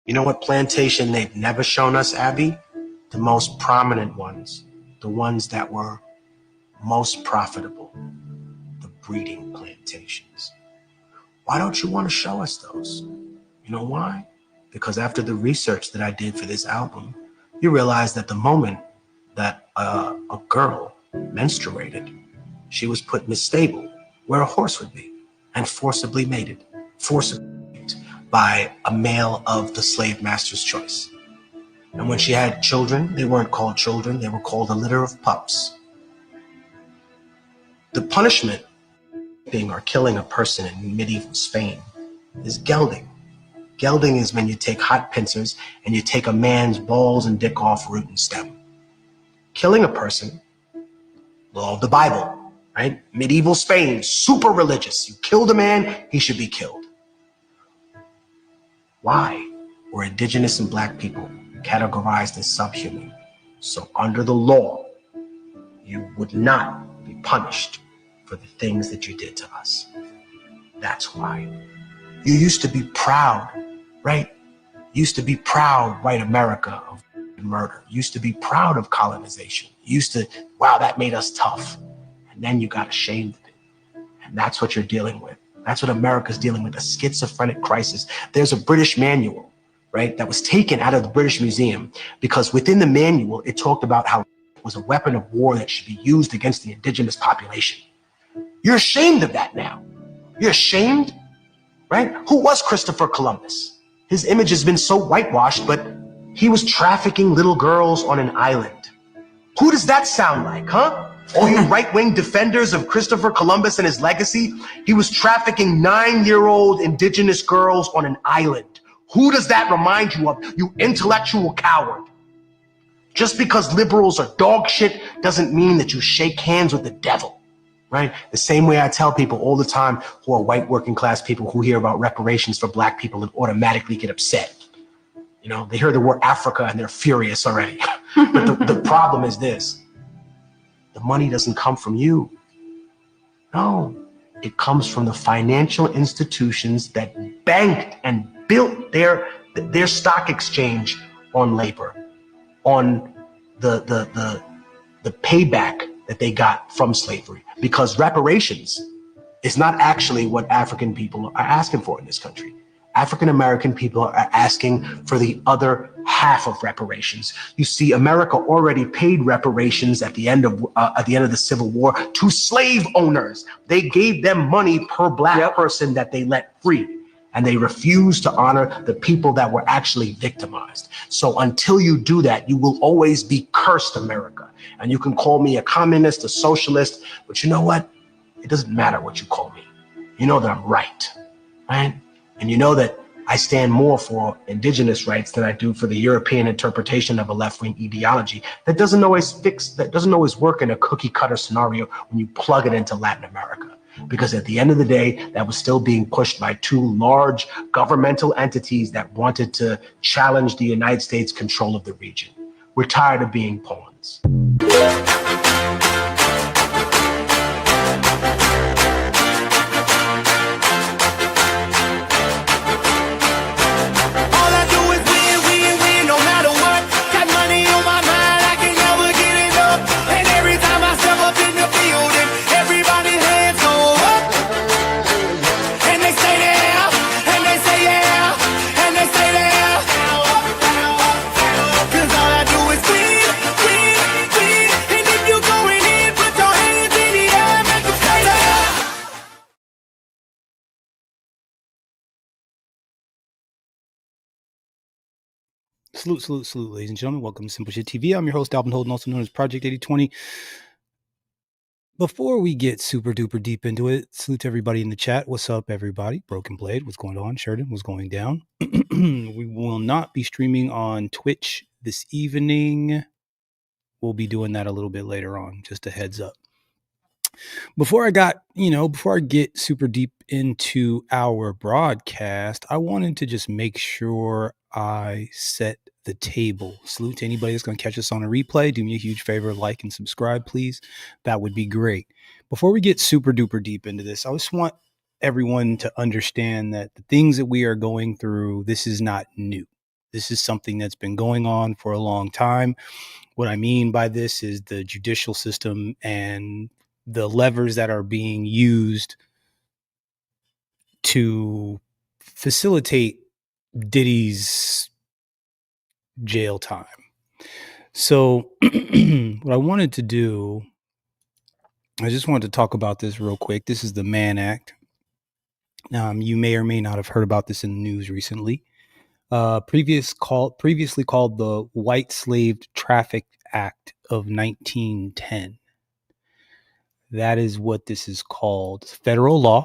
You know what plantation they've never shown us, Abby? The most prominent ones, the ones that were most profitable, the breeding plantations. Why don't you want to show us those? You know why? Because after the research that I did for this album, you realize that the moment that a girl menstruated, she was put in a stable where a horse would be and forcibly mated, forcibly by a male of the slave master's choice. And when she had children, they weren't called children, they were called a litter of pups. The punishment being or killing a person in medieval Spain is gelding. Gelding is when you take hot pincers and you take a man's balls and dick off root and stem. Killing a person, law of the Bible, right? Medieval Spain, super religious. You killed a man, he should be killed. Why were indigenous and black people categorized as subhuman? So under the law, you would not be punished for the things that you did to us. That's why. You used to be proud, right? You used to be proud, white America, of murder. You used to be proud of colonization. You used to, wow, that made us tough. And then you got ashamed of it. And that's what you're dealing with. That's what America's dealing with, a schizophrenic crisis. There's a British manual, right, that was taken out of the British Museum because within the manual, it talked about how it was a weapon of war that should be used against the indigenous population. You're ashamed of that now. You're ashamed, right? Who was Christopher Columbus? His image has been so whitewashed, but he was trafficking little girls on an island. Who does that sound like, huh? All you right-wing defenders of Christopher Columbus and his legacy, he was trafficking 9-year-old indigenous girls on an island. Who does that remind you of, you intellectual coward? Just because liberals are dog shit doesn't mean that you shake hands with the devil, right? The same way I tell people all the time who are white working class people who hear about reparations for black people and automatically get upset. You know, they hear the word Africa and they're furious already. But the problem is this. The money doesn't come from you. No, it comes from the financial institutions that banked and built their stock exchange on labor, on the payback that they got from slavery. Because reparations is not actually what African people are asking for in this country. African American people are asking for the other half of reparations. You see, America already paid reparations at the end of the Civil War to slave owners. They gave them money per black person that they let free, and they refused to honor the people that were actually victimized. So until you do that, you will always be cursed, America. And you can call me a communist, a socialist, but you know what? It doesn't matter what you call me. You know that I'm right, right? And you know that I stand more for indigenous rights than I do for the European interpretation of a left-wing ideology that doesn't always work in a cookie cutter scenario when you plug it into Latin America. Because at the end of the day, that was still being pushed by two large governmental entities that wanted to challenge the United States' control of the region. We're tired of being pawns. Salute, ladies and gentlemen. Welcome to Simple Shit TV. I'm your host, Alvin Holden, also known as Project 8020. Before we get super duper deep into it, salute to everybody in the chat. What's up, everybody? Broken Blade, what's going on? Sheridan, what's going down? We will not be streaming on Twitch this evening. We'll be doing that a little bit later on, just a heads up. Before I get super deep into our broadcast, I wanted to just make sure I set the table. Salute to anybody that's going to catch us on a replay. Do me a huge favor, like and subscribe, please. That would be great. Before we get super duper deep into this, I just want everyone to understand that the things that we are going through, this is not new. This is something that's been going on for a long time. What I mean by this is the judicial system and the levers that are being used to facilitate Diddy's jail time. So, what I wanted to do, I just wanted to talk about this real quick. This is the Mann Act. You may or may not have heard about this in the news recently. Previously called the White Slave Traffic Act of 1910. That is what this is called. It's federal law.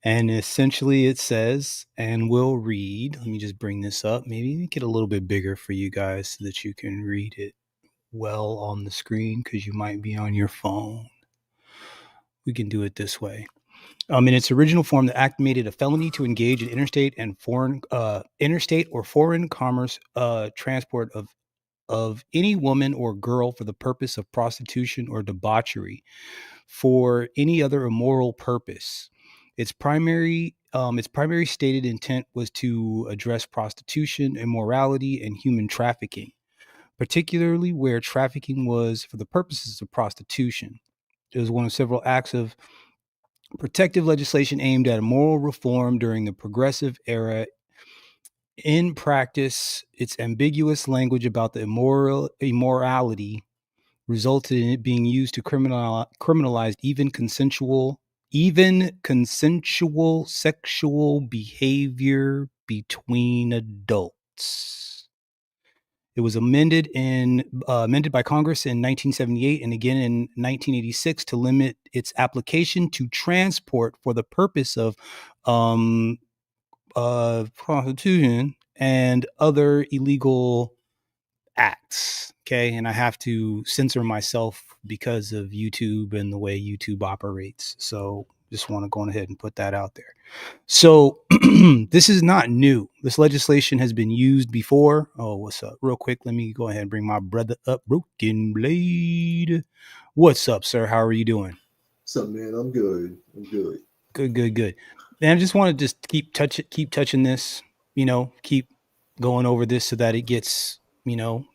And essentially it says, and we'll read, let me just bring this up, maybe make it a little bit bigger for you guys so that you can read it well on the screen because you might be on your phone. We can do it this way. In its original form, the act made it a felony to engage in interstate or foreign commerce transport of any woman or girl for the purpose of prostitution or debauchery, for any other immoral purpose. Its primary stated intent was to address prostitution, immorality, and human trafficking, particularly where trafficking was for the purposes of prostitution. It was one of several acts of protective legislation aimed at moral reform during the Progressive Era. In practice, its ambiguous language about the immorality resulted in it being used to criminalize even consensual sexual behavior between adults. It was amended by Congress in 1978 and again in 1986 to limit its application to transport for the purpose of prostitution and other illegal acts. Okay. And I have to censor myself because of YouTube and the way YouTube operates. So just want to go ahead and put that out there. So this is not new. This legislation has been used before. Oh, what's up? Real quick, let me go ahead and bring my brother up. Broken Blade. What's up, sir? How are you doing? What's up, man? I'm good. Good. And I just want to just keep touching this, keep going over this so that it gets, so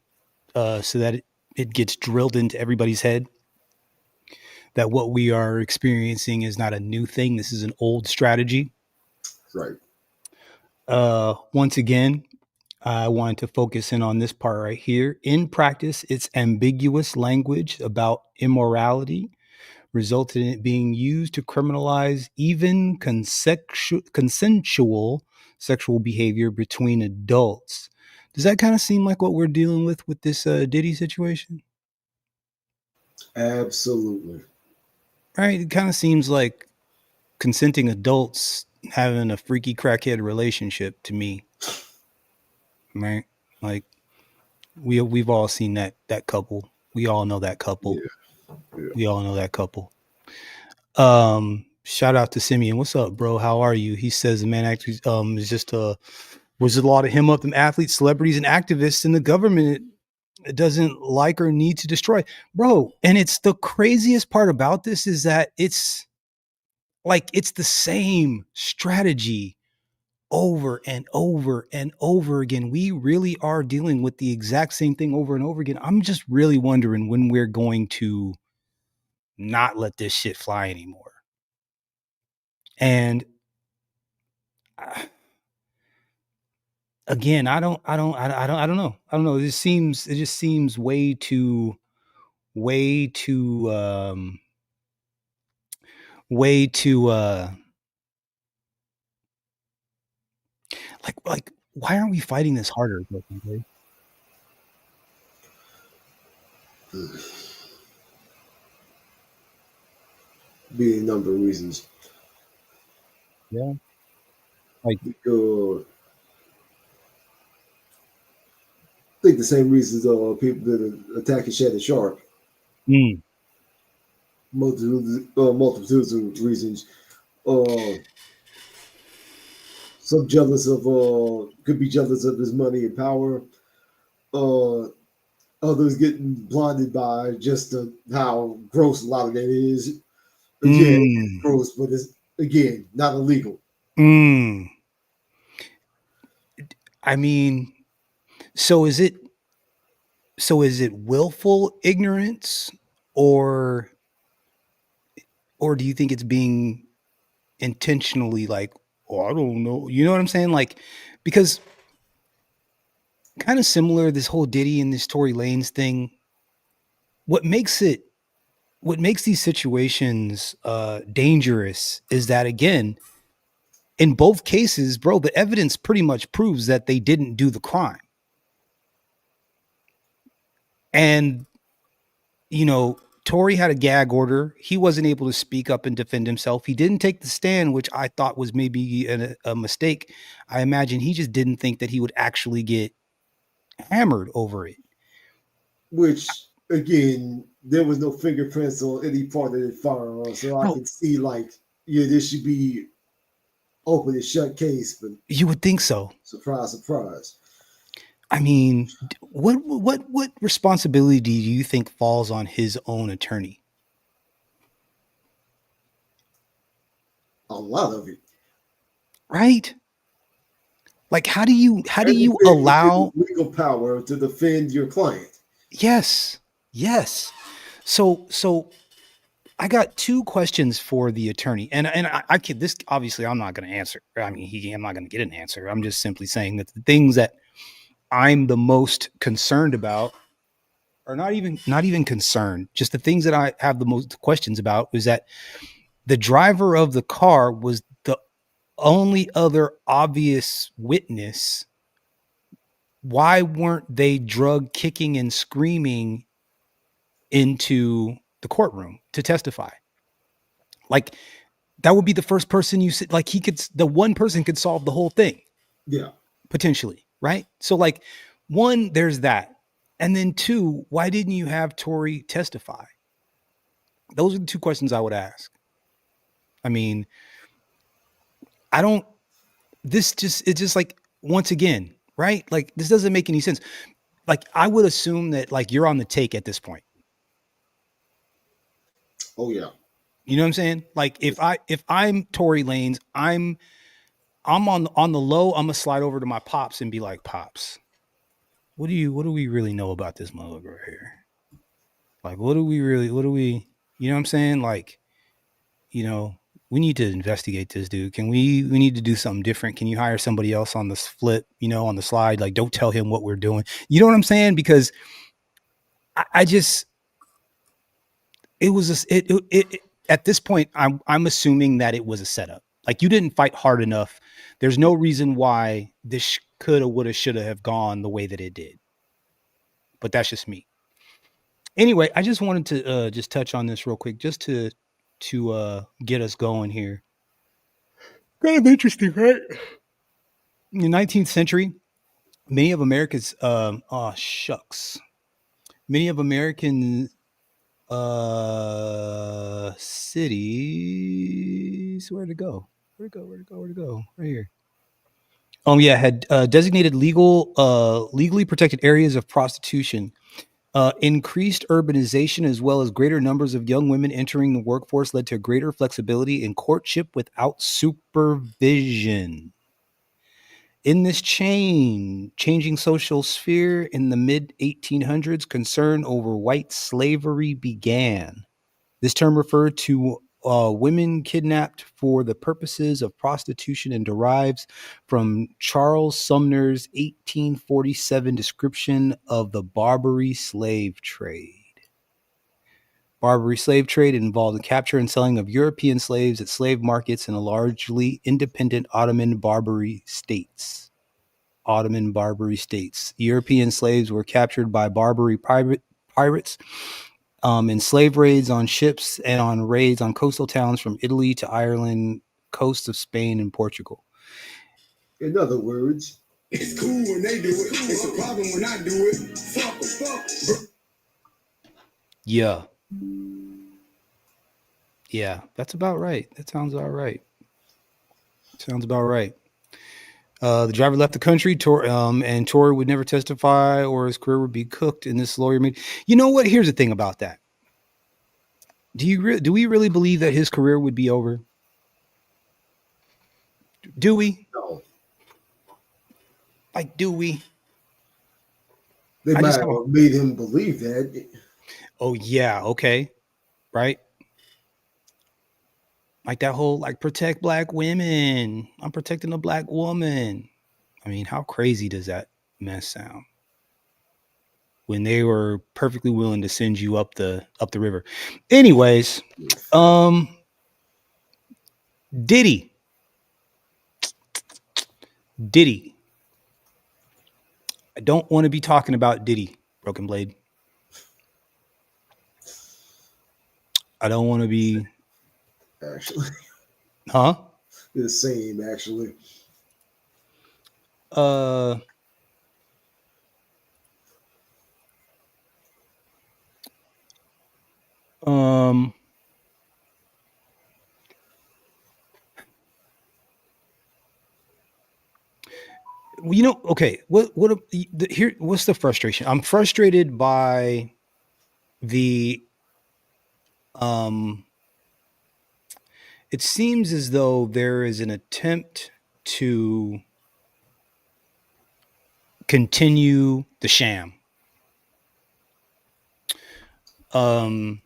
that it gets drilled into everybody's head that what we are experiencing is not a new thing. This is an old strategy. Right. Once again, I wanted to focus in on this part right here. In practice, it's ambiguous language about immorality resulted in it being used to criminalize even consensual sexual behavior between adults. Does that kind of seem like what we're dealing with this Diddy situation? Absolutely. Right? It kind of seems like consenting adults having a freaky crackhead relationship to me. Right? Like we've all seen that couple. We all know that couple. Yeah. We all know that couple. Shout out to Simeon. What's up, bro? How are you? He says the man actually is just was a lot of him up them athletes, celebrities, and activists in the government it doesn't like or need to destroy. Bro, and it's the craziest part about this is that it's the same strategy over and over and over again. We really are dealing with the exact same thing over and over again. I'm just really wondering when we're going to not let this shit fly anymore. And again, I don't know. It just seems way too like why aren't we fighting this harder? Be a number of reasons. Yeah. Like I think the same reasons people that are attacking Shannon Sharp. Multitudes of reasons. Some jealous of could be jealous of his money and power. Others getting blinded by just how gross a lot of that is. Yeah, it's gross, but it's again not illegal. I mean, so is it willful ignorance, or do you think it's being intentionally like, oh, I don't know. You know what I'm saying? Like, because kind of similar, this whole Diddy and this Tory Lanez thing, what makes these situations dangerous is that, again, in both cases, bro, the evidence pretty much proves that they didn't do the crime. And, you know, Tory had a gag order. He wasn't able to speak up and defend himself. He didn't take the stand, which I thought was maybe a mistake. I imagine he just didn't think that he would actually get hammered over it. Which, again, there was no fingerprints on any part of the firearm, so I can see, like, yeah, this should be open and shut case, but you would think so. Surprise, surprise. I mean, what responsibility do you think falls on his own attorney? A lot of it, right? Like, how do you allow legal power to defend your client? Yes. So I got two questions for the attorney, and I can, this obviously I'm not going to answer. I mean, I'm not going to get an answer. I'm just simply saying that the things that I'm the most concerned about, or not even concerned, just the things that I have the most questions about, is that the driver of the car was the only other obvious witness. Why weren't they drug kicking and screaming into the courtroom to testify? Like, that would be the first person you said, like, the one person could solve the whole thing. Yeah. Potentially, right? So, like, one, there's that. And then two, why didn't you have Tory testify? Those are the two questions I would ask. I mean, it's just like, once again, right? Like, this doesn't make any sense. Like, I would assume that, like, you're on the take at this point. Oh yeah. You know what I'm saying? Like, if I'm Tory Lanez, I'm on the low, I'm gonna slide over to my pops and be like, Pops, what do we really know about this motherfucker right here? Like, what do we, you know what I'm saying? Like, you know, we need to investigate this dude. We need to do something different. Can you hire somebody else on this flip, on the slide? Like, don't tell him what we're doing. You know what I'm saying? Because I just, it was at this point, I'm assuming that it was a setup. Like, you didn't fight hard enough. There's no reason why this coulda, woulda, shoulda have gone the way that it did. But that's just me. Anyway, I just wanted to just touch on this real quick, just to get us going here. Kind of interesting, right? In the 19th century, many of America's many of American cities, where'd it go? Right here. Yeah, had designated legally protected areas of prostitution. Increased urbanization, as well as greater numbers of young women entering the workforce, led to greater flexibility in courtship without supervision. In this changing social sphere in the mid-1800s, concern over white slavery began. This term referred to women kidnapped for the purposes of prostitution and derives from Charles Sumner's 1847 description of the Barbary slave trade. Barbary slave trade involved the capture and selling of European slaves at slave markets in a largely independent Ottoman Barbary states. European slaves were captured by Barbary pirates in slave raids on ships and on raids on coastal towns from Italy to Ireland, coast of Spain and Portugal. In other words, it's cool when they do it. It's a problem when I do it. Fuck. Yeah, that's about right. That sounds about right. The driver left the country, and Tory would never testify, or his career would be cooked in this lawyer meeting. You know what? Here's the thing about that. Do we really believe that his career would be over? Do we? No. Like, do we? They I might just have have a, made him believe that. oh yeah, okay, right? Like that whole like protect black women. I'm protecting a black woman. I mean, how crazy does that mess sound? When they were perfectly willing to send you up the river. Anyways, um, Diddy. Diddy. I don't want to be talking about Diddy, Broken Blade. I don't want to be, Actually, huh? the same. Actually, Uh, um, you know, okay. Here? What's the frustration? I'm frustrated by the um. It seems as though there is an attempt to continue the sham. Um,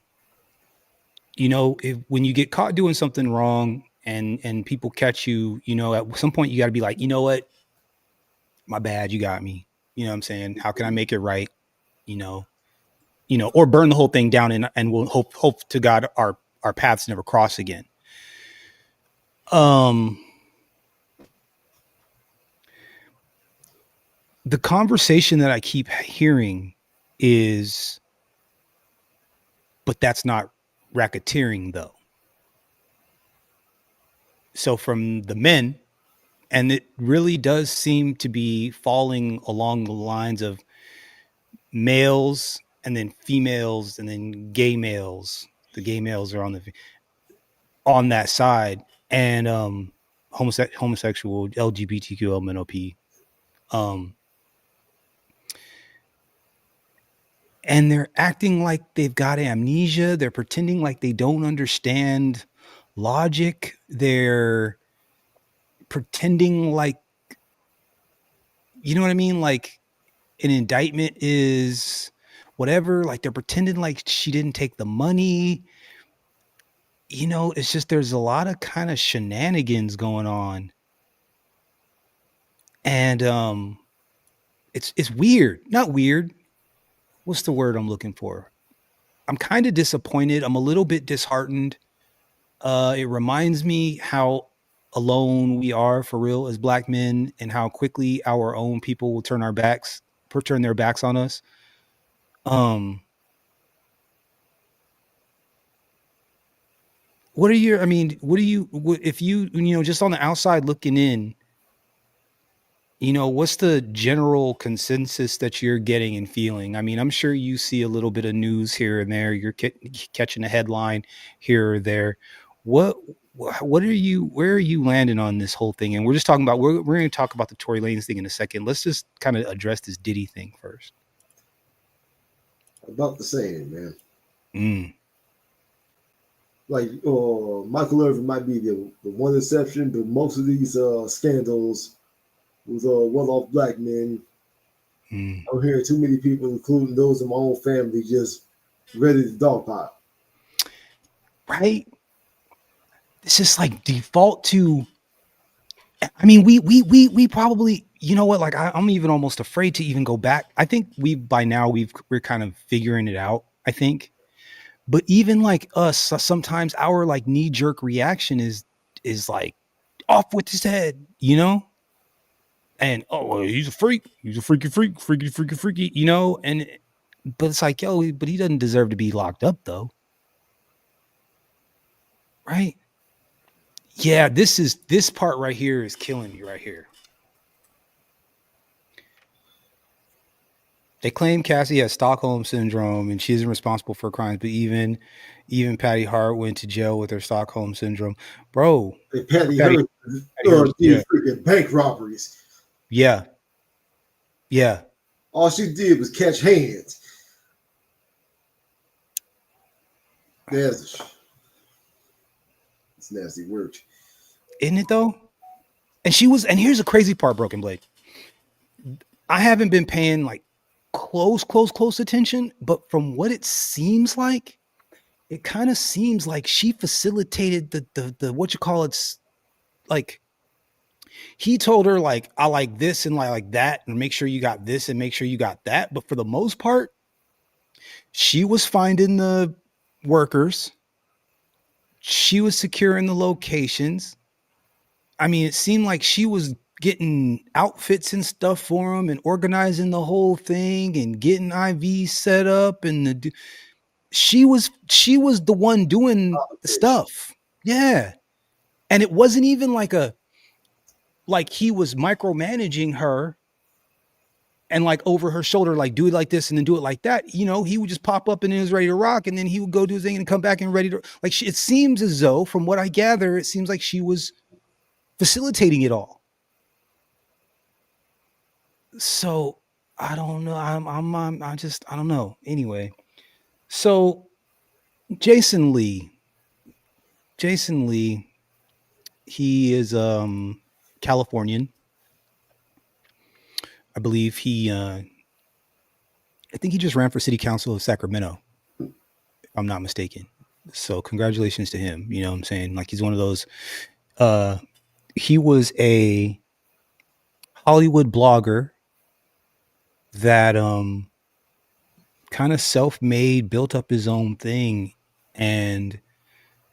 you know, when you get caught doing something wrong and people catch you, you know, at some point you got to be like, you know what, my bad, you got me. You know what I'm saying? How can I make it right? You know, or burn the whole thing down and we'll hope to God our paths never cross again. The conversation that I keep hearing is, but that's not racketeering though. So from the men, and it really does seem to be falling along the lines of males and then females and then gay males. The gay males are on that side, and homosexual LGBTQ LMNOP. And they're acting like they've got amnesia. They're pretending like they don't understand logic. They're pretending like, you know what I mean? Like an indictment is whatever. Like they're pretending like she didn't take the money. You know, it's just there's a lot of kind of shenanigans going on. And it's weird. Not weird. What's the word I'm looking for? I'm kind of disappointed. I'm a little bit disheartened. It reminds me how alone we are for real as black men and how quickly our own people will turn their backs on us. If you just on the outside looking in, what's the general consensus that you're getting and feeling? I mean, I'm sure you see a little bit of news here and there. You're catching a headline here or there. Where are you landing on this whole thing? And we're just talking about, we're going to talk about the Tory Lanez thing in a second. Let's just kind of address this Diddy thing first. about the same, man. Like Michael Irvin might be the one exception, but most of these scandals with well-off black men, I'm hearing too many people, including those in my own family, just ready to dogpile. Right? It's just like default to. I mean, we probably, you know what? Like, I'm even almost afraid to even go back. I think by now we're kind of figuring it out. I think. But even like us, sometimes our like knee jerk reaction is like off with his head, and well, he's a freak, he's a freaky, and but it's like, yo, but he doesn't deserve to be locked up though, right? Yeah, this part right here is killing me right here. They claim Cassie has Stockholm syndrome and she isn't responsible for crimes, but even Patty Hart went to jail with her Stockholm syndrome, bro. Patty Hearst did freaking bank robberies. Yeah. All she did was catch hands. It's nasty work, isn't it though? And here's the crazy part, Broken Blade. I haven't been paying like close attention, but from what it seems like, it kind of seems like she facilitated the what you call it's like he told her like I like this and like that and make sure you got this and make sure you got that, but for the most part she was finding the workers, she was securing the locations. I mean, it seemed like she was getting outfits and stuff for them and organizing the whole thing and getting IV set up and she was the one doing the stuff. Yeah. And it wasn't even like he was micromanaging her and like over her shoulder, like do it like this and then do it like that. You know, he would just pop up and he was ready to rock. And then he would go do his thing and come back and ready to like, it seems as though from what I gather, it seems like she was facilitating it all. So I don't know. I don't know. Anyway, so Jason Lee, he is Californian. I believe I think he just ran for city council of Sacramento, if I'm not mistaken. So congratulations to him. You know what I'm saying? Like he's one of those, he was a Hollywood blogger that kind of self-made, built up his own thing and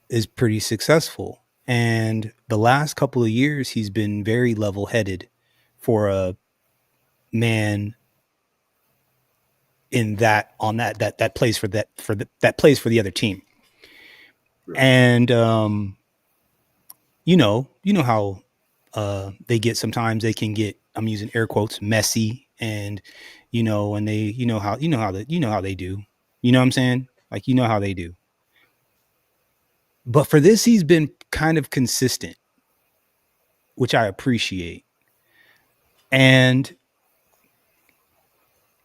is pretty successful. And the last couple of years he's been very level-headed for a man in that on that plays for that plays for the other team. Right. And you know how they get, sometimes they can get, I'm using air quotes, messy, and and they how they do. You know what I'm saying? Like how they do. But for this he's been kind of consistent, which I appreciate. And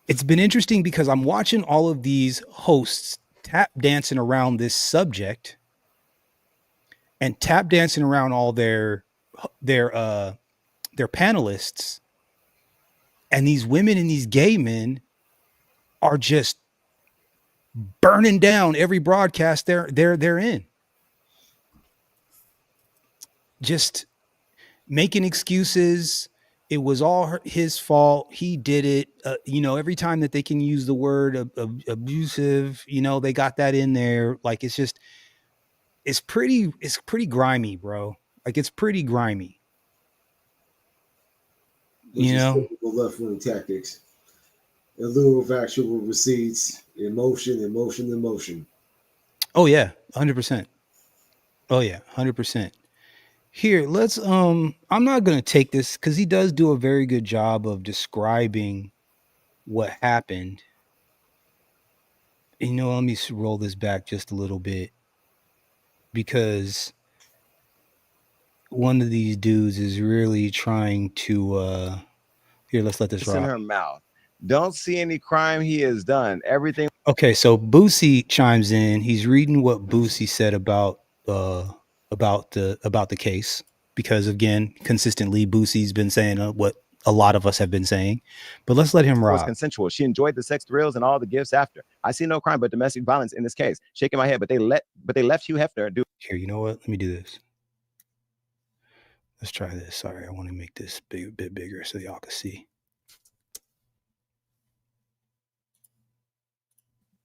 it's been interesting because I'm watching all of these hosts tap dancing around this subject and tap dancing around all their panelists, and these women and these gay men are just burning down every broadcast they're in, just making excuses. It was all his fault. He did it. Every time that they can use the word abusive, they got that in there. Like it's pretty grimy, bro. Like it's pretty grimy. Which is typical left-wing tactics. In lieu of actual receipts, emotion. Oh yeah, 100%. Oh yeah, 100%. Here, let's I'm not going to take this cuz he does do a very good job of describing what happened. Let me roll this back just a little bit, because one of these dudes is really trying to here, let's let this rock. In her mouth. Don't see any crime he has done. Everything. Okay, so Boosie chimes in. He's reading what Boosie said about the case, because again, consistently Boosie's been saying what a lot of us have been saying. But let's let him rock. Was consensual. She enjoyed the sex thrills and all the gifts after. I see no crime but domestic violence in this case. Shaking my head, but they left Hugh Hefner do. Here, you know what? Let me do this. Let's try this. Sorry, I want to make this bit bigger so y'all can see.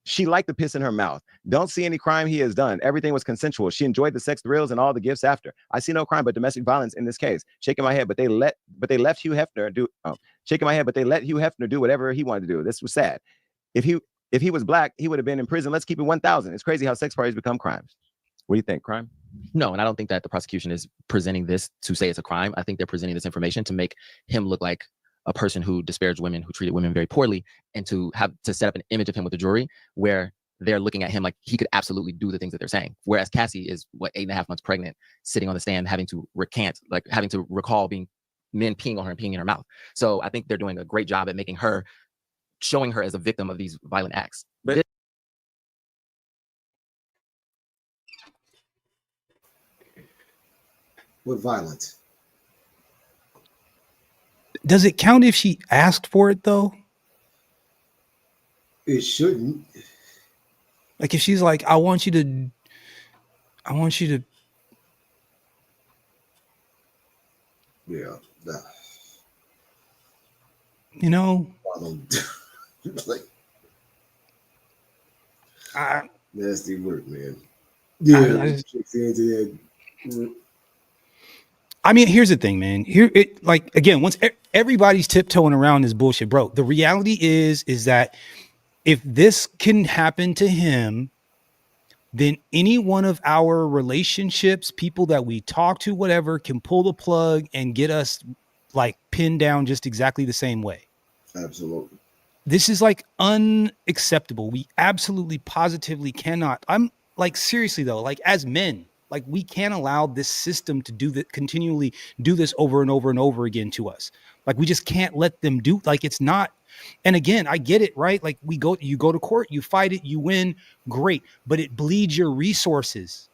She liked the piss in her mouth. Don't see any crime he has done. Everything was consensual. She enjoyed the sex thrills and all the gifts after. I see no crime but domestic violence in this case. Shaking my head, but they left Hugh Hefner do. Shaking my head, but they let Hugh Hefner do whatever he wanted to do. This was sad. If he was black, he would have been in prison. Let's keep it 1,000. It's crazy how sex parties become crimes. What do you think? Crime? No, and I don't think that the prosecution is presenting this to say it's a crime. I think they're presenting this information to make him look like a person who disparaged women, who treated women very poorly, and to set up an image of him with the jury where they're looking at him like he could absolutely do the things that they're saying. Whereas Cassie is 8.5 months pregnant, sitting on the stand, having to recall being men peeing on her and peeing in her mouth. So I think they're doing a great job at showing her as a victim of these violent acts. But what violence? Does it count if she asked for it though? It shouldn't. Like if she's like, I want you to, Yeah. Nah, you know, I don't. Like I nasty work, man. Yeah, I just- chicks into that. I mean, here's the thing, man. Here, it like again, once everybody's tiptoeing around this bullshit, bro. The reality is that if this can happen to him, then any one of our relationships, people that we talk to, whatever, can pull the plug and get us like pinned down just exactly the same way. Absolutely. This is like unacceptable. We absolutely positively cannot. I'm like, seriously though, like as men, like we can't allow this system to do that, continually do this over and over and over again to us. Like we just can't let them do, like it's not. And again, I get it, right? Like you go to court, you fight it, you win, great, but it bleeds your resources.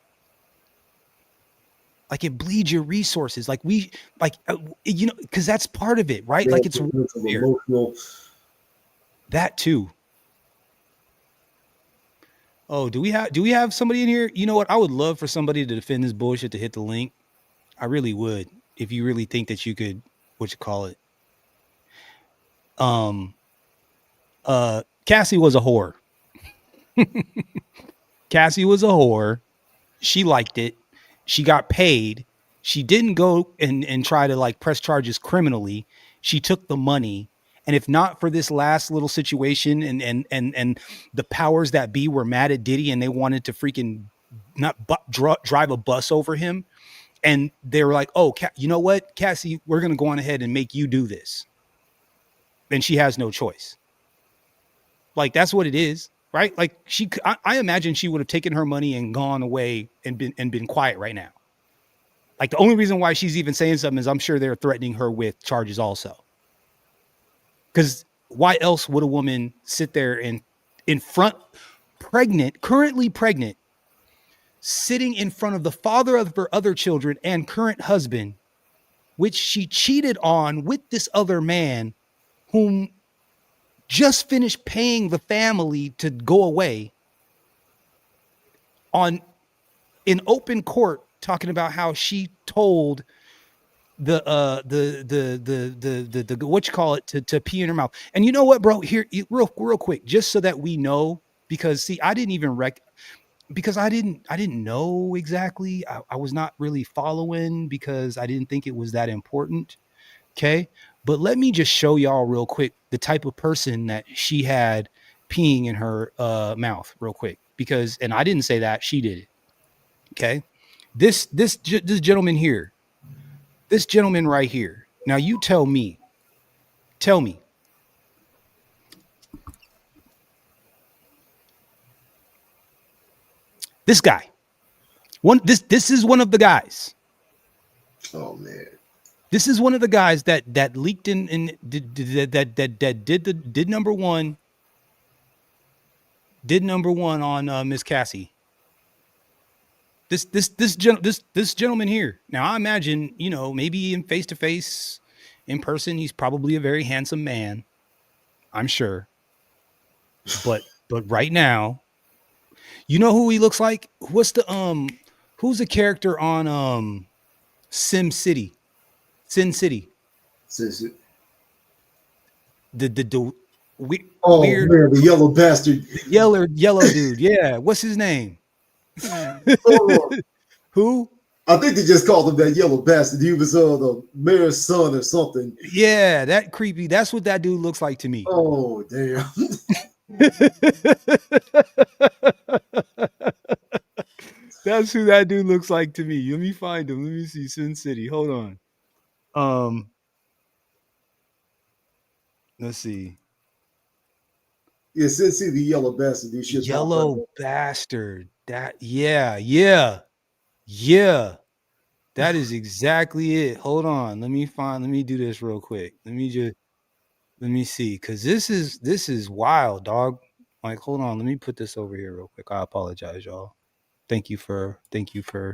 Like it bleeds your resources. Like you know, because that's part of it, right? Like it's emotional. That too. Oh, do we have somebody in here? You know what? I would love for somebody to defend this bullshit to hit the link. I really would. If you really think that you could, what you call it? Cassie was a whore. Cassie was a whore. She liked it. She got paid. She didn't go and try to like press charges criminally. She took the money. And if not for this last little situation and the powers that be were mad at Diddy and they wanted to freaking not drive a bus over him. And they were like, oh, you know what, Cassie, we're going to go on ahead and make you do this. And she has no choice. Like, that's what it is, right? Like I imagine she would have taken her money and gone away and been quiet right now. Like the only reason why she's even saying something is I'm sure they're threatening her with charges also. Because why else would a woman sit there and in front, currently pregnant, sitting in front of the father of her other children and current husband, which she cheated on with this other man whom just finished paying the family to go away, in open court, talking about how she told the what you call it to pee in her mouth. And you know what, bro? Here, real quick, just so that we know, because see, I didn't even because I didn't know exactly. I was not really following because I didn't think it was that important. Okay. But let me just show y'all real quick the type of person that she had peeing in her mouth real quick, because, and I didn't say that, she did it. Okay. This gentleman here, this gentleman right here. Now you tell me, this guy, this is one of the guys. Oh man. This is one of the guys that leaked in did number one on Miss Cassie. This gentleman here. Now I imagine, you know, maybe in face to face, in person, he's probably a very handsome man. I'm sure. But right now, you know who he looks like? What's the who's the character on Sin City? The weird man, the yellow bastard. yellow dude. Yeah, what's his name? Who? I think they just called him that yellow bastard. He was the mayor's son or something. Yeah, that creepy. That's what that dude looks like to me. Oh damn. That's who that dude looks like to me. Let me find him. Let me see. Sin City. Hold on. Let's see. Yeah, Sin City, the yellow bastard. These shit. Yellow bastard. That yeah. That is exactly it. Hold on. Let me do this real quick. Let me see. Cause this is wild, dog. Like, hold on. Let me put this over here real quick. I apologize, y'all. Thank you for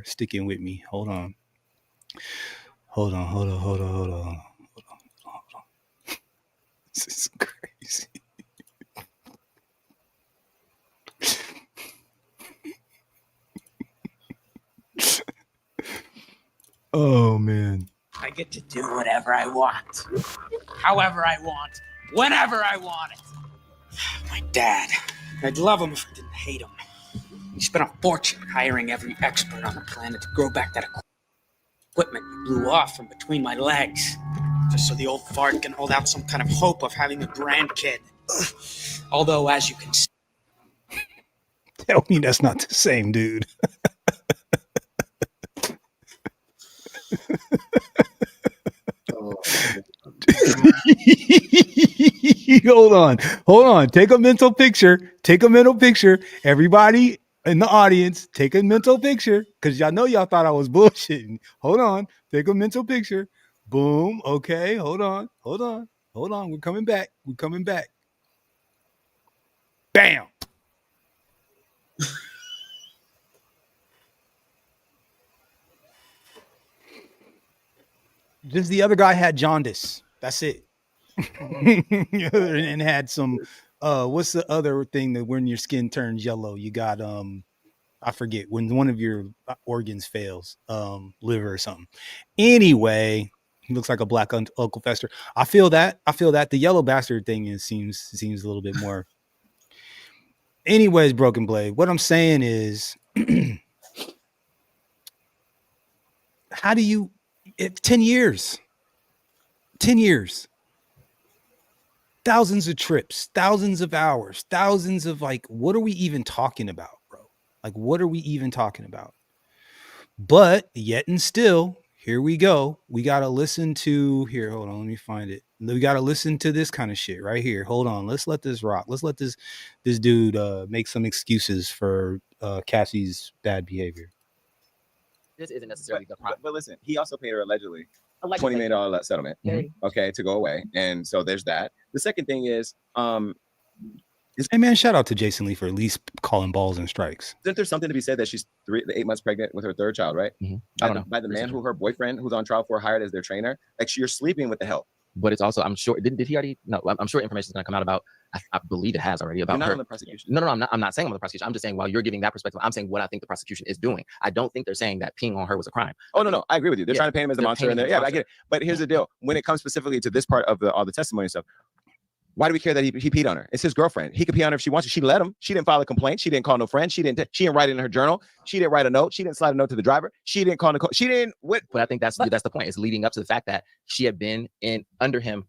sticking with me. Hold on. This is crazy. Oh man. I get to do whatever I want, however I want, whenever I want it. My dad, I'd love him if I didn't hate him. He spent a fortune hiring every expert on the planet to grow back that equipment you blew off from between my legs, just so the old fart can hold out some kind of hope of having a grandkid. Although, as you can see, Tell me that's not the same dude. Hold on. Take a mental picture. Everybody in the audience, take a mental picture, because y'all know y'all thought I was bullshitting. Hold on. Take a mental picture. Boom. Okay. Hold on. We're coming back. Bam. Just the other guy had jaundice. That's it. And had some what's the other thing that when your skin turns yellow, you got I forget, when one of your organs fails, liver or something. Anyway, he looks like a black Uncle Fester. I feel that. The yellow bastard thing seems a little bit more. Anyways, Broken Blade, what I'm saying is how do you 10 years, thousands of trips, thousands of hours, thousands of what are we even talking about, bro? What are we even talking about? But yet and still, here we go. We got to listen to here. Hold on. Let me find it. We got to listen to this kind of shit right here. Hold on. Let's let this rock. Let's let this dude make some excuses for Cassie's bad behavior. This isn't necessarily the problem. But listen, he also paid her allegedly $20 million settlement, okay, to go away. And so there's that. The second thing is, hey man, shout out to Jason Lee for at least calling balls and strikes. Isn't there something to be said that she's 8 months pregnant with her third child, right? I don't know. By the man who her boyfriend, who's on trial for, hired as their trainer. You're sleeping with the help. But it's also, I'm sure, did he already? No, I'm sure information is going to come out about, I believe it has already, about You're not her. on the prosecution. No, I'm not saying I'm on the prosecution. I'm just saying while you're giving that perspective, I'm saying what I think the prosecution is doing. I don't think they're saying that peeing on her was a crime. Oh, no, I agree with you. They're trying to paint him as a monster. And I get it. But here's the deal. When it comes specifically to this part of all the testimony and stuff, why do we care that he peed on her? It's his girlfriend. He could pee on her if she wants to. She let him. She didn't file a complaint. She didn't call no friend. She didn't write it in her journal. She didn't write a note. She didn't slide a note to the driver. She didn't call Nicole. She didn't. What? But I think that's the point. It's leading up to the fact that she had been under him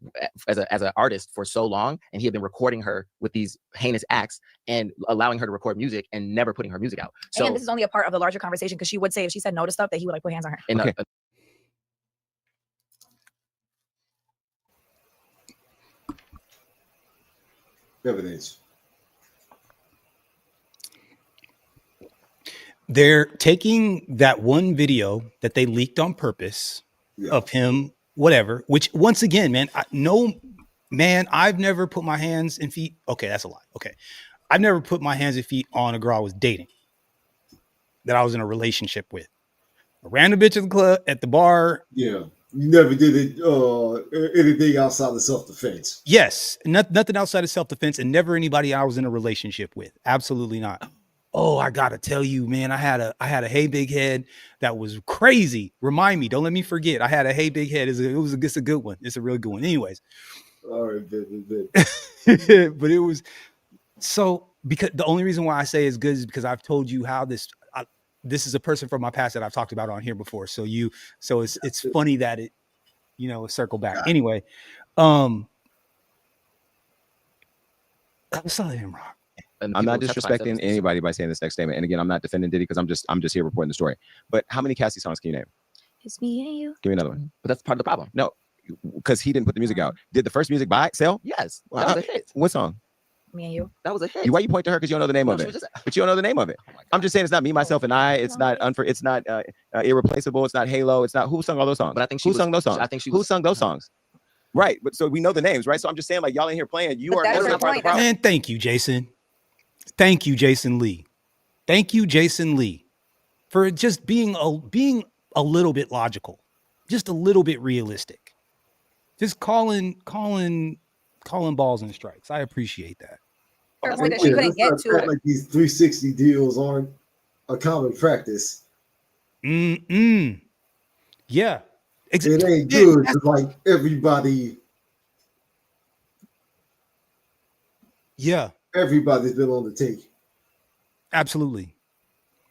as an artist for so long, and he had been recording her with these heinous acts and allowing her to record music and never putting her music out. So and this is only a part of the larger conversation, because she would say if she said no to stuff that he would put hands on her. And, okay. Evidence. They're taking that one video that they leaked on purpose of him, whatever, which once again, man, I've never put my hands and feet. Okay, that's a lie. Okay. I've never put my hands and feet on a girl I was dating, that I was in a relationship with. I ran a bitch at the club, at the bar. Yeah. You never did it, anything outside of self-defense. Yes. Nothing outside of self-defense, and never anybody I was in a relationship with. Absolutely not. Oh, I gotta tell you, man, I had a hey big head that was crazy. Remind me, don't let me forget. I had a hey big head. It's a good one. It's a real good one. Anyways. All right, but it was so, because the only reason why I say it's good is because I've told you how this is a person from my past that I've talked about on here before. So it's funny that it, circle back. Anyway, I saw him rock. I'm not disrespecting anybody by saying this next statement. And again, I'm not defending Diddy because I'm just here reporting the story. But how many Cassie songs can you name? It's me and you. Give me another one. But that's part of the problem. No, because he didn't put the music out. Did the first music sell? Yes. That was a hit. What song? Me and you. That was a hit. Why you point to her because you don't know the name of it? But you don't know the name of it. I'm just saying it's not Me, Myself, and I. It's not It's not Irreplaceable. It's not Halo. It's not who sung all those songs. But I think who sung those songs. I think who sung those songs. Right. But so we know the names, right? So I'm just saying, y'all in here playing. You are not part of the problem. Man, thank you, Jason. Thank you, Jason Lee. Thank you, Jason Lee, for just being a little bit logical, just a little bit realistic. Just calling calling balls and strikes. I appreciate that. Her point that she couldn't get let's to not act it. like these 360 deals aren't a common practice. Yeah. It ain't good to like everybody. Yeah. Everybody's been on the take. Absolutely.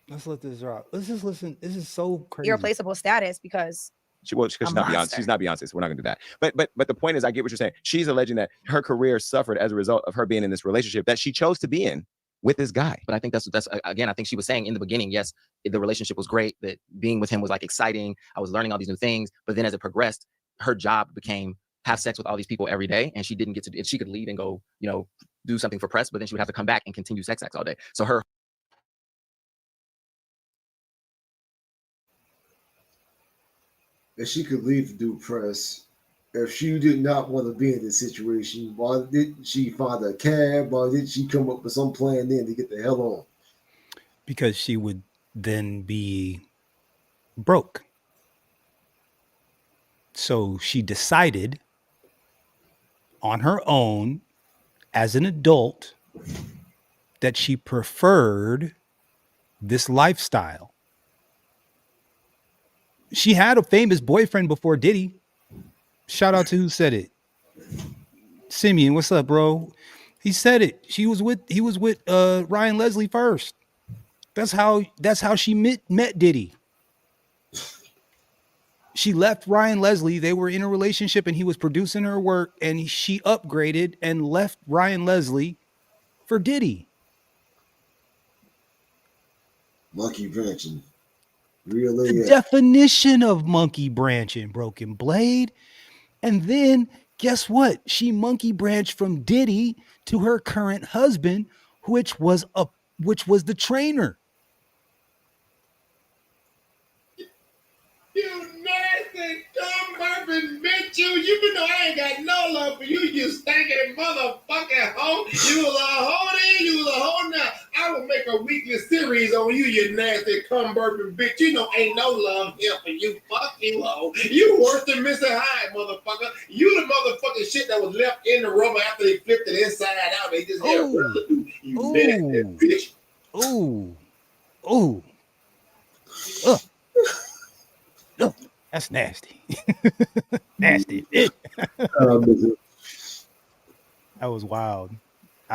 Let's let this rock. Let's just listen. This is so crazy. Irreplaceable status because Because she's not Beyonce. She's not Beyonce, so we're not gonna do that. But the point is, I get what you're saying. She's alleging that her career suffered as a result of her being in this relationship that she chose to be in with this guy. But I think that's again, I think she was saying in the beginning, yes, the relationship was great, that being with him was like exciting. I was learning all these new things. But then as it progressed, her job became have sex with all these people every day, and she didn't get to. She could leave and go, do something for press, but then she would have to come back and continue sex all day. So her. If she could leave to do press, if she did not want to be in this situation, why didn't she find a cab? Why didn't she come up with some plan then to get the hell on? Because she would then be broke. So she decided on her own as an adult that she preferred this lifestyle. She had a famous boyfriend before Diddy. Shout out to who said it. Simeon, what's up, bro? He said it. He was with Ryan Leslie first. That's how she met Diddy. She left Ryan Leslie. They were in a relationship and he was producing her work, and she upgraded and left Ryan Leslie for Diddy. Monkey branching. Really? The definition of monkey branching, Broken Blade. And then guess what? She monkey branched from Diddy to her current husband, which was the trainer. You nasty, dumb, Marvin, bitch, you know I ain't got no love for you, you stinking motherfucking hoe. You was a hoe then, you was a hoe now. I will make a weekly series on you, you nasty, cum burping bitch. You know ain't no love here for you. Fuck you, hoe. You worse than Mr. Hyde, motherfucker. You the motherfucking shit that was left in the rubber after they flipped it inside out. They just had residue. You nasty bitch. Ooh. Ugh. Ugh. That's nasty. Nasty. That was wild.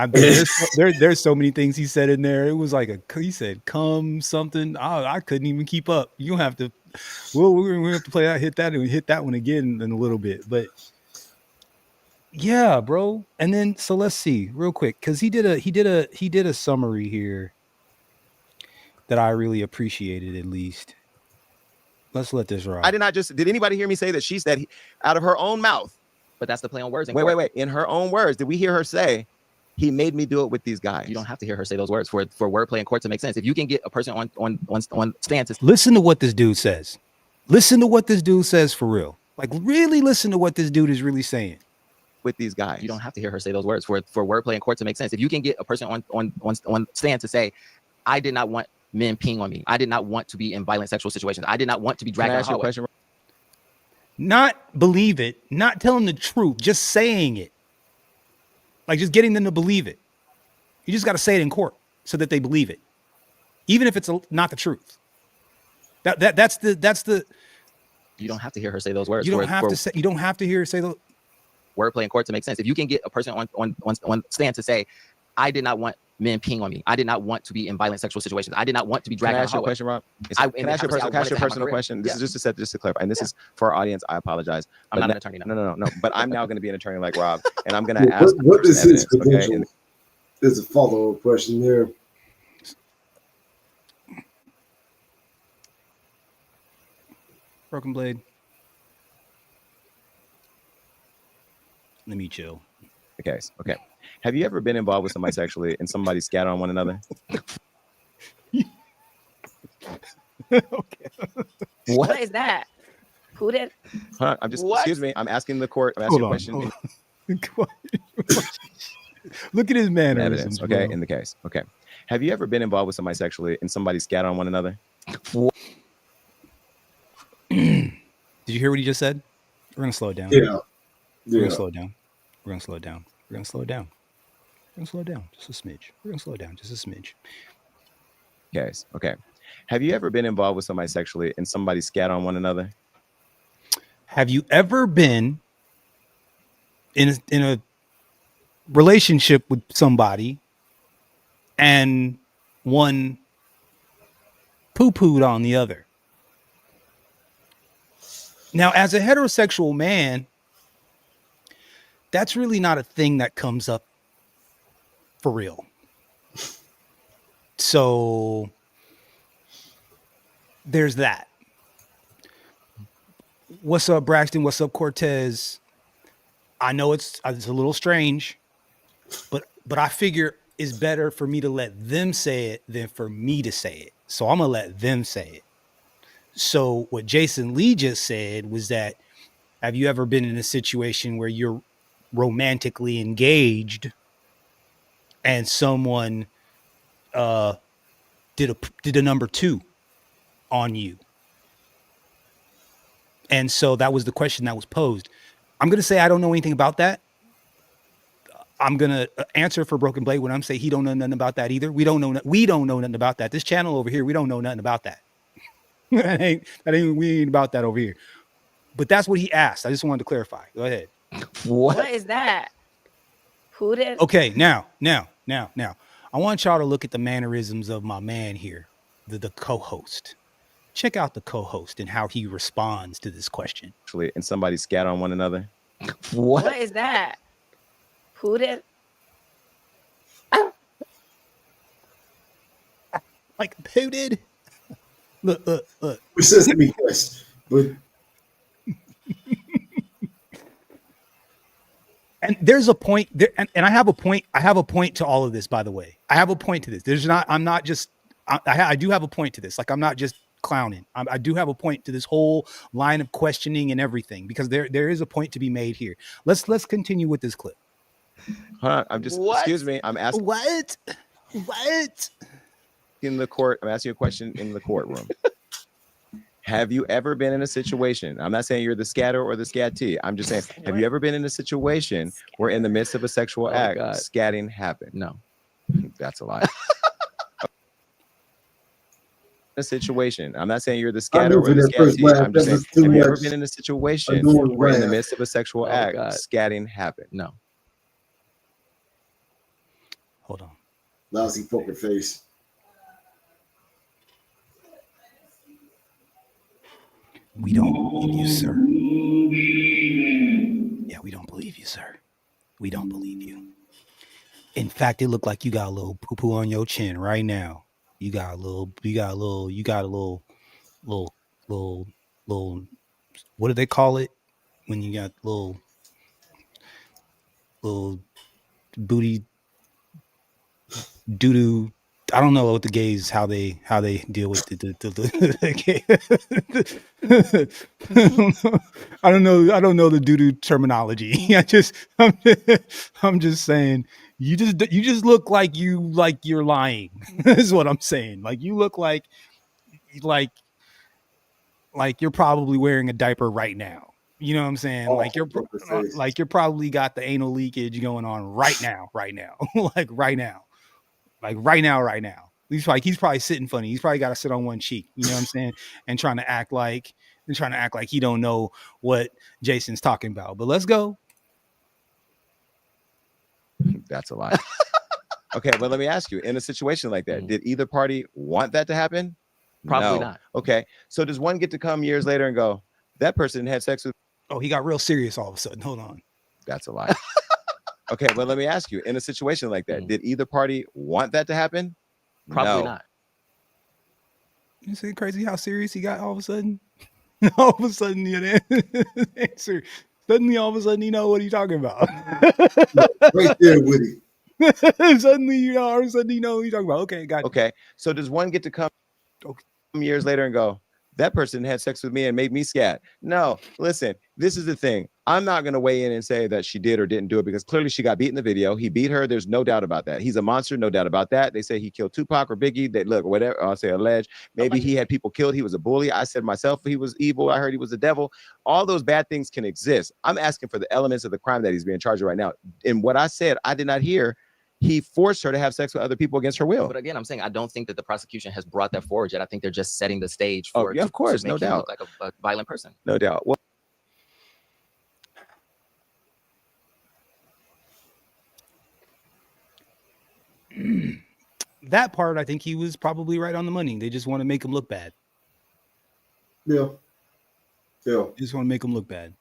There's so many things he said in there. It was like he said come something. I couldn't even keep up. You have to. Well, we're gonna have to play that, hit that one again in a little bit. But yeah, bro. And then so let's see real quick, because he did a summary here that I really appreciated. At least let's let this rock. I did not just. Did anybody hear me say that she said out of her own mouth? But that's the play on words. Wait. In her own words, did we hear her say, "He made me do it with these guys"? You don't have to hear her say those words for wordplay in court to make sense. If you can get a person on stances. Listen to what this dude says. Listen to what this dude says for real. Like really listen to what this dude is really saying. With these guys, you don't have to hear her say those words for wordplay in court to make sense. If you can get a person on stand to say, "I did not want men peeing on me. I did not want to be in violent sexual situations. I did not want to be dragged out of the hallway." Not believe it, not telling the truth, just saying it. Like just getting them to believe it. You just got to say it in court so that they believe it, even if it's not the truth. That's the. You don't have to hear her say those words. You don't have to hear her say those. Wordplay in court to make sense. If you can get a person on stand to say, "I did not want men peeing on me. I did not want to be in violent sexual situations. I did not want to be dragged out of the hallway." Can I ask you a question, Rob? Can I ask you a personal question? This is just to clarify, and this is for our audience. I apologize. I'm not an attorney now. No. But I'm now going to be an attorney like Rob, and I'm going to ask. What is his credentials? Okay? There's a follow-up question there. Broken Blade. Let me chill. Okay. Have you ever been involved with somebody sexually and somebody scat on one another? Okay. What is that? Who did? Huh? Excuse me. I'm asking the court. I'm asking a question. Look at his mannerisms. Okay, in the case. Okay. Have you ever been involved with somebody sexually and somebody scat on one another? Did you hear what he just said? We're gonna slow it down. Yeah. We're gonna slow it down. We're gonna slow it down. We're gonna slow it down just a smidge. We're gonna slow it down just a smidge. Guys, okay. Have you ever been involved with somebody sexually and somebody scat on one another? Have you ever been in a relationship with somebody and one poo-pooed on the other? Now, as a heterosexual man, that's really not a thing that comes up for real. So there's that. What's up, Braxton? What's up, Cortez? I know it's a little strange, but I figure it's better for me to let them say it than for me to say it. So I'm gonna let them say it. So what Jason Lee just said was that, have you ever been in a situation where you're romantically engaged and someone did a number 2 on you? And so that was the question that was posed. I'm going to say I don't know anything about that. I'm going to answer for Broken Blade when I'm saying he don't know nothing about that either. We don't know nothing about that. This channel over here, we don't know nothing about that. we ain't about that over here. But that's what he asked. I just wanted to clarify. Go ahead. What is that? Who did? Okay, now. I want y'all to look at the mannerisms of my man here, the co-host. Check out the co-host and how he responds to this question. Actually, and somebody scat on one another? What is that? Who did? Like, who did? Look. Which says to me, yes, but and there's a point there, and I have a point. I have a point to all of this, by the way. I have a point to this. I'm not just. I do have a point to this. Like, I'm not just clowning. I do have a point to this whole line of questioning and everything, because there is a point to be made here. Let's continue with this clip. Hold on, I'm just. What? Excuse me. I'm asking. What? In the court, I'm asking you a question in the courtroom. Have you ever been in a situation? I'm not saying you're the scatter or the scattee. I'm just saying, have you ever been in a situation where in the midst of a sexual act, scatting happened? No. That's a lie. A situation. I'm not saying you're the scatter or the scattee. I'm just saying, have you ever been in a situation where in the midst of a sexual act, scatting happened? No. Hold on. Lousy poker face. We don't believe you, sir. Yeah, we don't believe you, sir. We don't believe you. In fact, it looked like you got a little poo-poo on your chin right now. You got a little, what do they call it when you got little booty doo-doo? I don't know what the gays, how they deal with the I don't know the doo-doo terminology. I'm just saying you just look like you're lying. Is what I'm saying. Like, you look like you're probably wearing a diaper right now. You know what I'm saying? Oh, like you're probably got the anal leakage going on right now. Like right now. He's probably sitting funny. He's probably got to sit on one cheek. You know what I'm saying? And trying to act like he don't know what Jason's talking about. But let's go. That's a lie. Okay, well, let me ask you, in a situation like that, did either party want that to happen? Probably not. Okay, so does one get to come years later and go, that person had sex with? Oh, he got real serious all of a sudden. Hold on. That's a lie. Okay, well, let me ask you, in a situation like that, did either party want that to happen? Probably not. You see crazy how serious he got all of a sudden? All of a sudden, the answer. Suddenly, all of a sudden, you know what are you talking about? Right there with it. Suddenly, all of a sudden, you know what you're talking about. Okay, got it. Okay, so does one get to come years later and go, that person had sex with me and made me scat. No, listen, this is the thing. I'm not going to weigh in and say that she did or didn't do it because clearly she got beat in the video. He beat her. There's no doubt about that. He's a monster. No doubt about that. They say he killed Tupac or Biggie. They look, whatever. I'll say alleged. Maybe he had people killed. He was a bully. I said myself he was evil. I heard he was the devil. All those bad things can exist. I'm asking for the elements of the crime that he's being charged with right now. And what I said, I did not hear. He forced her to have sex with other people against her will. But again, I'm saying I don't think that the prosecution has brought that forward yet. I think they're just setting the stage for of course, to make him look like a violent person. No doubt. Well, that part, I think he was probably right on the money. They just want to make him look bad. Yeah. Yeah. They just want to make him look bad.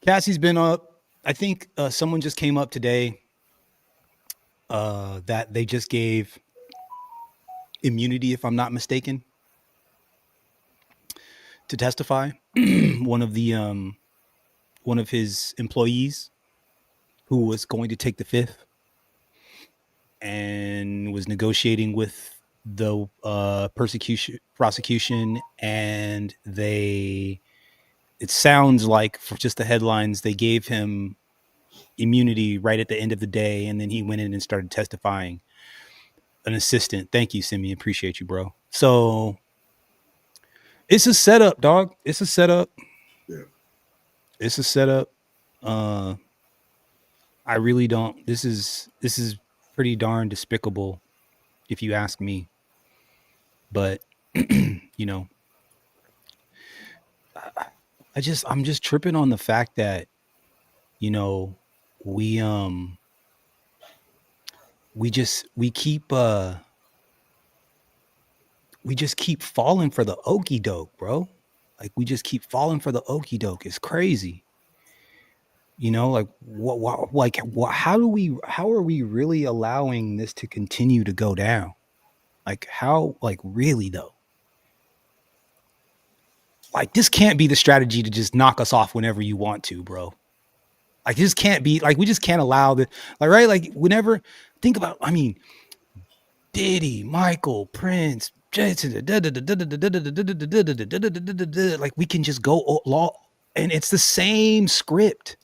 Cassie's been up. I think someone just came up today that they just gave immunity, if I'm not mistaken, to testify. one of his employees who was going to take the fifth and was negotiating with the prosecution, and it sounds like, for just the headlines, they gave him immunity right at the end of the day, and then he went in and started testifying. An assistant. Thank you, Simeon. Appreciate you, bro. So it's a setup, dog. It's a setup. Yeah. It's a setup. I really don't. This is pretty darn despicable, if you ask me. But you know, I'm just tripping on the fact that, you know, we just keep falling for the okie doke, bro. Like, we just keep falling for the okie doke. It's crazy. You know, like how are we really allowing this to continue to go down? Like, how, like, really though? Like, this can't be the strategy to just knock us off whenever you want to, bro. Like, this can't be, like, we just can't allow the, like, right? Like, whenever, think about, I mean, Diddy, Michael, Prince, Jason, like, we can just go law, and it's the same script.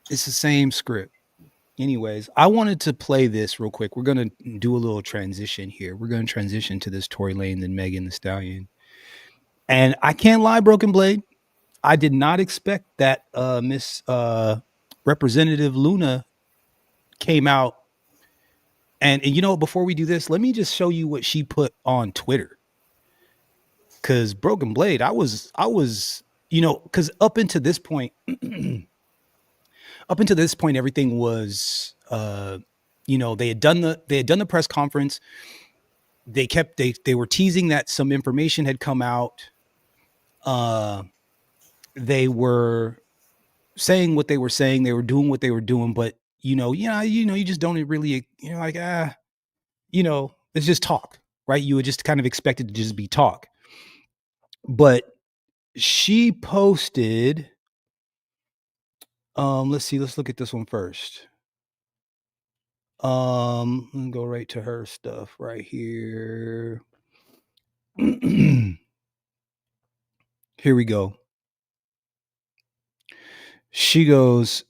It's the same script. Anyways, I wanted to play this real quick. We're going to do a little transition here. We're going to transition to this Tory Lanez and Megan Thee Stallion. And I can't lie, Broken Blade, I did not expect that Miss Representative Luna came out. And you know, before we do this, let me just show you what she put on Twitter. Because Broken Blade, I was, you know, because up until this point, everything was, you know, they had done the press conference. They were teasing that some information had come out. They were saying what they were saying. They were doing what they were doing, but you just don't really, like, you know, it's just talk, right? You would just kind of expect it to just be talk. But she posted, let's look at this one first. Let me go right to her stuff right here. Here we go. She goes,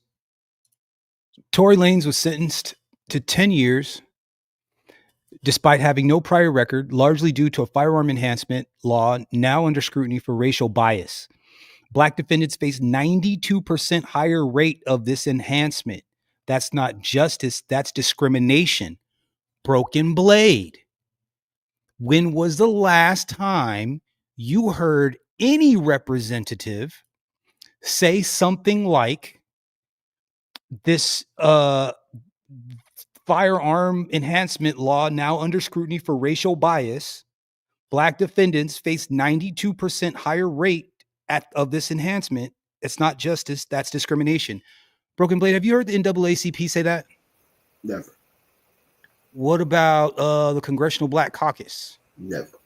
Tory Lanez was sentenced to 10 years despite having no prior record, largely due to a firearm enhancement law now under scrutiny for racial bias. Black defendants face 92% higher rate of this enhancement. That's not justice, that's discrimination. Broken Blade. When was the last time you heard any representative say something like, this firearm enhancement law now under scrutiny for racial bias, Black defendants face 92% higher rate of this enhancement. It's not justice, that's discrimination. Broken Blade, have you heard the NAACP say that? Never. What about the Congressional Black Caucus? Never.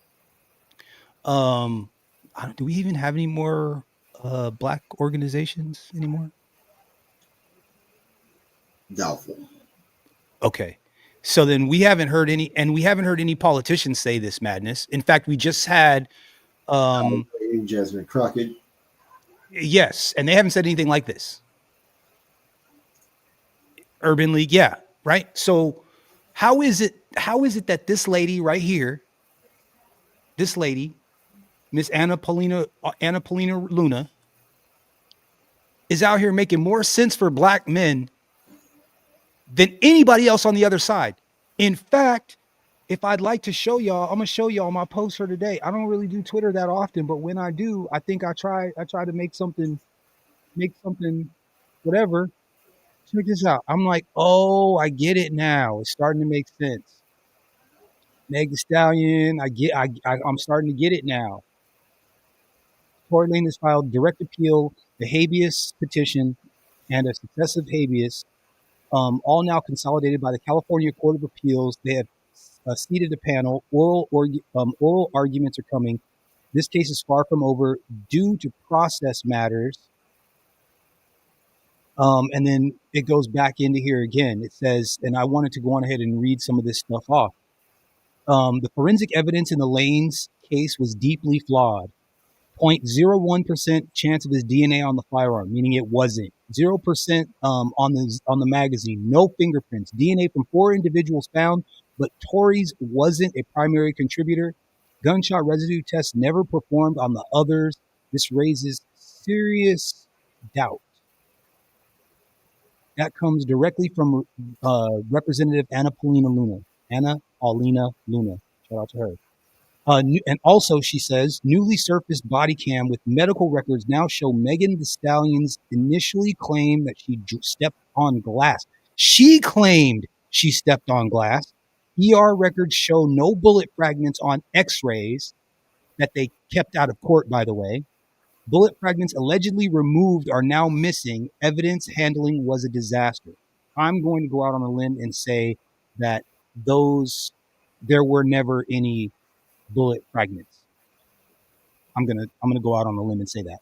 Do we even have any more Black organizations anymore? Doubtful. Okay. So then we haven't heard any politicians say this madness. In fact, we just had Jasmine Crockett. yes, and they haven't said anything like this. Urban League, yeah, right? So how is it that this lady right here, this lady, Miss Anna Paulina Luna, is out here making more sense for black men than anybody else on the other side? In fact, if I'd like to show y'all, I'm gonna show y'all my post for today. I don't really do Twitter that often, but when I do, I think I try to make something whatever. Check this out. I'm like, oh, I get it now. It's starting to make sense. Meg Thee Stallion, I'm starting to get it now. Tory Lanez filed direct appeal, the habeas petition, and a successive habeas, all now consolidated by the California Court of Appeals. They have seated a panel. Oral arguments are coming. This case is far from over due to process matters. And then it goes back into here again. It says, and I wanted to go on ahead and read some of this stuff off. The forensic evidence in the Lanez case was deeply flawed. 0.01% chance of his DNA on the firearm, meaning it wasn't. 0% on the magazine. No fingerprints. DNA from 4 individuals found, but Tory's wasn't a primary contributor. Gunshot residue tests never performed on the others. This raises serious doubt. That comes directly from Representative Anna Paulina Luna. Shout out to her. And also, she says, newly surfaced body cam with medical records now show Megan Thee Stallion's initially claimed that she stepped on glass. She claimed she stepped on glass. ER records show no bullet fragments on x-rays that they kept out of court, by the way. Bullet fragments allegedly removed are now missing. Evidence handling was a disaster. I'm going to go out on a limb and say that there were never any bullet fragments. I'm gonna go out on a limb and say that.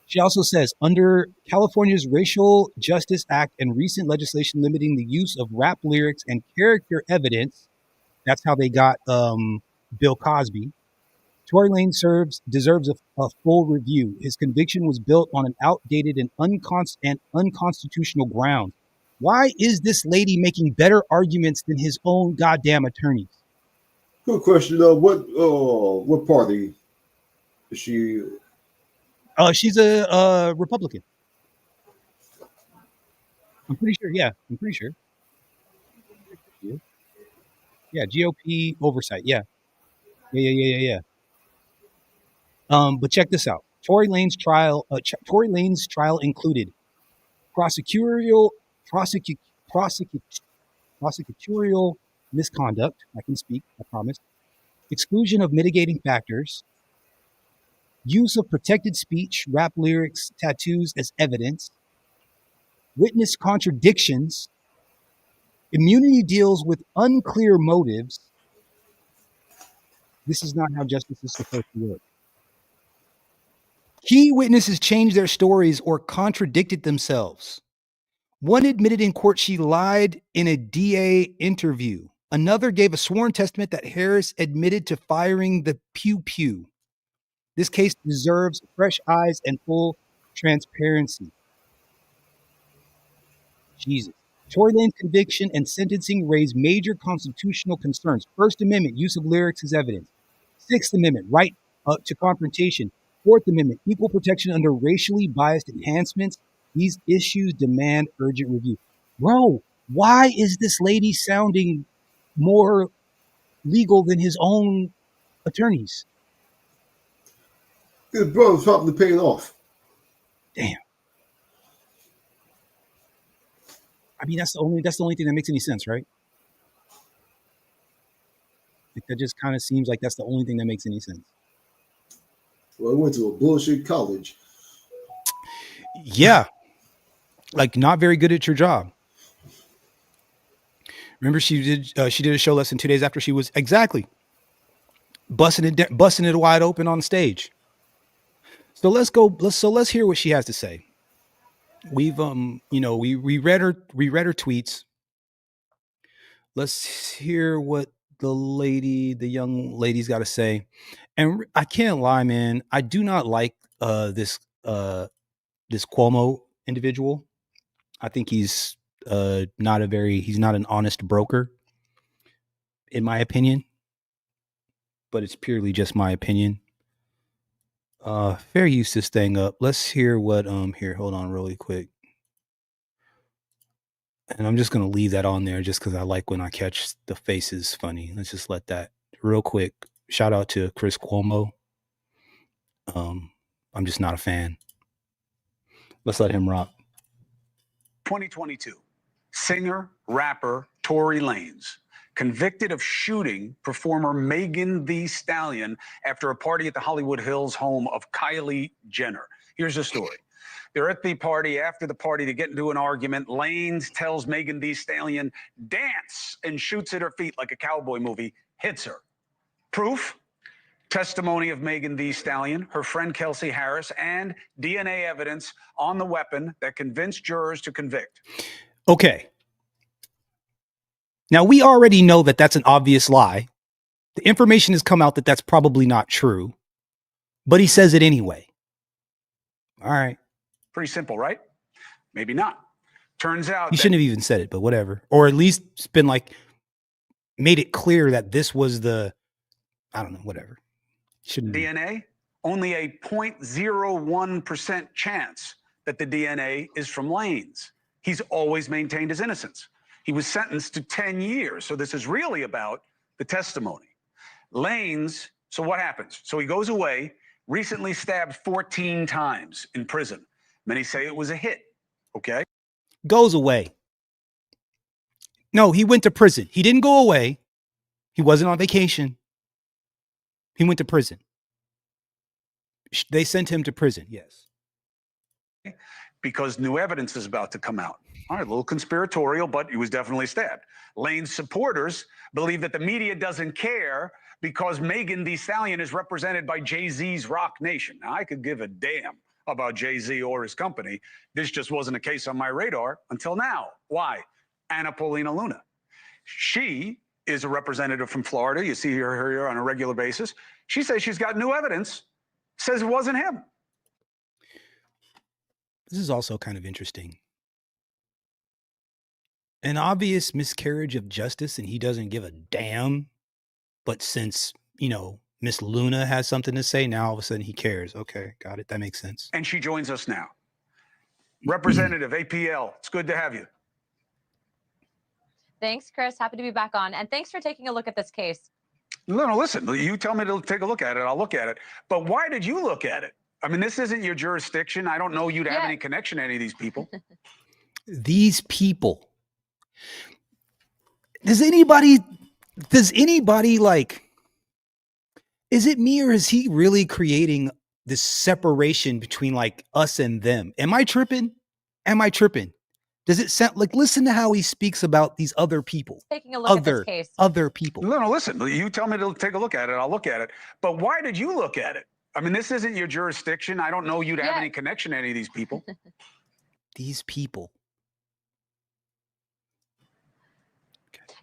She also says, under California's Racial Justice Act and recent legislation limiting the use of rap lyrics and character evidence, that's how they got Bill Cosby. Tory Lanez deserves a full review. His conviction was built on an outdated and unconstitutional ground. Why is this lady making better arguments than his own goddamn attorneys? Good question. What party is she? She's a Republican. I'm pretty sure. Yeah, I'm pretty sure. Yeah, GOP oversight. Yeah. But check this out. Tory Lanez trial included prosecutorial misconduct. I can speak, I promise. Exclusion of mitigating factors. Use of protected speech, rap lyrics, tattoos as evidence. Witness contradictions. Immunity deals with unclear motives. This is not how justice is supposed to work. Key witnesses changed their stories or contradicted themselves. One admitted in court she lied in a DA interview. Another gave a sworn testament that Harris admitted to firing the pew-pew. This case deserves fresh eyes and full transparency. Jesus. Tory Lanez conviction and sentencing raised major constitutional concerns. First Amendment, use of lyrics as evidence. Sixth Amendment, right to confrontation. Fourth Amendment, equal protection under racially biased enhancements. These issues demand urgent review. Bro, why is this lady sounding more legal than his own attorneys? His brother's probably paying off. Damn. I mean, that's the only thing that makes any sense, right? Like, that just kind of seems like that's the only thing that makes any sense. Well, he went to a bullshit college. Yeah. Like, not very good at your job. Remember, she did a show less than 2 days after she was exactly busting it wide open on stage. So let's hear what she has to say. We've we read her tweets. Let's hear what the young lady's got to say. And I can't lie, man. I do not like this Cuomo individual. I think he's not an honest broker, in my opinion. But it's purely just my opinion. Fair use this thing up. Let's hear what here, hold on really quick. And I'm just gonna leave that on there just because I like when I catch the faces funny. Let's just let that real quick. Shout out to Chris Cuomo. I'm just not a fan. Let's let him rock. 2022, singer, rapper Tory Lanez, convicted of shooting performer Megan Thee Stallion after a party at the Hollywood Hills home of Kylie Jenner. Here's the story. They're at the party. After the party, they get into an argument. Lanez tells Megan Thee Stallion, dance, and shoots at her feet like a cowboy movie, hits her. Proof? Testimony of Megan Thee Stallion, her friend Kelsey Harris, and DNA evidence on the weapon that convinced jurors to convict. Okay. Now, we already know that that's an obvious lie. The information has come out that that's probably not true, but he says it anyway. All right. Pretty simple, right? Maybe not. Turns out he shouldn't have even said it, but whatever. Or at least it's been like made it clear that this was the, I don't know, whatever. Shouldn't DNA, only a 0.01% chance that the DNA is from Lanez. He's always maintained his innocence. He was sentenced to 10 years. So this is really about the testimony. Lanez, so what happens? So he goes away, recently stabbed 14 times in prison. Many say it was a hit. Okay. Goes away. No, he went to prison. He didn't go away. He wasn't on vacation. He went to prison. They sent him to prison. Yes. Because new evidence is about to come out. All right, a little conspiratorial, but he was definitely stabbed. Lane's supporters believe that the media doesn't care because Megan Thee Stallion is represented by Jay-Z's Rock Nation. Now, I could give a damn about Jay-Z or his company. This just wasn't a case on my radar until now. Why? Paulina Luna. She is a representative from Florida. You see her here on a regular basis. She says she's got new evidence, says it wasn't him. This is also kind of interesting. An obvious miscarriage of justice, and he doesn't give a damn. But since, Miss Luna has something to say, now all of a sudden he cares. Okay, got it. That makes sense. And she joins us now. Representative APL, it's good to have you. Thanks, Chris. Happy to be back on. And thanks for taking a look at this case. No, listen, you tell me to take a look at it. I'll look at it. But why did you look at it? I mean, this isn't your jurisdiction. I don't know you'd have any connection to any of these people. These people. Does anybody like, is it me or is he really creating this separation between like us and them? Am I tripping? Does it sound like, listen to how he speaks about these other people? Taking a look at this case. Other people. No, listen, you tell me to take a look at it. I'll look at it. But why did you look at it? I mean, this isn't your jurisdiction. I don't know you'd have any connection to any of these people. These people.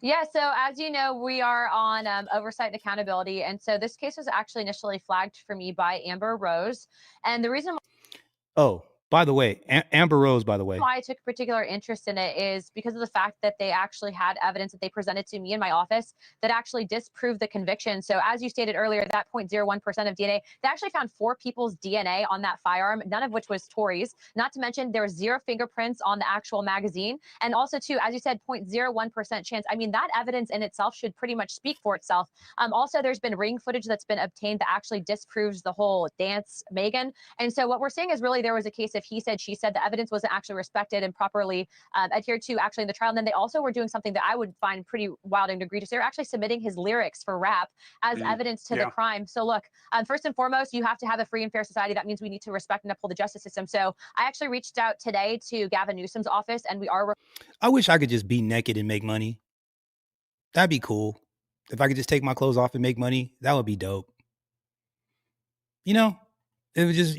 Yeah, so as you know, we are on oversight and accountability. And so this case was actually initially flagged for me by Amber Rose. And the reason by the way, Amber Rose, by the way. Why I took particular interest in it is because of the fact that they actually had evidence that they presented to me in my office that actually disproved the conviction. So as you stated earlier, that 0.01% of DNA, they actually found 4 people's DNA on that firearm, none of which was Tory's. Not to mention there was 0 fingerprints on the actual magazine. And also too, as you said, 0.01% chance. I mean, that evidence in itself should pretty much speak for itself. Also, there's been ring footage that's been obtained that actually disproves the whole dance, Megan. And so what we're seeing is really there was a case of he said, she said. The evidence wasn't actually respected and properly adhered to actually in the trial. And then they also were doing something that I would find pretty wild and egregious. They were actually submitting his lyrics for rap as evidence to the crime. So look, first and foremost, you have to have a free and fair society. That means we need to respect and uphold the justice system. So I actually reached out today to Gavin Newsom's office, and we are. I wish I could just be naked and make money. That'd be cool. If I could just take my clothes off and make money, that would be dope. It would just,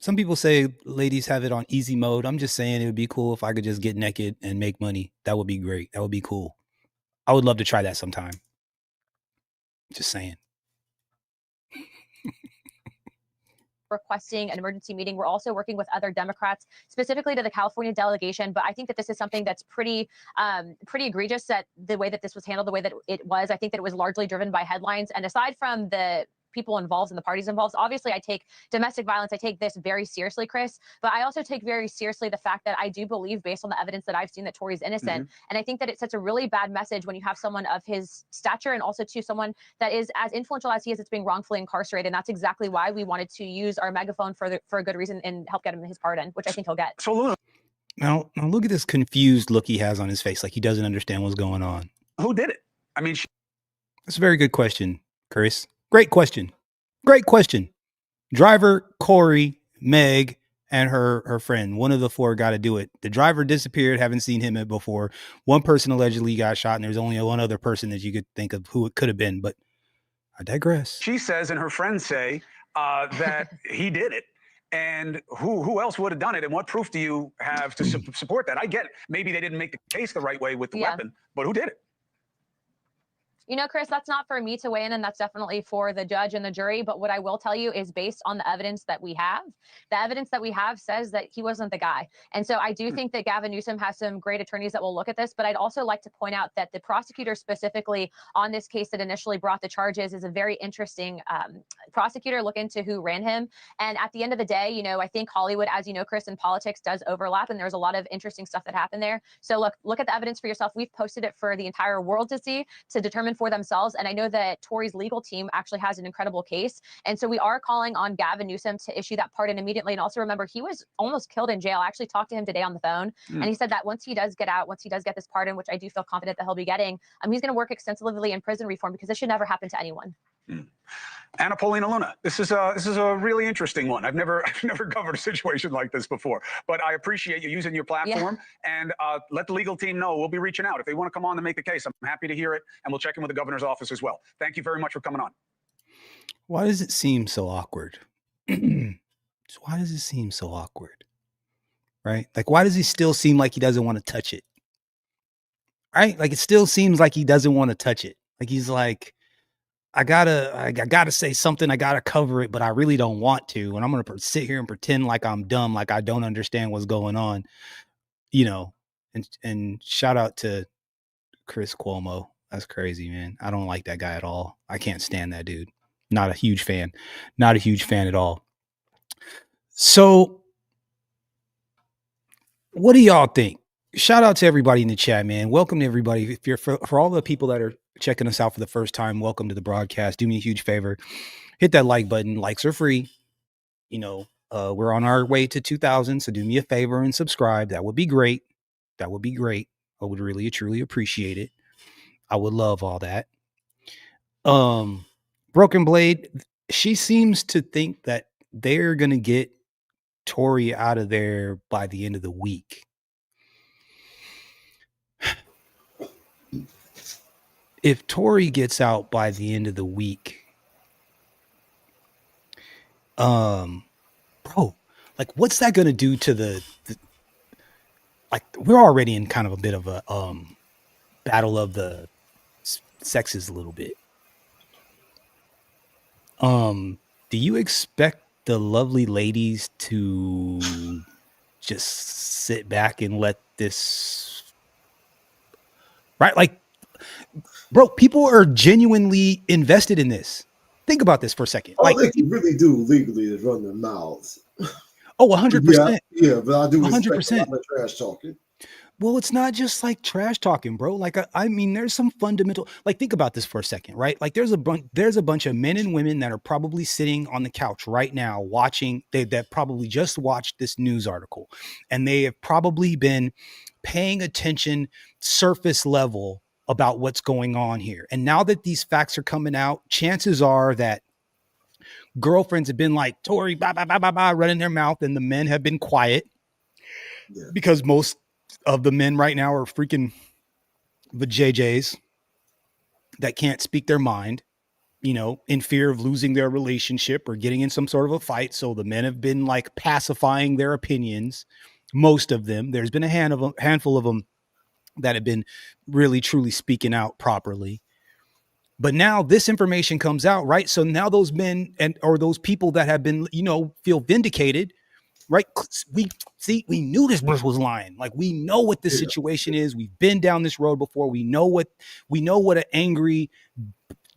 some people say ladies have it on easy mode. I'm just saying it would be cool if I could just get naked and make money. That would be great. That would be cool. I would love to try that sometime. Just saying. Requesting an emergency meeting. We're also working with other Democrats, specifically to the California delegation. But I think that this is something that's pretty egregious, that the way that this was handled, the way that it was. I think that it was largely driven by headlines. And aside from the people involved and the parties involved, obviously I take domestic violence, I take this very seriously, Chris, but I also take very seriously the fact that I do believe, based on the evidence that I've seen, that Tory's innocent. And I think that it sets a really bad message when you have someone of his stature, and also to someone that is as influential as he is, that's being wrongfully incarcerated. And that's exactly why we wanted to use our megaphone for a good reason and help get him his pardon, which I think he'll get. So Luna, Now look at this confused look he has on his face, like he doesn't understand what's going on. who did it? I mean, That's a very good question, Chris. Great question. Great question. Driver, Corey, Meg, and her friend. One of the four got to do it. The driver disappeared. Haven't seen him before. One person allegedly got shot, and there's only one other person that you could think of who it could have been. But I digress. she says, and her friends say that he did it. And who else would have done it? And what proof do you have to support that? I get it. Maybe they didn't make the case the right way with the weapon, but who did it? You know, Chris, that's not for me to weigh in, and that's definitely for the judge and the jury. But what I will tell you is, based on the evidence that we have, says that he wasn't the guy. And so I do think that Gavin Newsom has some great attorneys that will look at this. But I'd also like to point out that the prosecutor specifically on this case that initially brought the charges is a very interesting prosecutor. Look into who ran him. And at the end of the day, you know, I think Hollywood, as you know, Chris, and politics does overlap. And there's a lot of interesting stuff that happened there. So look at the evidence for yourself. We've posted it for the entire world to see, to determine for themselves. And I know that Tory's legal team actually has an incredible case. And so we are calling on Gavin Newsom to issue that pardon immediately. And also remember, he was almost killed in jail. I actually talked to him today on the phone, and he said that once he does get out, once he does get this pardon, which I do feel confident that he'll be getting, he's going to work extensively in prison reform, because this should never happen to anyone. Anna Paulina Luna, this is a really interesting one. I've never covered a situation like this before, but I appreciate you using your platform, and let the legal team know. We'll be reaching out if they want to come on to make the case. I'm happy to hear it, and we'll check in with the governor's office as well. Thank you very much for coming on. Why does it seem so awkward? Why does it seem so awkward? Right? Like, why does he still seem like he doesn't want to touch it? Right? Like, it still seems like he doesn't want to touch it. Like, he's like, I gotta say something. I gotta cover it, but I really don't want to. And I'm going to sit here and pretend like I'm dumb, like I don't understand what's going on, you know, and shout out to Chris Cuomo. That's crazy, man. I don't like that guy at all. I can't stand that dude. Not a huge fan at all. So what do y'all think? Shout out to everybody in the chat, man. Welcome to everybody. If you're for all the people that are checking us out for the first time, welcome to the broadcast. Do me a huge favor. Hit that like button. Likes are free. You know, we're on our way to 2,000. So do me a favor and subscribe. That would be great. That would be great. I would really, truly appreciate it. I would love all that. Broken Blade, she seems to think that they're going to get Tory out of there by the end of the week. If Tory gets out by the end of the week, bro, like, what's that going to do to the like, we're already in kind of a bit of a battle of the sexes a little bit. Do you expect the lovely ladies to just sit back and let this, right? Like, bro, people are genuinely invested in this. Think about this for a second. All like, they can really do legally is run their mouths. Oh, 100%. Yeah, but I do 100%. respect a lot of trash talking. Well, it's not just like trash talking, bro. Like, I mean, there's some fundamental, like, think about this for a second, right? Like, there's a bunch of men and women that are probably sitting on the couch right now watching, that probably just watched this news article, and they have probably been paying attention surface level about what's going on here. And now that these facts are coming out, chances are that girlfriends have been like, Tory, blah, blah, blah, blah, blah, running their mouth, and the men have been quiet because most of the men right now are freaking the JJs that can't speak their mind, you know, in fear of losing their relationship or getting in some sort of a fight. So the men have been like pacifying their opinions. Most of them, there's been a handful of them that had been really truly speaking out properly. But now this information comes out, right? So now those men or those people that have been, feel vindicated, right? We knew this bitch was lying. Like, we know what the situation is. We've been down this road before. We know what an angry,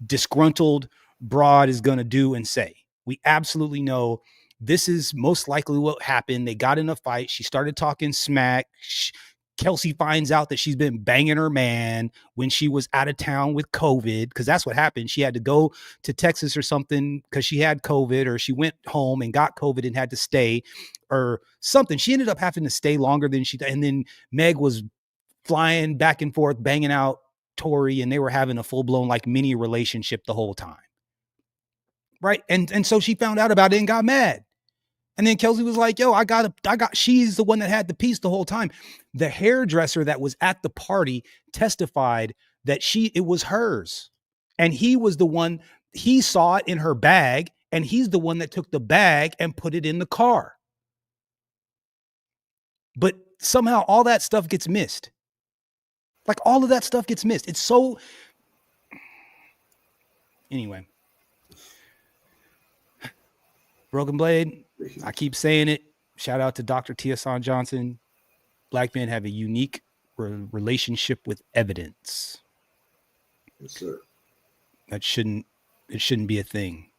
disgruntled broad is going to do and say. We absolutely know this is most likely what happened. They got in a fight. She started talking smack. Kelsey finds out that she's been banging her man when she was out of town with COVID, because that's what happened. She had to go to Texas or something because she had COVID, or she went home and got COVID and had to stay or something. She ended up having to stay longer than and then Meg was flying back and forth, banging out Tory, and they were having a full-blown like mini relationship the whole time. Right. And so she found out about it and got mad. And then Kelsey was like, yo, she's the one that had the piece the whole time. The hairdresser that was at the party testified that it was hers. And he was the one, he saw it in her bag, and he's the one that took the bag and put it in the car. But somehow all that stuff gets missed. Like, all of that stuff gets missed. It's so, anyway. Broken Blade, I keep saying it. Shout out to Dr. Tiasan Johnson. Black men have a unique relationship with evidence. Yes, sir. It shouldn't be a thing,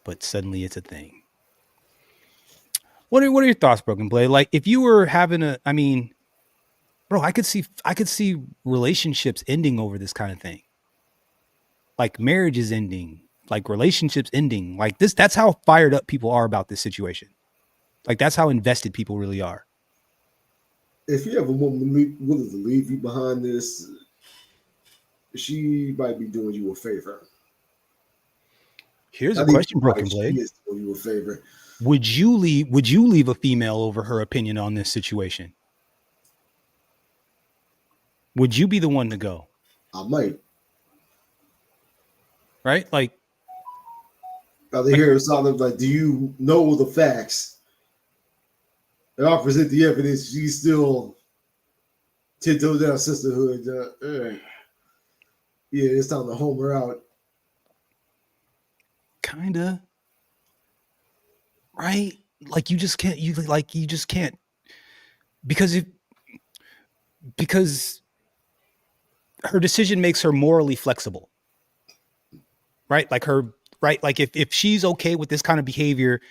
but suddenly it's a thing. What are your thoughts, Broken Blade? Like, if you were having bro, I could see relationships ending over this kind of thing. Like, marriages ending, like relationships ending, like this. That's how fired up people are about this situation. Like, that's how invested people really are. If you have a woman willing to leave you behind this, she might be doing you a favor. Here's a question, Broken Blade. She is doing you a favor. Would you leave a female over her opinion on this situation? Would you be the one to go? I might. Right? Like, they hear something like, do you know the facts? And I'll present the evidence. She's still 10 toes down sisterhood. Yeah, it's time to home her out. Kinda. Right? Like, you just can't. Because her decision makes her morally flexible. Right? Like if she's okay with this kind of behavior,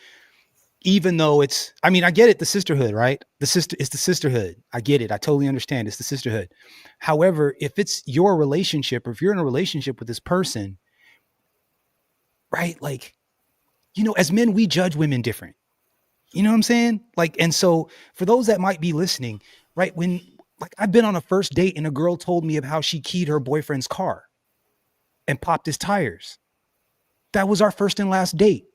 even though I get it, the sisterhood, right? It's the sisterhood. I get it. I totally understand. It's the sisterhood. However, if it's your relationship, or if you're in a relationship with this person, right? Like, as men, we judge women different. You know what I'm saying? Like, and so for those that might be listening, right? When, like, I've been on a first date and a girl told me of how she keyed her boyfriend's car and popped his tires. That was our first and last date.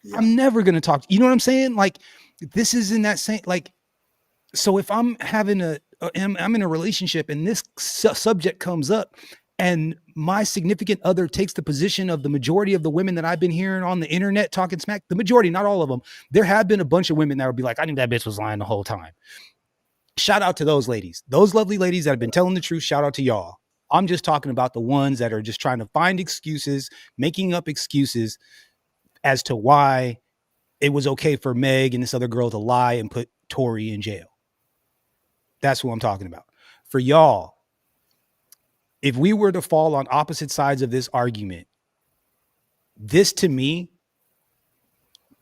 Yeah. I'm never going to talk. You know what I'm saying? Like, this is in that same, like, so if I'm having I'm in a relationship and this subject comes up and my significant other takes the position of the majority of the women that I've been hearing on the internet talking smack, the majority, not all of them. There have been a bunch of women that would be like, I think that bitch was lying the whole time. Shout out to those ladies, those lovely ladies that have been telling the truth. Shout out to y'all. I'm just talking about the ones that are just trying to find excuses, making up excuses as to why it was okay for Meg and this other girl to lie and put Tory in jail. That's who I'm talking about. For y'all, if we were to fall on opposite sides of this argument, this to me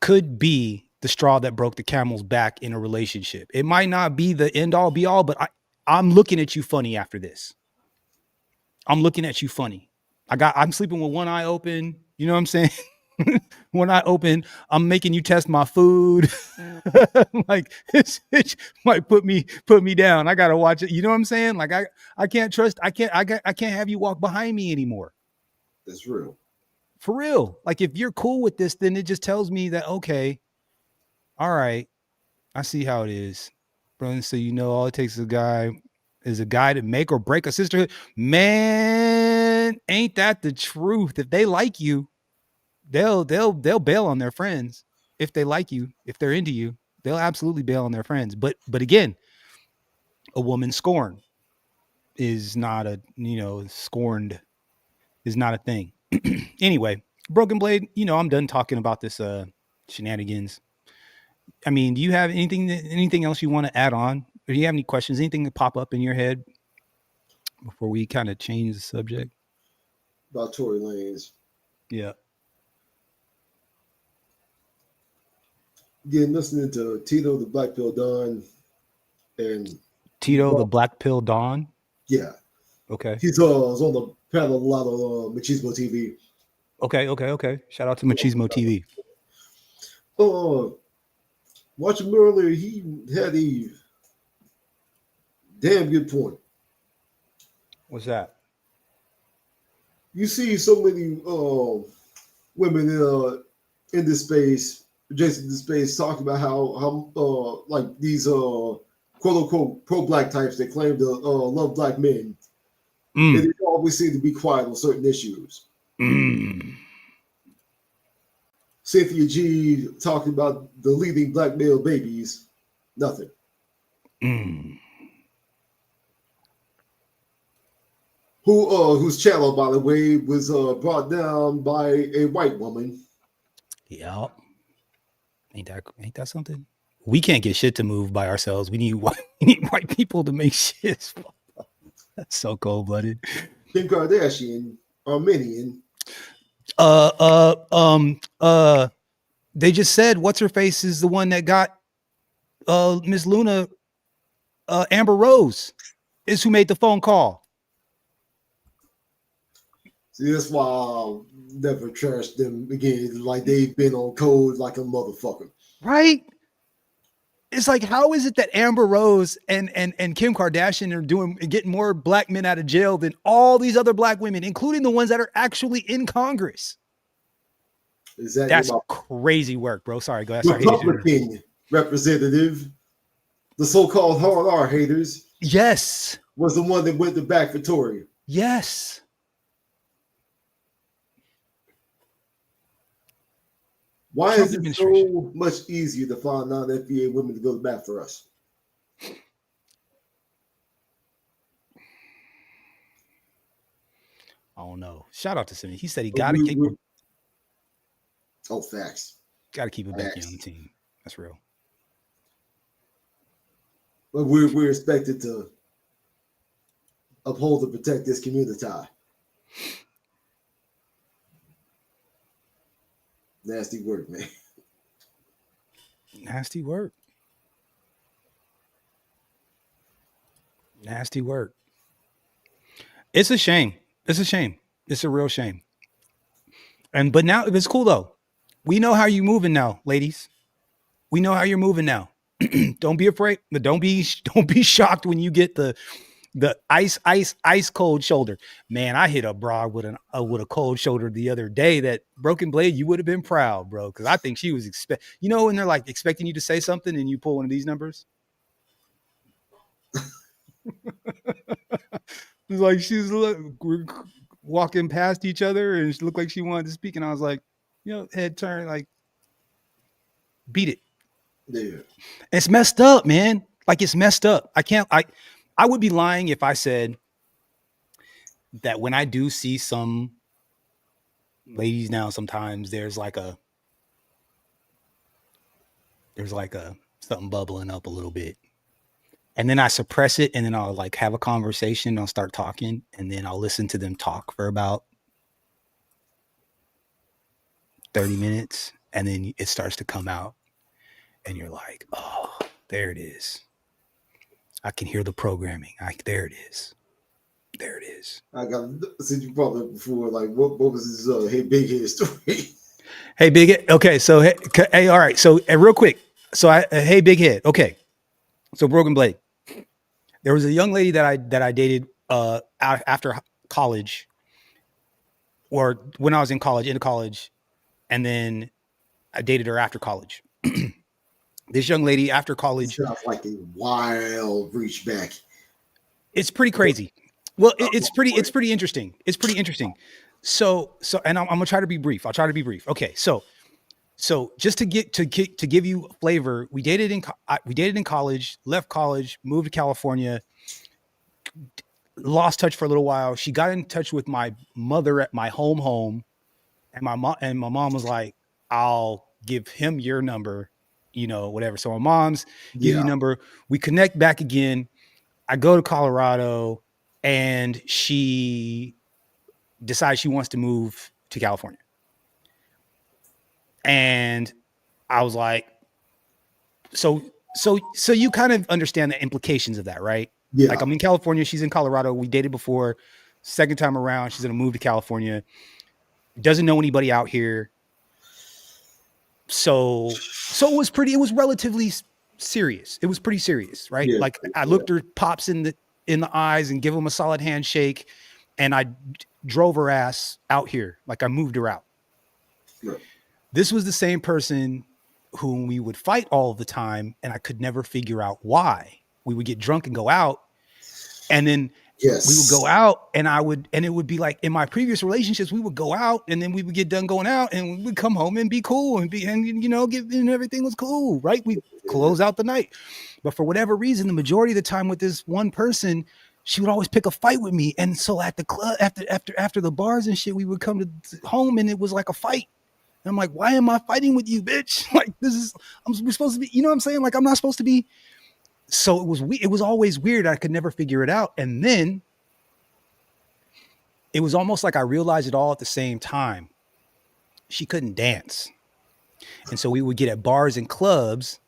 could be the straw that broke the camel's back in a relationship. It might not be the end all be all, but I'm looking at you funny after this. I'm looking at you funny. I'm sleeping with one eye open. You know what I'm saying? One eye open. I'm making you test my food. Like, this bitch might put me down. I gotta watch it. You know what I'm saying? Like, I can't trust. I can't have you walk behind me anymore. That's real. For real. Like, if you're cool with this, then it just tells me that, okay, all right, I see how it is, bro. So all it takes is a guy to make or break a sisterhood. Man, ain't that the truth? If they like you, they'll bail on their friends. If they like you, if they're into you, they'll absolutely bail on their friends. But again, a woman scorned is not a, scorned is not a thing. Anyway, Broken Blade, I'm done talking about this shenanigans. I mean, do you have anything else you want to add on? Or do you have any questions? Anything that pop up in your head before we kind of change the subject? About Tory Lanez. Yeah. Again, listening to Tito the Black Pill Don and Tito the Black Pill Don? Yeah. Okay. He's was on the panel a lot of Machismo TV. Okay. Shout out to Machismo TV. Watching him earlier, he had a damn good point. What's that? You see so many women in this space, adjacent to this space, talking about how like these quote unquote pro-black types that claim to love black men. And they always seem to be quiet on certain issues. Cynthia G talking about deleting black male babies, nothing. Whose channel, by the way, was brought down by a white woman. Yeah. Ain't that something? We can't get shit to move by ourselves. We need white people to make shit. That's so cold-blooded. Kim Kardashian, Armenian. They just said what's her face is the one that got Miss Luna, Amber Rose is who made the phone call. See, that's why I'll never trust them again. Like they've been on code like a motherfucker. Right? It's like, how is it that Amber Rose and Kim Kardashian are getting more black men out of jail than all these other black women, including the ones that are actually in Congress? Exactly. That's crazy work, bro. Sorry, go ahead. Republican representative, the so-called hard R haters. Yes. Was the one that went to back for Tory. Yes. Why is it so much easier to find non-FBA women to go to bat for us? I don't know. Shout out to Simon. He said he got to keep. Oh, facts. Got to keep it Becky on the team. That's real. But we're expected to uphold and protect this community. Nasty work, man. Nasty work. Nasty work. It's a shame. It's a shame. It's a real shame. But now it's cool though. We know how you're moving now, ladies. We know how you're moving now. Don't be afraid. Don't be shocked when you get the ice cold shoulder. Man, I hit a broad with a cold shoulder the other day. That Broken Blade, you would have been proud, bro, because I think she was when they're like expecting you to say something and you pull one of these numbers. It's like we're walking past each other and she looked like she wanted to speak, and I was like, head turn, like, beat it. Yeah, it's messed up, man. Like, it's messed up. I would be lying if I said that when I do see some ladies now, sometimes there's like something bubbling up a little bit. And then I suppress it, and then I'll like have a conversation, I'll start talking, and then I'll listen to them talk for about 30 minutes, and then it starts to come out, and you're like, oh, there it is. I can hear the programming. There it is. There it is. I got, since you brought it before, like, what was this Hey Big Head story? Hey Big Head. Okay, so hey, all right. So real quick. So Hey Big Head. Okay. So Broken Blade. There was a young lady that I dated after college, or when I was in college, and then I dated her after college. This young lady after college. Sounds like a wild reach back. It's pretty crazy. Well, it's pretty interesting. It's pretty interesting. So, and I'm gonna try to be brief. I'll try to be brief. Okay, so So just to give you a flavor, we dated in college, left college, moved to California, lost touch for a little while. She got in touch with my mother at my home, and my mom was like, "I'll give him your number, whatever." So my mom's gives you number. We connect back again. I go to Colorado, and she decides she wants to move to California. And I was like, so you kind of understand the implications of that, right? Yeah. Like, I'm in California, she's in Colorado. We dated before. Second time around, she's gonna move to California. Doesn't know anybody out here. So it was relatively serious. It was pretty serious, right? Yeah. Like, I looked her pops in the eyes and give him a solid handshake, and I drove her ass out here. Like, I moved her out. Yeah. This was the same person whom we would fight all the time, and I could never figure out why. We would get drunk and go out, and then we would go out, and it would be like in my previous relationships, we would go out, and then we would get done going out, and we would come home and be cool and everything was cool, right? We close out the night. But for whatever reason, the majority of the time with this one person, she would always pick a fight with me. And so at the club, after the bars and shit, we would come to home, and it was like a fight. And I'm like, why am I fighting with you, bitch? Like, we're supposed to be, you know what I'm saying? Like, I'm not supposed to be. So it was always weird. I could never figure it out. And then it was almost like I realized it all at the same time. She couldn't dance. And so we would get at bars and clubs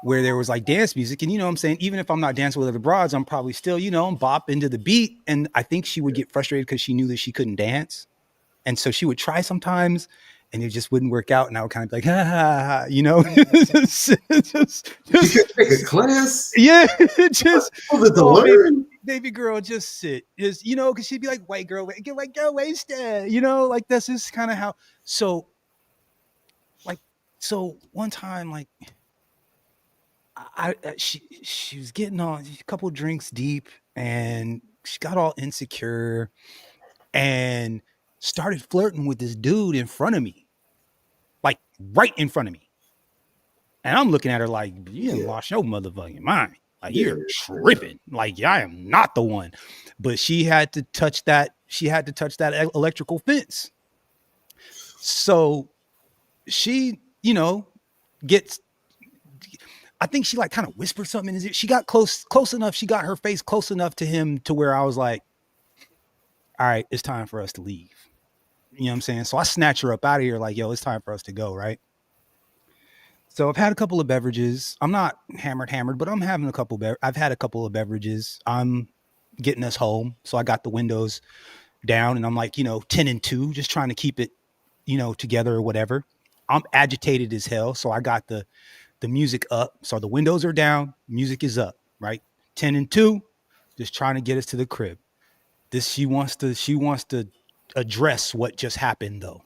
where there was like dance music. And you know what I'm saying? Even if I'm not dancing with other broads, I'm probably still, I'm bop into the beat. And I think she would get frustrated because she knew that she couldn't dance. And so she would try sometimes, and it just wouldn't work out. And I would kind of be like, ha, ha, ha, just take a class. Yeah. Just learn. Baby girl, just sit. Just, because she'd be like, white girl, get white girl wasted. Like, that's just kind of how. So one time, like, she was getting on a couple of drinks deep, and she got all insecure and started flirting with this dude in front of me, like right in front of me. And I'm looking at her like, you done lost your motherfucking mind. Like, you're tripping. Like, I am not the one. But she had to touch that. She had to touch that electrical fence. So she, gets, I think she like kind of whispered something in his ear. She got close enough. She got her face close enough to him to where I was like, all right, it's time for us to leave. You know what I'm saying? So I snatch her up out of here like, yo, it's time for us to go, right? So I've had a couple of beverages. I'm not hammered, but I'm having I've had a couple of beverages. I'm getting us home. So I got the windows down, and I'm like, 10 and 2, just trying to keep it, together or whatever. I'm agitated as hell. So I got the music up. So the windows are down, music is up, right? 10 and 2, just trying to get us to the crib. She wants to address what just happened, though.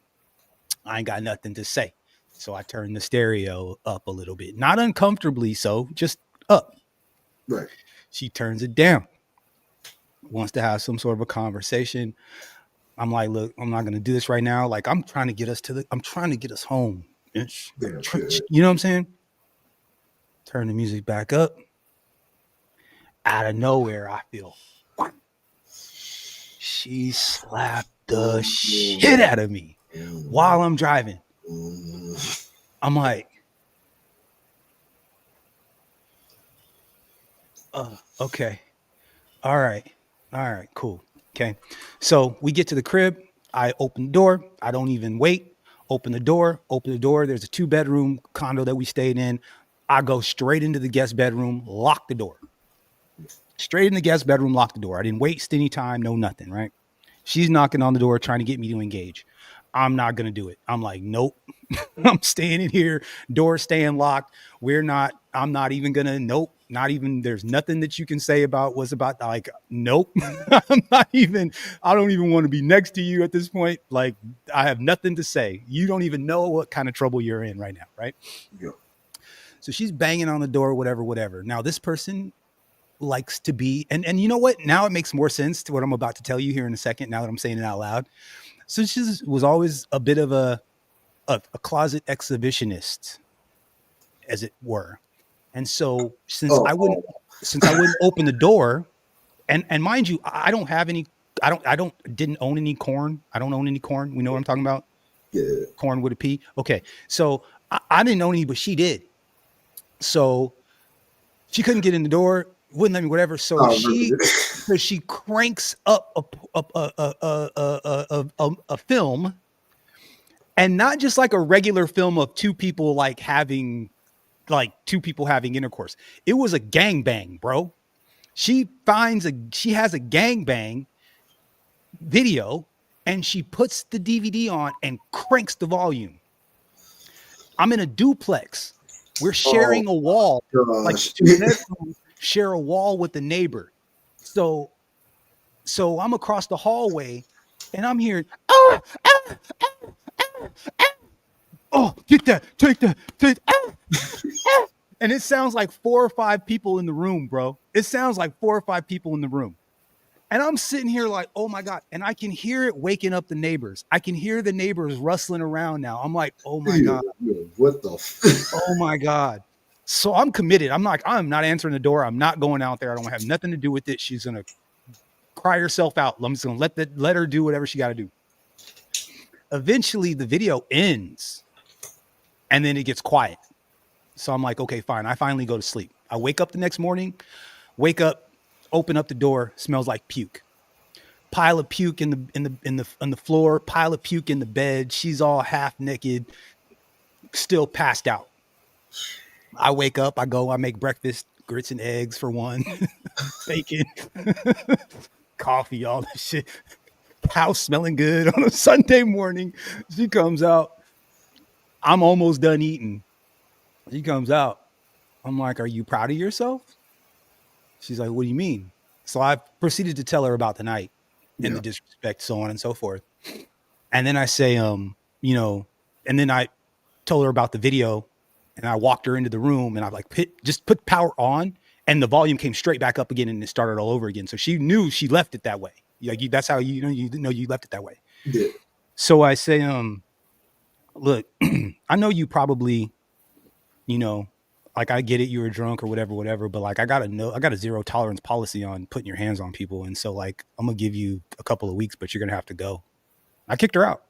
I ain't got nothing to say. So I turned the stereo up a little bit, not uncomfortably so, just up. Right. She turns it down, wants to have some sort of a conversation. I'm like, look, I'm not going to do this right now. Like, I'm trying to get us home. You know what I'm saying? Turn the music back up. Out of nowhere, I feel she slapped the shit out of me while I'm driving. I'm like, okay. All right, cool. Okay. So we get to the crib. I open the door. I don't even wait. Open the door. There's a 2-bedroom condo that we stayed in. I go straight into the guest bedroom, lock the door. Straight in the guest bedroom, lock the door. I didn't waste any time, no nothing, right? She's knocking on the door, trying to get me to engage. I'm not going to do it. I'm like, nope. I'm staying in here. Door staying locked. I'm not even going to, nope. Not even, there's nothing that you can say about what's about, like, nope. I don't even want to be next to you at this point. Like, I have nothing to say. You don't even know what kind of trouble you're in right now, right? Yeah. So she's banging on the door, whatever. Now this person likes to be, and you know what? Now it makes more sense to what I'm about to tell you here in a second, now that I'm saying it out loud. So she was always a bit of a a closet exhibitionist, as it were. And so since I wouldn't open the door, and mind you, I don't have any, didn't own any corn. I don't own any corn. We know what I'm talking about? Yeah. Corn with a P. Okay. So I didn't own any, but she did. So she couldn't get in the door, wouldn't let me, whatever. So she cranks up a film, and not just like a regular film of two people having intercourse. It was a gangbang, bro. She has a gangbang video, and she puts the DVD on and cranks the volume. I'm in a duplex. We're sharing a wall, like share a wall with the neighbor. So I'm across the hallway, and I'm hearing, oh, get that, take that, and it sounds like 4 or 5 people in the room, bro. It sounds like 4 or 5 people in the room. And I'm sitting here like, oh my God. And I can hear it waking up the neighbors. I can hear the neighbors rustling around now. I'm like, oh my God. What the? Oh my God. So I'm committed. I'm not answering the door. I'm not going out there. I don't have nothing to do with it. She's going to cry herself out. I'm just going to let her do whatever she got to do. Eventually the video ends, and then it gets quiet. So I'm like, okay, fine. I finally go to sleep. I wake up the next morning, open up the door, smells like puke. Pile of puke on the floor, pile of puke in the bed. She's all half naked, still passed out. I wake up, I make breakfast, grits and eggs for one, bacon, coffee, all this shit. House smelling good on a Sunday morning. She comes out. I'm almost done eating. She comes out. I'm like, are you proud of yourself? She's like, what do you mean? So I proceeded to tell her about the night and the disrespect, so on and so forth. And then I say, and then I told her about the video, and I walked her into the room, and I just put power on, and the volume came straight back up again, and it started all over again. So she knew she left it that way. That's how you left it that way. Yeah. So I say, look, I know you probably, I get it, you were drunk or whatever, but I got a zero tolerance policy on putting your hands on people. And so I'm going to give you a couple of weeks, but you're going to have to go. I kicked her out.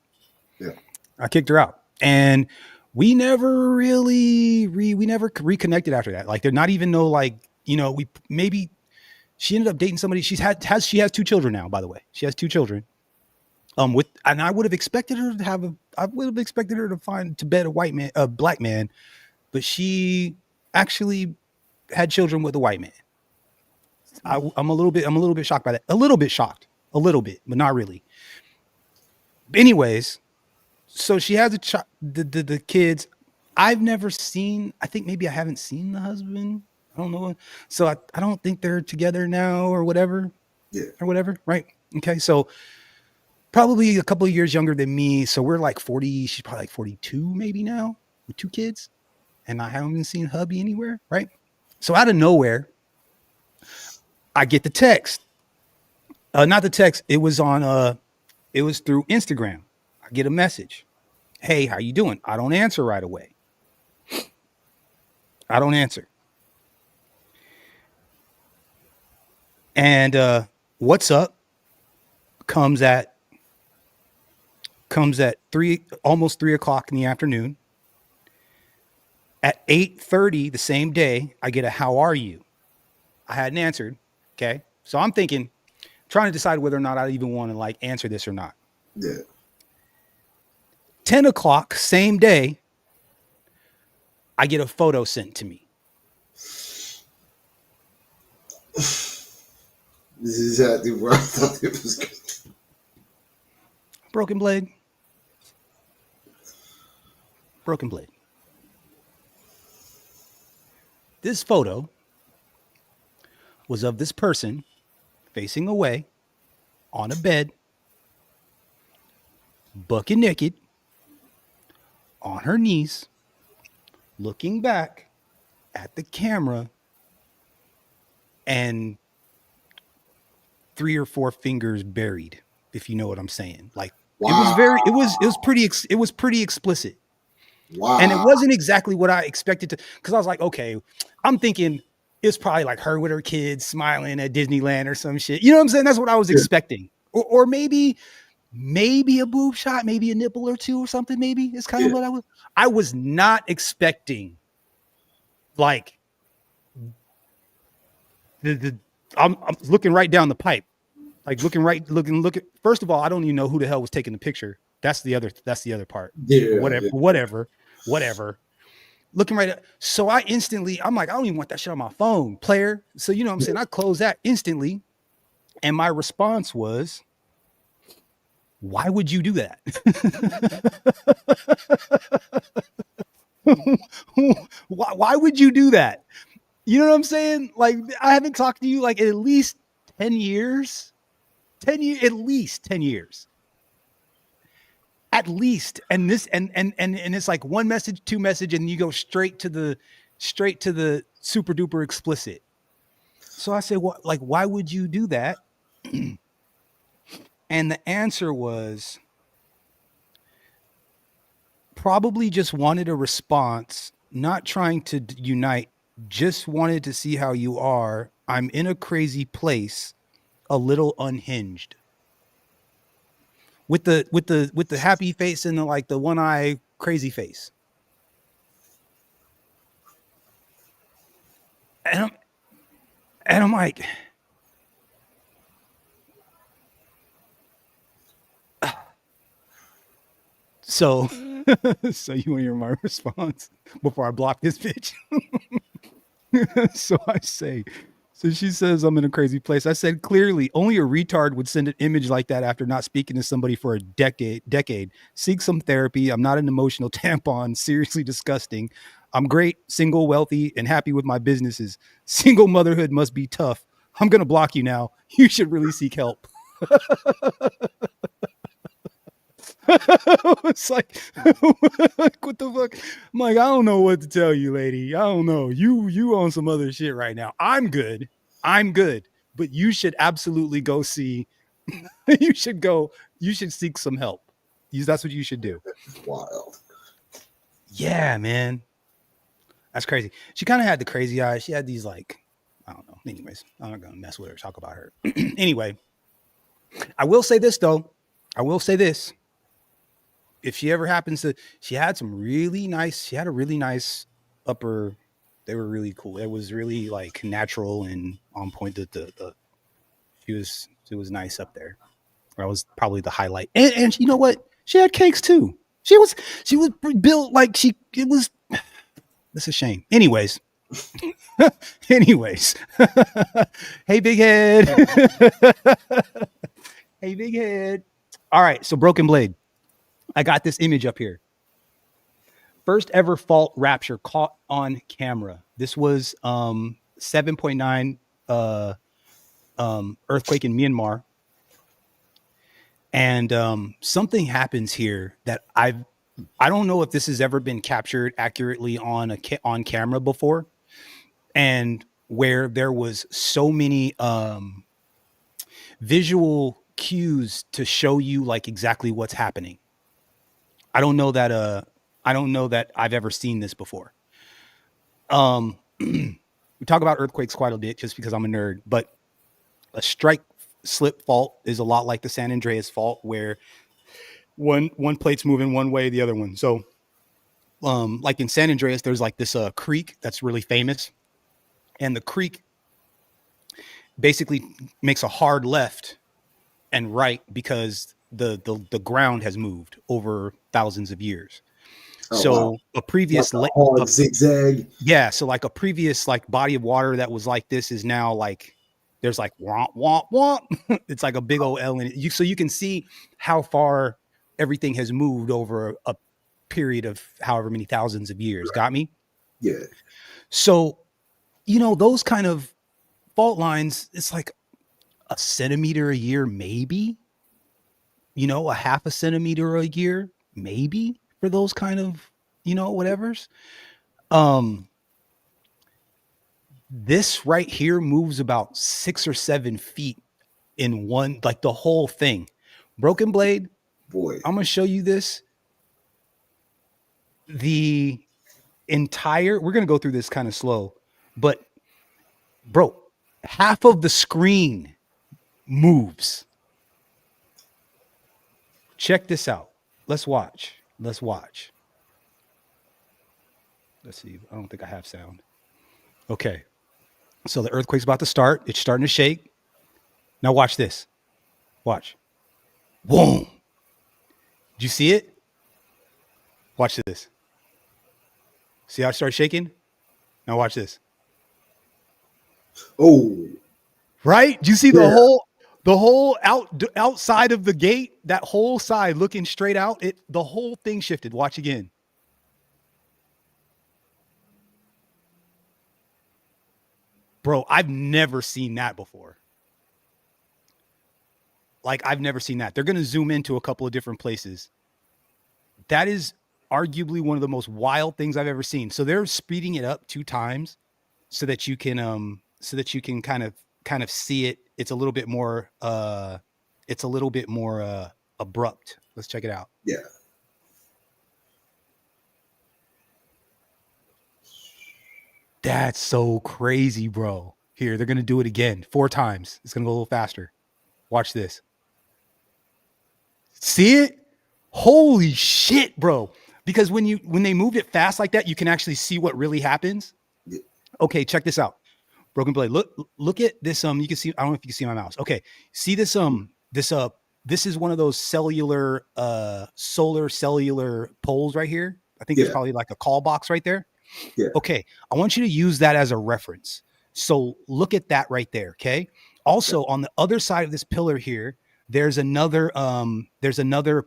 Yeah. I kicked her out. And we never really, we never reconnected after that. They're not even she ended up dating somebody. She has 2 children now, by the way. She has 2 children. And I would have expected her to find to bed a black man, but she actually had children with a white man. I'm a little bit shocked by that. A little bit, but not really. Anyways, so she has the kids. I've never seen. I think maybe I haven't seen the husband. I don't know. So I don't think they're together now or whatever. Yeah. Or whatever. Right. Okay. So probably a couple of years younger than me. So we're 40. She's probably 42 maybe now with 2 kids. And I haven't even seen hubby anywhere, right? So out of nowhere, I get the text. Not the text. It was through Instagram. I get a message. Hey, how you doing? I don't answer right away. I don't answer. And what's up comes at almost 3 o'clock in the afternoon. At 8:30 the same day, I get a how are you? I hadn't answered. Okay. So I'm trying to decide whether or not I even want to answer this or not. Yeah. 10 o'clock, same day, I get a photo sent to me. This is exactly where I thought it was going. Broken blade. This photo was of this person facing away on a bed, bucket naked, on her knees, looking back at the camera, and 3 or 4 fingers buried, if you know what I'm saying. Wow. It was pretty explicit. Wow. And it wasn't exactly what I expected to, because I was like, okay, I'm thinking it's probably like her with her kids smiling at Disneyland or some shit. You know what I'm saying? That's what I was expecting. Or maybe a boob shot, maybe a nipple or two or something. Maybe it's kind of what I was not expecting. Like I'm looking right down the pipe, like looking. First of all, I don't even know who the hell was taking the picture. That's the other part. Yeah. Whatever. Looking right at, so I'm like, I don't even want that shit on my phone, player. So you know what I'm saying? I closed that instantly. And my response was, why would you do that? Why would you do that? You know what I'm saying? Like, I haven't talked to you like at least 10 years. At least 10 years. At least. And this and it's like one message, two message, and you go straight to the super duper explicit. So I said, what, like, why would you do that? And the answer was probably just wanted a response, not trying to unite, just wanted to see how you are. I'm in a crazy place, a little unhinged. With the happy face and the one eye crazy face. And I'm like, so you want to hear my response before I block this bitch? So I say, so she says, I'm in a crazy place. I said, clearly, only a retard would send an image like that after not speaking to somebody for a decade. Seek some therapy. I'm not an emotional tampon. Seriously disgusting. I'm great, single, wealthy, and happy with my businesses. Single motherhood must be tough. I'm going to block you now. You should really seek help. It's like, what the fuck? I'm like, I don't know what to tell you, lady. I don't know. You on some other shit right now. I'm good. But you should absolutely go see. You should seek some help. That's what you should do. Wild. Yeah, man. That's crazy. She kind of had the crazy eyes. She had these like, I don't know. Anyways, I'm not going to mess with her, talk about her. Anyway, I will say this though. If she ever happens to, she had a really nice upper, they were really cool. It was really like natural and on point. She was nice up there. That was probably the highlight. And you know what? She had cakes too. She was built like that's a shame. Anyways. Hey, big head. Hey, big head. All right. So Broken Blade. I got this image up here. First ever fault rapture caught on camera. This was 7.9 earthquake in Myanmar. And something happens here that I don't know if this has ever been captured accurately on camera before, and where there was so many visual cues to show you like exactly what's happening. I don't know that I've ever seen this before. We talk about earthquakes quite a bit just because I'm a nerd, but a strike slip fault is a lot like the San Andreas fault, where one plate's moving one way, the other one. So like in San Andreas, there's like this creek that's really famous, and the creek basically makes a hard left and right because the ground has moved over thousands of years. Oh, so wow. A previous like a zigzag. Yeah, so like a previous like body of water that was like this is now like there's like womp womp womp. It's like a big old L in it. So you can see how far everything has moved over a period of however many thousands of years. Got me? Yeah. So, you know, those kind of fault lines, it's like a centimeter a year, maybe, you know, a half a centimeter a year, maybe, for those kind of, you know, whatevers. This right here moves about 6 or 7 feet in one, like the whole thing. Broken Blade, boy, I'm gonna show you this. the entire, we're going to go through this kind of slow, but bro, half of the screen moves. Check this out. Let's watch. Let's see. I don't think I have sound. Okay. So the earthquake's about to start. It's starting to shake. Now watch this. Watch. Boom. Did you see it? Watch this. See how it started shaking? Now watch this. Oh, right? Do you see the whole outside of the gate? That whole side looking straight out. The whole thing shifted. Watch again. Bro, I've never seen that before. Like, I've never seen that. They're going to zoom into a couple of different places. That is arguably one of the most wild things I've ever seen. So they're speeding it up 2 times so that you can kind of see it. It's a little bit more abrupt. Let's check it out. yeah. That's so crazy, bro. Here, they're going to do it again 4 times. It's going to go a little faster. Watch this. See it? Holy shit, bro. Because when they move it fast like that, you can actually see what really happens. Yeah. Okay, check this out. Broken Blade. Look at this. You can see, I don't know if you can see my mouse. Okay. See this, this is one of those solar cellular poles right here. I think there's probably like a call box right there. Yeah. Okay. I want you to use that as a reference. So look at that right there. Okay. Also on the other side of this pillar here, there's another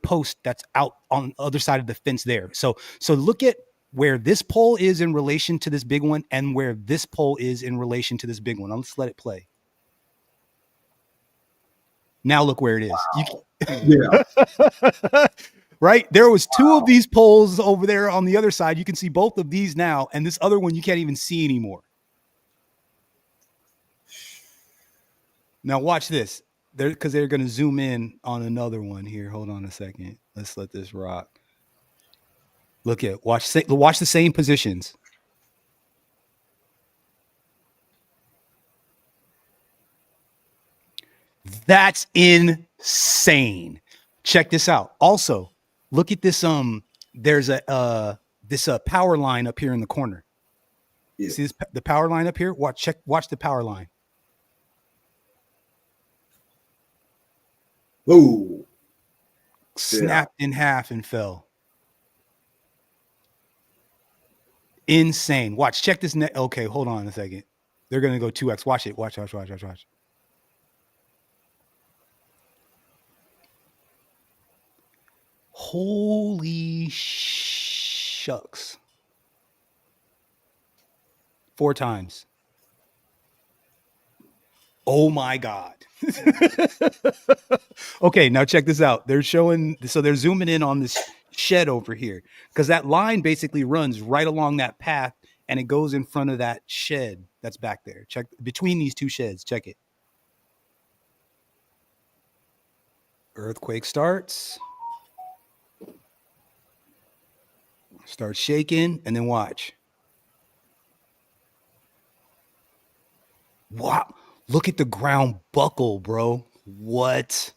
post that's out on the other side of the fence there. So look at where this pole is in relation to this big one and where this pole is in relation to this big one. Let's let it play. Now look where it is. Wow. Yeah. Right? There was 2 of these poles over there on the other side. You can see both of these now. And this other one you can't even see anymore. Now watch this. Because they're going to zoom in on another one here. Hold on a second. Let's let this rock. Look at, watch the same positions. That's insane. Check this out. Also, look at this. There's this power line up here in the corner. Yeah. See this, the power line up here? Watch the power line. Ooh. Snapped in half and fell. Insane. Watch, check this. Okay, hold on a second. They're going to go 2x. Watch it. Watch. Holy shucks. 4 times. Oh my God. Okay, now check this out. They're zooming in on this shed over here because that line basically runs right along that path and it goes in front of that shed that's back there. Check between these 2 sheds. Check it. Earthquake starts. Start shaking and then watch. Wow. Look at the ground buckle, bro. What?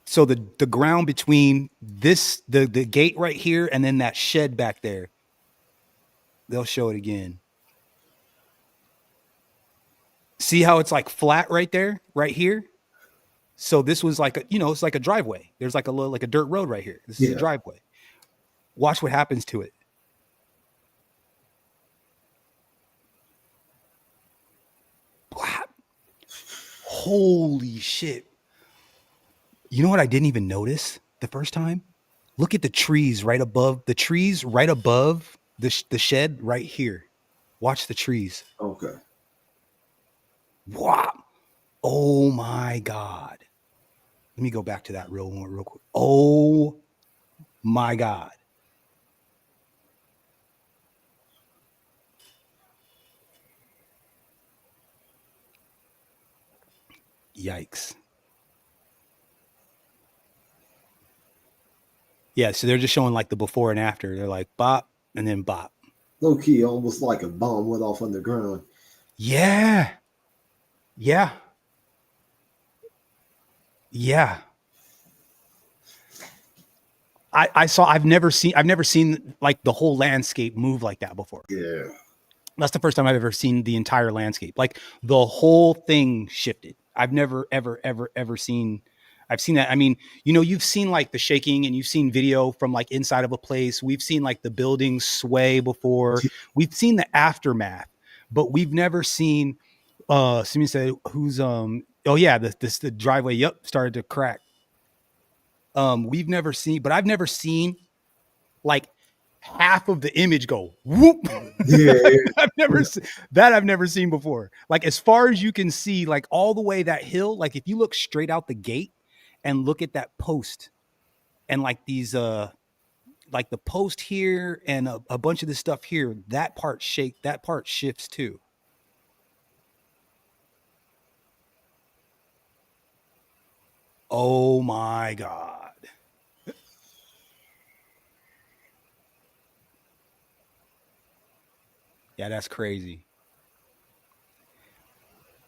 So the ground between this, the gate right here, and then that shed back there. They'll show it again. See how it's like flat right there, right here? So this was like it's like a driveway. There's like a dirt road right here. This is a driveway. Watch what happens to it. Wow. Holy shit. You know what I didn't even notice the first time? Look at the trees right above the shed right here. Watch the trees. Okay. Wow. Oh my God. Let me go back to that real quick. Oh my God. Yikes. Yeah, so they're just showing like the before and after. They're like bop and then bop. Low key, almost like a bomb went off underground. Yeah. Yeah. Yeah. I've never seen like the whole landscape move like that before. Yeah. That's the first time I've ever seen the entire landscape. Like the whole thing shifted. I've never, ever seen. I've seen that. I mean, you know, you've seen like the shaking and you've seen video from like inside of a place. We've seen like the buildings sway before. We've seen the aftermath, but we've never seen, somebody said who's, oh yeah, the driveway. Yep. Started to crack. We've never seen, but I've never seen like half of the image go whoop. Yeah. I've never seen before. Like as far as you can see, like all the way that hill, like if you look straight out the gate and look at that post and like these like the post here and a bunch of this stuff here, that part shifts too. Oh my God. Yeah, that's crazy.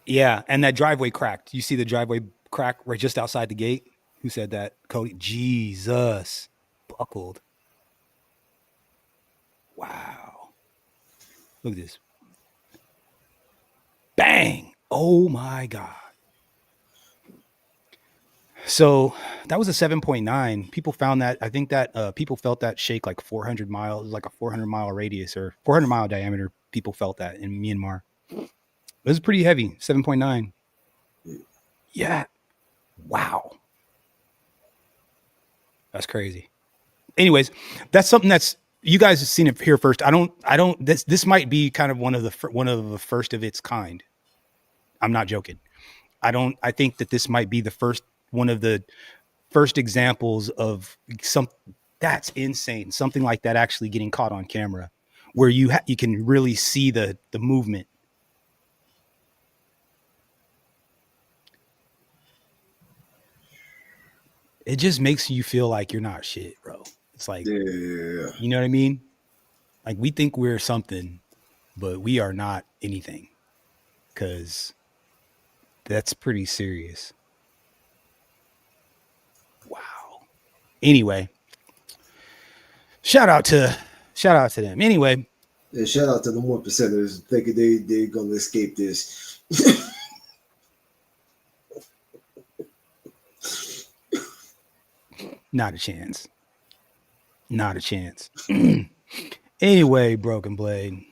Yeah, and that driveway cracked. You see the driveway crack right just outside the gate? Who said that? Cody. Jesus. Buckled. Wow. Look at this. Bang. Oh my God. So that was a 7.9. People found that. I think that people felt that shake like 400 miles, like a 400-mile radius or 400-mile diameter. People felt that in Myanmar. It was pretty heavy. 7.9. Yeah. Wow. That's crazy. Anyways, that's something that's you guys have seen it here first. I don't. This might be kind of one of the first of its kind. I'm not joking. I think that this might be one of the first examples of that's insane. Something like that actually getting caught on camera, where you can really see the movement. It just makes you feel like you're not shit, bro. It's like, yeah. You know what I mean? Like we think we're something, but we are not anything, because that's pretty serious. Wow. Anyway, shout out to them. Anyway, yeah, shout out to the 1%ers thinking they're gonna escape this. not a chance. Not a chance. Anyway, Broken Blade.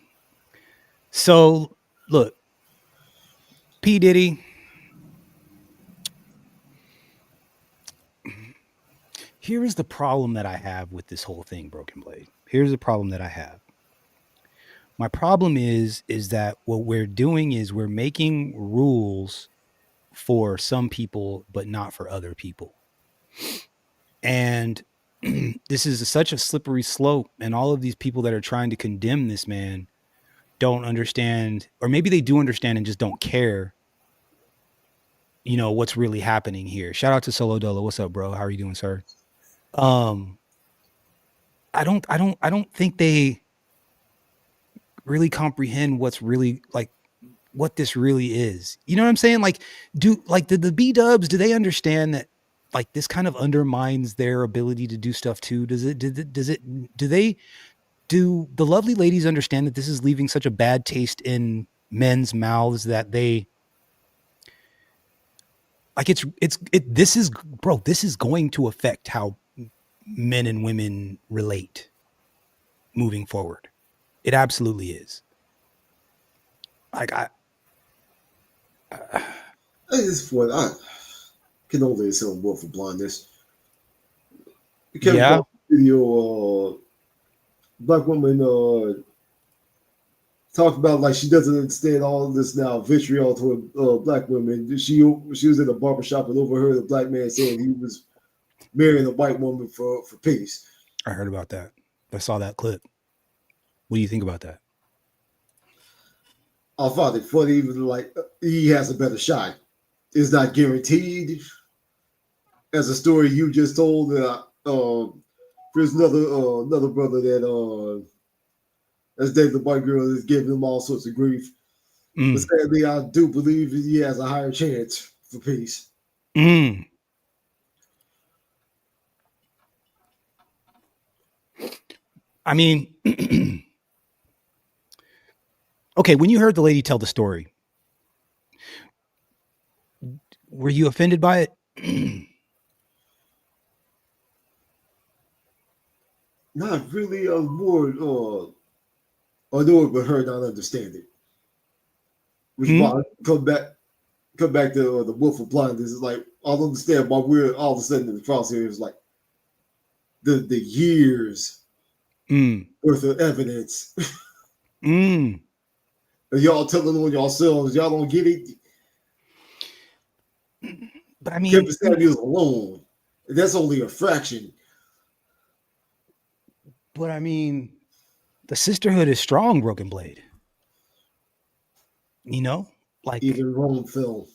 So look, P. Diddy. Here is the problem that I have with this whole thing, Broken Blade. Here's the problem that I have. My problem is that what we're doing is we're making rules for some people, but not for other people. And this is such a slippery slope. And all of these people that are trying to condemn this man don't understand, or maybe they do understand and just don't care, you know, what's really happening here. Shout out to Solo Dolo. What's up, bro? How are you doing, sir? I don't think they really comprehend what's really like what this really is. You know what I'm saying? Like, do the B-dubs, do they understand that like this kind of undermines their ability to do stuff too? Do the lovely ladies understand that this is leaving such a bad taste in men's mouths that they like this is going to affect how men and women relate moving forward. It absolutely is. Like at this point, I can only assume more for blindness. Yeah. Video, black woman talked about like she doesn't understand all of this now vitriol toward black women. She was in a barbershop and overheard a black man saying he was marrying a white woman for peace. I heard about that. I saw that clip. What do you think about that? I thought it funny, even like he has a better shot. It's not guaranteed. As a story you just told, There's another brother that's dating the white girl that's giving him all sorts of grief. But sadly, I do believe that he has a higher chance for peace. I mean, okay, when you heard the lady tell the story, were you offended by it? Not really. I was more annoyed with her not understanding. Which is why I come back to the Wolf of Blinders. It's like I don't understand why we're all of a sudden in the crosshairs. Like the years worth of evidence. And y'all telling on yourselves, y'all don't get it. But I mean, Kevin Samuels alone, that's only a fraction. But I mean, the sisterhood is strong, Broken Blade. You know, like even Rome film.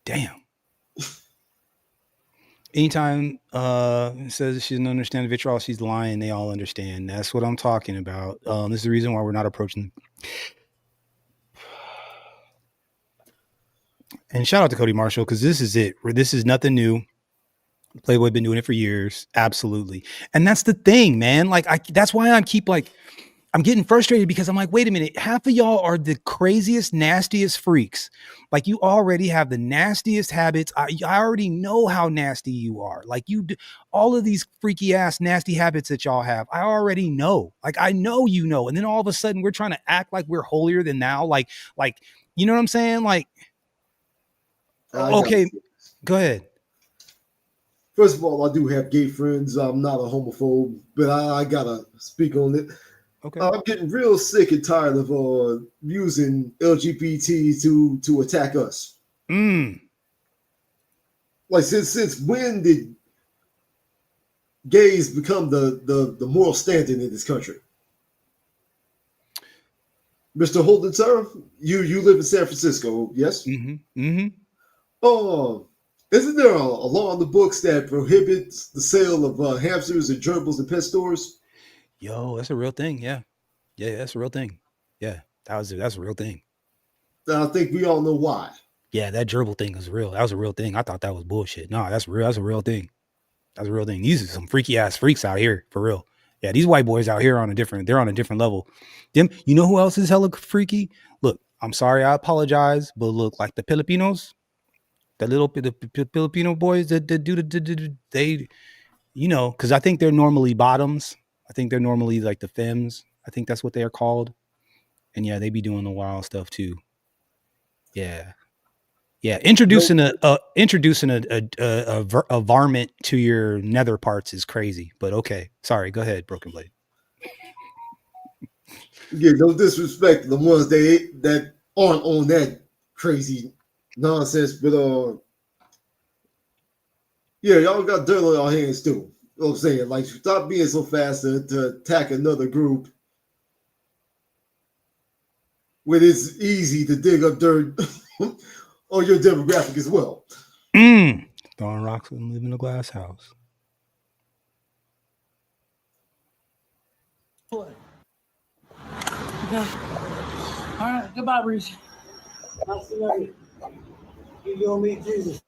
Damn. Anytime it says she doesn't understand the vitriol, she's lying. They all understand. That's what I'm talking about. This is the reason why we're not approaching. And shout out to Cody Marshall, because this is it. This is nothing new. Playboy been doing it for years. Absolutely. And that's the thing, man. Like, that's why I'm getting frustrated, because I'm like, wait a minute. Half of y'all are the craziest, nastiest freaks. Like, you already have the nastiest habits. I already know how nasty you are. Like, you do all of these freaky ass nasty habits that y'all have. I already know. Like, I know, you know. And then all of a sudden we're trying to act like we're holier than thou. Like, you know what I'm saying? Like, okay, go ahead. First of all, I do have gay friends. I'm not a homophobe, but I gotta speak on it. Okay. I'm getting real sick and tired of using LGBT to attack us. Like, since when did gays become the moral standard in this country? Mr. Holden, sir, you live in San Francisco, yes? Isn't there a law in the books that prohibits the sale of hamsters and gerbils in pet stores? Yo, that's a real thing. Yeah, that's a real thing. Yeah, that's a real thing. I think we all know why. Yeah, that gerbil thing is real. That was a real thing. I thought that was bullshit. No, that's real. That's a real thing. That's a real thing. These are some freaky ass freaks out here, for real. Yeah, these white boys out here they're on a different level. Them, you know who else is hella freaky? Look, I'm sorry, I apologize, but look, like the Filipinos, the Filipino boys that do they, you know, because I think they're normally bottoms. I think they're normally like the femmes. I think that's what they are called. And yeah, they be doing the wild stuff too. Yeah. Introducing a varmint to your nether parts is crazy. But okay, sorry. Go ahead, Broken Blade. Yeah, no disrespect to the ones that aren't on that crazy nonsense, but yeah, y'all got dirt on your hands too. You know what I'm saying? Like, stop being so fast to attack another group when it's easy to dig up dirt on your demographic as well. Throwing rocks and live in a glass house. Okay. All right. Goodbye, Reese. I'll see you later. You go meet Jesus.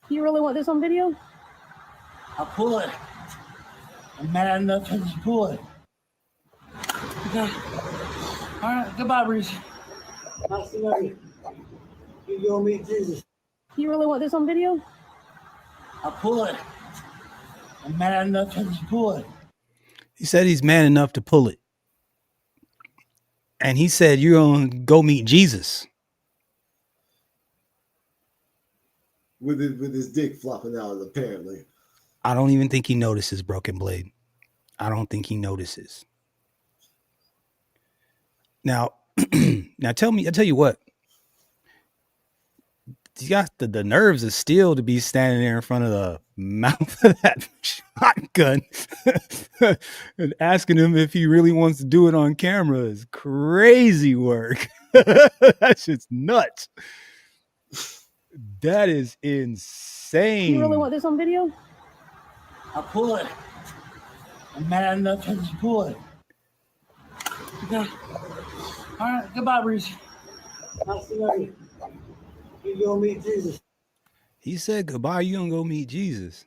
You really want this on video? I'll pull it. I'm mad enough to pull it. Okay. All right. Goodbye, Reese. I'll see you later. You go meet Jesus. You really want this on video? I'll pull it. I'm mad enough to pull it. He said he's man enough to pull it. And he said, you're going to go meet Jesus. With his dick flopping out, apparently. I don't even think he notices, Broken Blade. I don't think he notices. Now, I'll tell you what. You got the nerves of steel to be standing there in front of the mouth of that shotgun and asking him if he really wants to do it on camera is crazy work. That's just nuts. That is insane. You really want this on video? I'll pull it. I'm man enough to pull it. Okay. All right. Goodbye, Breeze. I'll see you. You go meet Jesus. He said goodbye. You gonna go meet Jesus.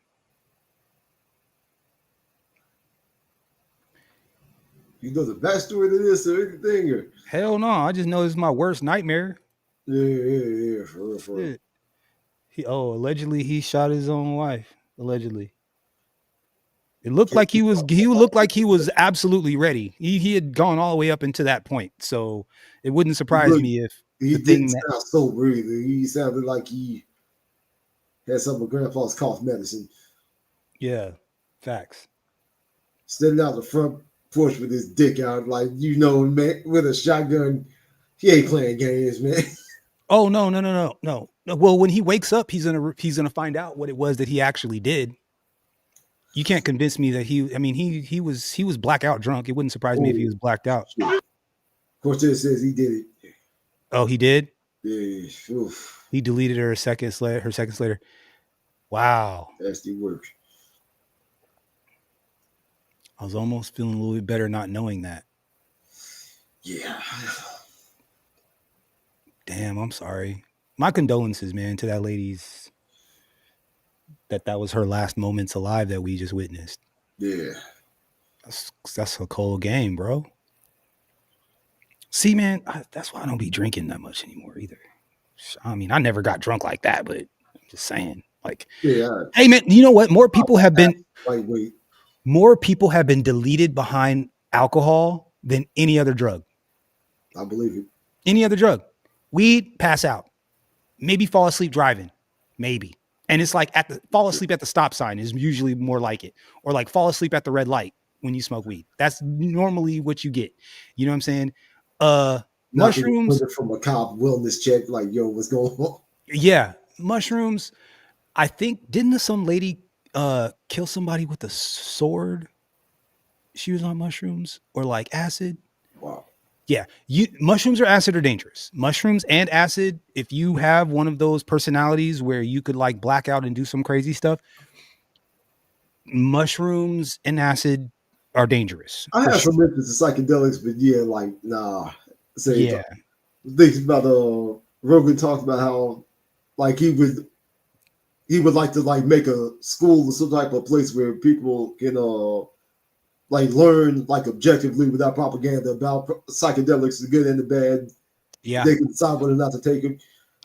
You know the backstory to this or anything? Or? Hell no. I just know it's my worst nightmare. Yeah. For real. Allegedly he shot his own wife. Allegedly. It looked like he was absolutely ready. He had gone all the way up into that point. So it wouldn't surprise me if he didn't sound sober either. He sounded like he had some of Grandpa's cough medicine. Yeah, facts. Standing out the front porch with his dick out, like, you know, man, with a shotgun. He ain't playing games, man. Oh no. Well, when he wakes up, he's gonna find out what it was that he actually did. You can't convince me that he was blackout drunk. It wouldn't surprise me if he was blacked out. Cortez says he did it. Oh, he did? Yeah. Oof. He deleted her seconds later. Wow. Nasty work. I was almost feeling a little bit better not knowing that. Yeah. Damn, I'm sorry. My condolences, man, to that lady's that was her last moments alive that we just witnessed. Yeah. That's a cold game, bro. See, man, that's why I don't be drinking that much anymore either. I mean, I never got drunk like that, but I'm just saying, like, yeah. Hey, man, you know what? More people have been lightweight. Deleted behind alcohol than any other drug. I believe it. Any other drug. Weed, pass out. Maybe fall asleep driving. Maybe. And it's like fall asleep at the stop sign is usually more like it. Or like fall asleep at the red light when you smoke weed. That's normally what you get. You know what I'm saying? Mushrooms from a cop wellness check, like, yo, what's going on? Yeah, mushrooms. I think didn't some lady kill somebody with a sword? She was on mushrooms or like acid. Wow. Yeah, mushrooms or acid are dangerous. Mushrooms and acid. If you have one of those personalities where you could like black out and do some crazy stuff, mushrooms and acid are dangerous. I have some interest in psychedelics, but yeah, like, nah. Yeah. Things about Rogan talked about how like he would like to like make a school or some type of place where people can like learn like objectively without propaganda about psychedelics, the good and the bad. Yeah, they can decide whether or not to take them.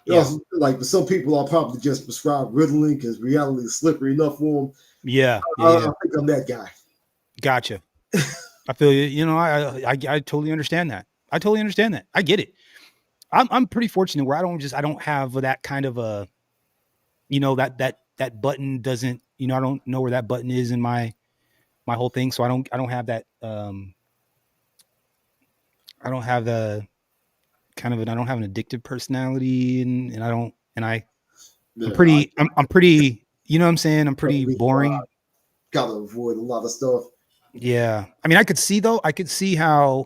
Yeah. Also, like some people are probably just prescribed Ritalin because reality is slippery enough for them. Yeah, I think I'm that guy. Gotcha. I feel you. You know, I totally understand that. I totally understand that. I get it. I'm pretty fortunate where I don't have that kind of a, you know, that button doesn't, you know, I don't know where that button is in my whole thing. So I don't have that. I don't have the kind of I don't have an addictive personality and I'm pretty, you know what I'm saying? I'm pretty boring. Gotta avoid a lot of stuff. Yeah. I mean, I could see how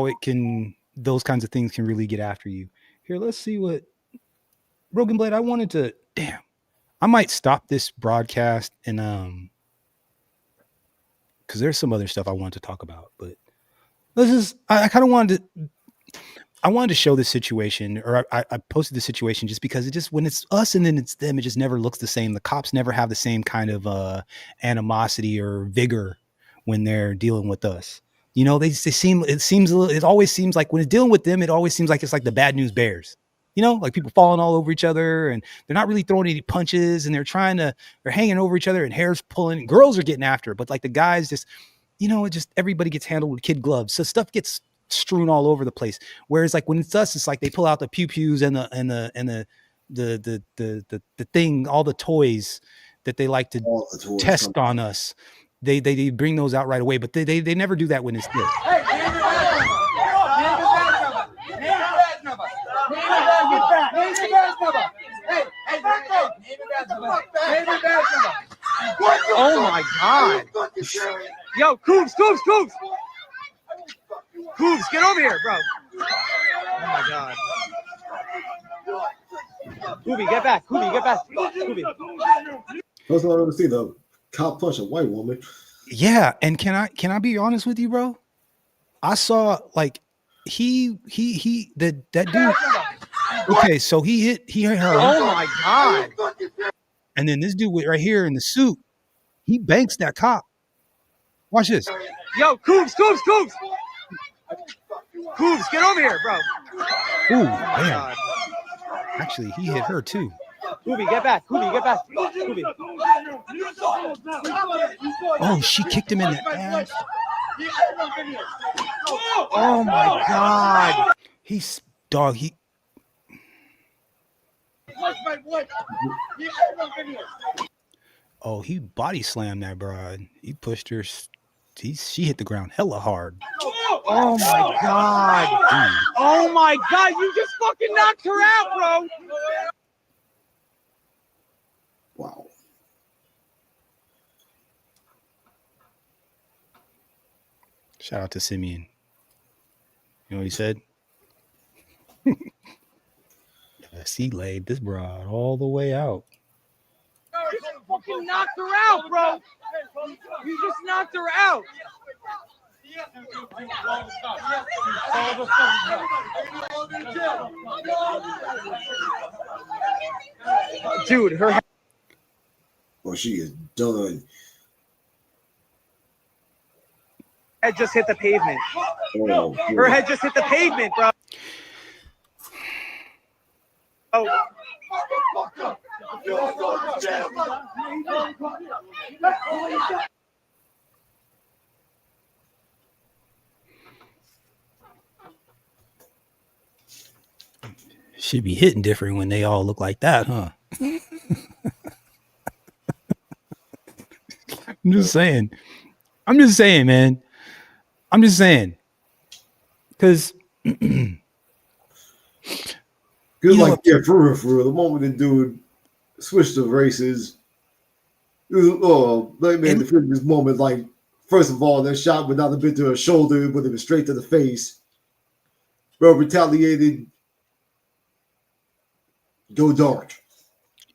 it can, those kinds of things can really get after you. Here, let's see what Broken Blade. I might stop this broadcast and because there's some other stuff I want to talk about, but I kind of wanted to show this situation, or I posted this situation just because it just, when it's us and then it's them, it just never looks the same. The cops never have the same kind of animosity or vigor when they're dealing with us. You know, it always seems like when it's dealing with them, it always seems like it's like the bad news bears. You know, like people falling all over each other and they're not really throwing any punches and they're hanging over each other and hair's pulling. Girls are getting after it, but like the guys just, you know, everybody gets handled with kid gloves. So stuff gets strewn all over the place. Whereas like when it's us, it's like they pull out the pew-pews and the thing, all the toys that they like to test on us. They bring those out right away, but they never do that when it's this. Oh my God. Yo, Coops. Coops, get over here, bro. Oh my God. Koopy, get back. Koopy. First time I've ever seen a cop punch a white woman. Yeah, and can I be honest with you, bro? I saw like that dude. Okay, so he hit her. Oh my God. And then this dude right here in the suit, he banks that cop. Watch this. Yo, Coops, get over here, bro. Ooh, Oh my damn. God. Actually, he hit her too. Kubi, get back. Kubi. Oh, she kicked him in the ass. Oh my God. He's dog. He body slammed that broad. He pushed her. She hit the ground hella hard. Oh my God. Dude. Oh my God. You just fucking knocked her out, bro. Wow. Shout out to Simeon. You know what he said? Yes, he laid this broad all the way out. You just fucking knocked her out, bro. You just knocked her out. Dude, her Well, she is done. head just hit the pavement. Oh, Her head just hit the pavement, bro. Oh. Should be hitting different when they all look like that, huh? I'm just saying, man. I'm just saying. Because like, yeah, for real. The moment the dude switched the races, it was, like, man, the previous moment, like, first of all, that shot would not have been to her shoulder, but it was straight to the face. Bro, retaliated. Go dark.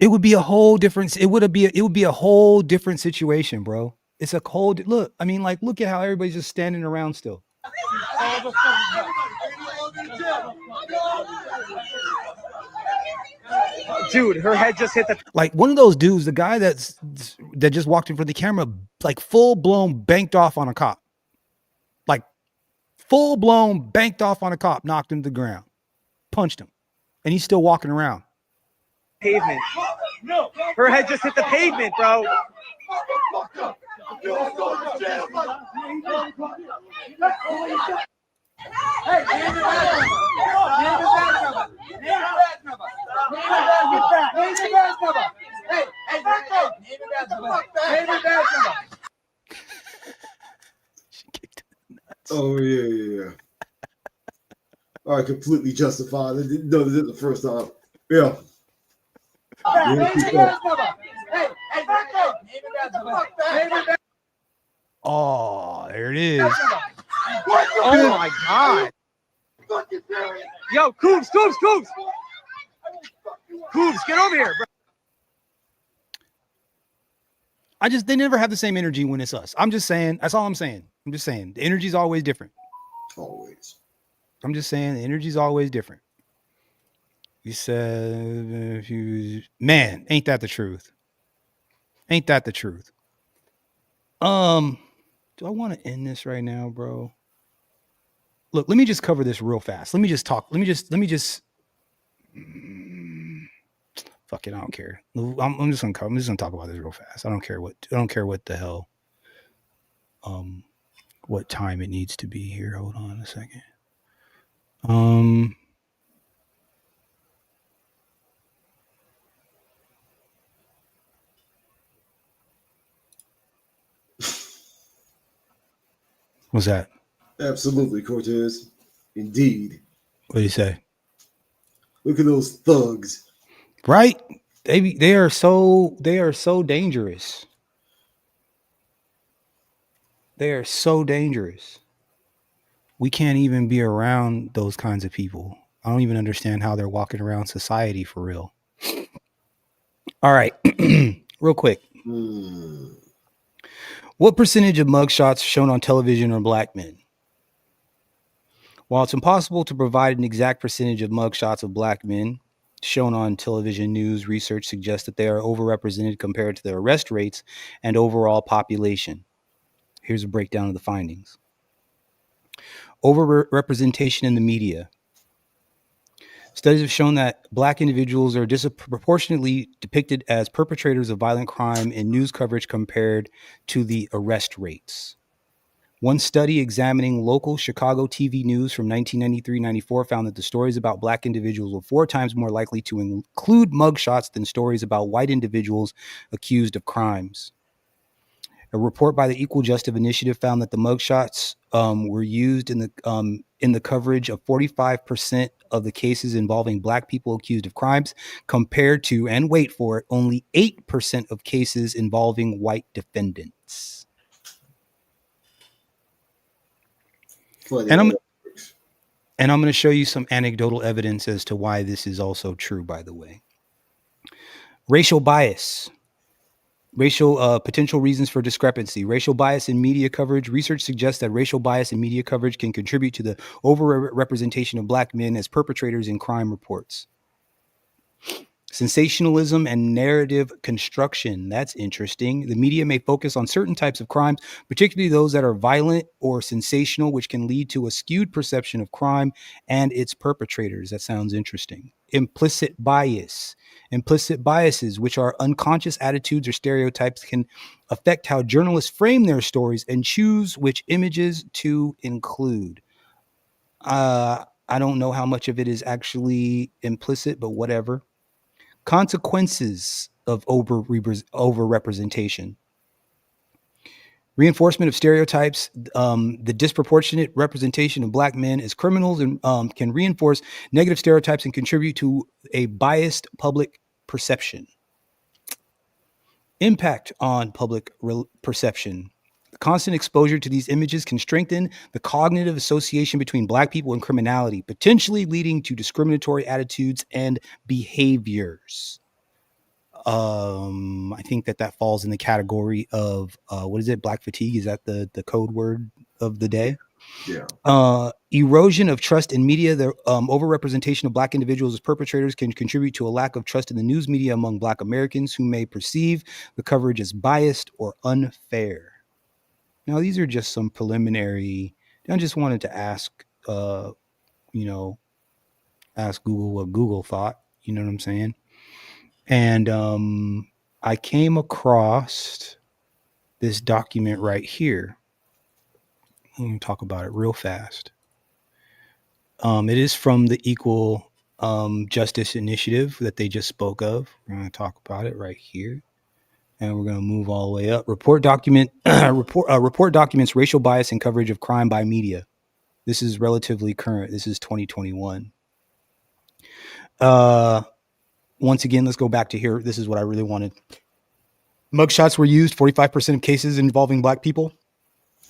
It would be a whole different. It would be a whole different situation, bro. It's a cold look. I mean, like, look at how everybody's just standing around still. Dude, her head just hit the. Like one of those dudes, the guy that just walked in front of the camera, like full blown banked off on a cop. Like full blown banked off on a cop, knocked him to the ground, punched him, and he's still walking around. Pavement. Her head just hit the pavement, bro. Hey, name the badge number. Name the badge number. Name the badge number. Hey, name the badge number. Name the badge number. She kicked him in the nuts. Oh, yeah. All right, completely justified. I didn't know this is the first time. Yeah. Name the badge number. Hey, name the badge number. Name the badge. Oh, there it is. Oh my God. Yo, Coops. Coops, get over here, bro. They never have the same energy when it's us. I'm just saying. That's all I'm saying. I'm just saying. The energy's always different. Always. I'm just saying the energy's always different. You said, man, ain't that the truth? Ain't that the truth? Do I want to end this right now, bro? Look, let me just cover this real fast. Let me just talk. Let me just fuck it. I don't care. I'm just gonna talk about this real fast. I don't care what the hell what time it needs to be here. Hold on a second. What's that? Absolutely, Cortez. Indeed. What do you say? Look at those thugs. Right? They are so dangerous. They are so dangerous. We can't even be around those kinds of people. I don't even understand how they're walking around society for real. All right. Real quick. What percentage of mugshots shown on television are black men? While it's impossible to provide an exact percentage of mugshots of black men shown on television news, research suggests that they are overrepresented compared to their arrest rates and overall population. Here's a breakdown of the findings. Overrepresentation in the media. Studies have shown that black individuals are disproportionately depicted as perpetrators of violent crime in news coverage compared to the arrest rates. One study examining local Chicago TV news from 1993-94 found that the stories about black individuals were 4 times more likely to include mugshots than stories about white individuals accused of crimes. A report by the Equal Justice Initiative found that the mugshots were used in the coverage of 45% of the cases involving black people accused of crimes, compared to, and wait for it, only 8% of cases involving white defendants. And I'm going to show you some anecdotal evidence as to why this is also true, by the way. Racial bias. Potential reasons for discrepancy. Racial bias in media coverage. Research suggests that racial bias in media coverage can contribute to the overrepresentation of black men as perpetrators in crime reports. Sensationalism and narrative construction. That's interesting. The media may focus on certain types of crimes, particularly those that are violent or sensational, which can lead to a skewed perception of crime and its perpetrators. That sounds interesting. Implicit bias. Implicit biases, which are unconscious attitudes or stereotypes, can affect how journalists frame their stories and choose which images to include. I don't know how much of it is actually implicit, but whatever. Consequences of overrepresentation. Reinforcement of stereotypes. The disproportionate representation of black men as criminals and can reinforce negative stereotypes and contribute to a biased public perception. Impact on public perception. Constant exposure to these images can strengthen the cognitive association between black people and criminality, potentially leading to discriminatory attitudes and behaviors. I think that falls in the category of what is it? Black fatigue? Is that the code word of the day? Yeah. Erosion of trust in media. The overrepresentation of black individuals as perpetrators can contribute to a lack of trust in the news media among black Americans, who may perceive the coverage as biased or unfair. Now, these are just some preliminary. I just wanted to ask, ask Google what Google thought. You know what I'm saying? And I came across this document right here. I'm going to talk about it real fast. It is from the Equal Justice Initiative that they just spoke of. We're going to talk about it right here. And we're going to move all the way up. Report documents racial bias and coverage of crime by media. This is relatively current. This is 2021. Once again, let's go back to here. This is what I really wanted. Mugshots were used. 45% of cases involving black people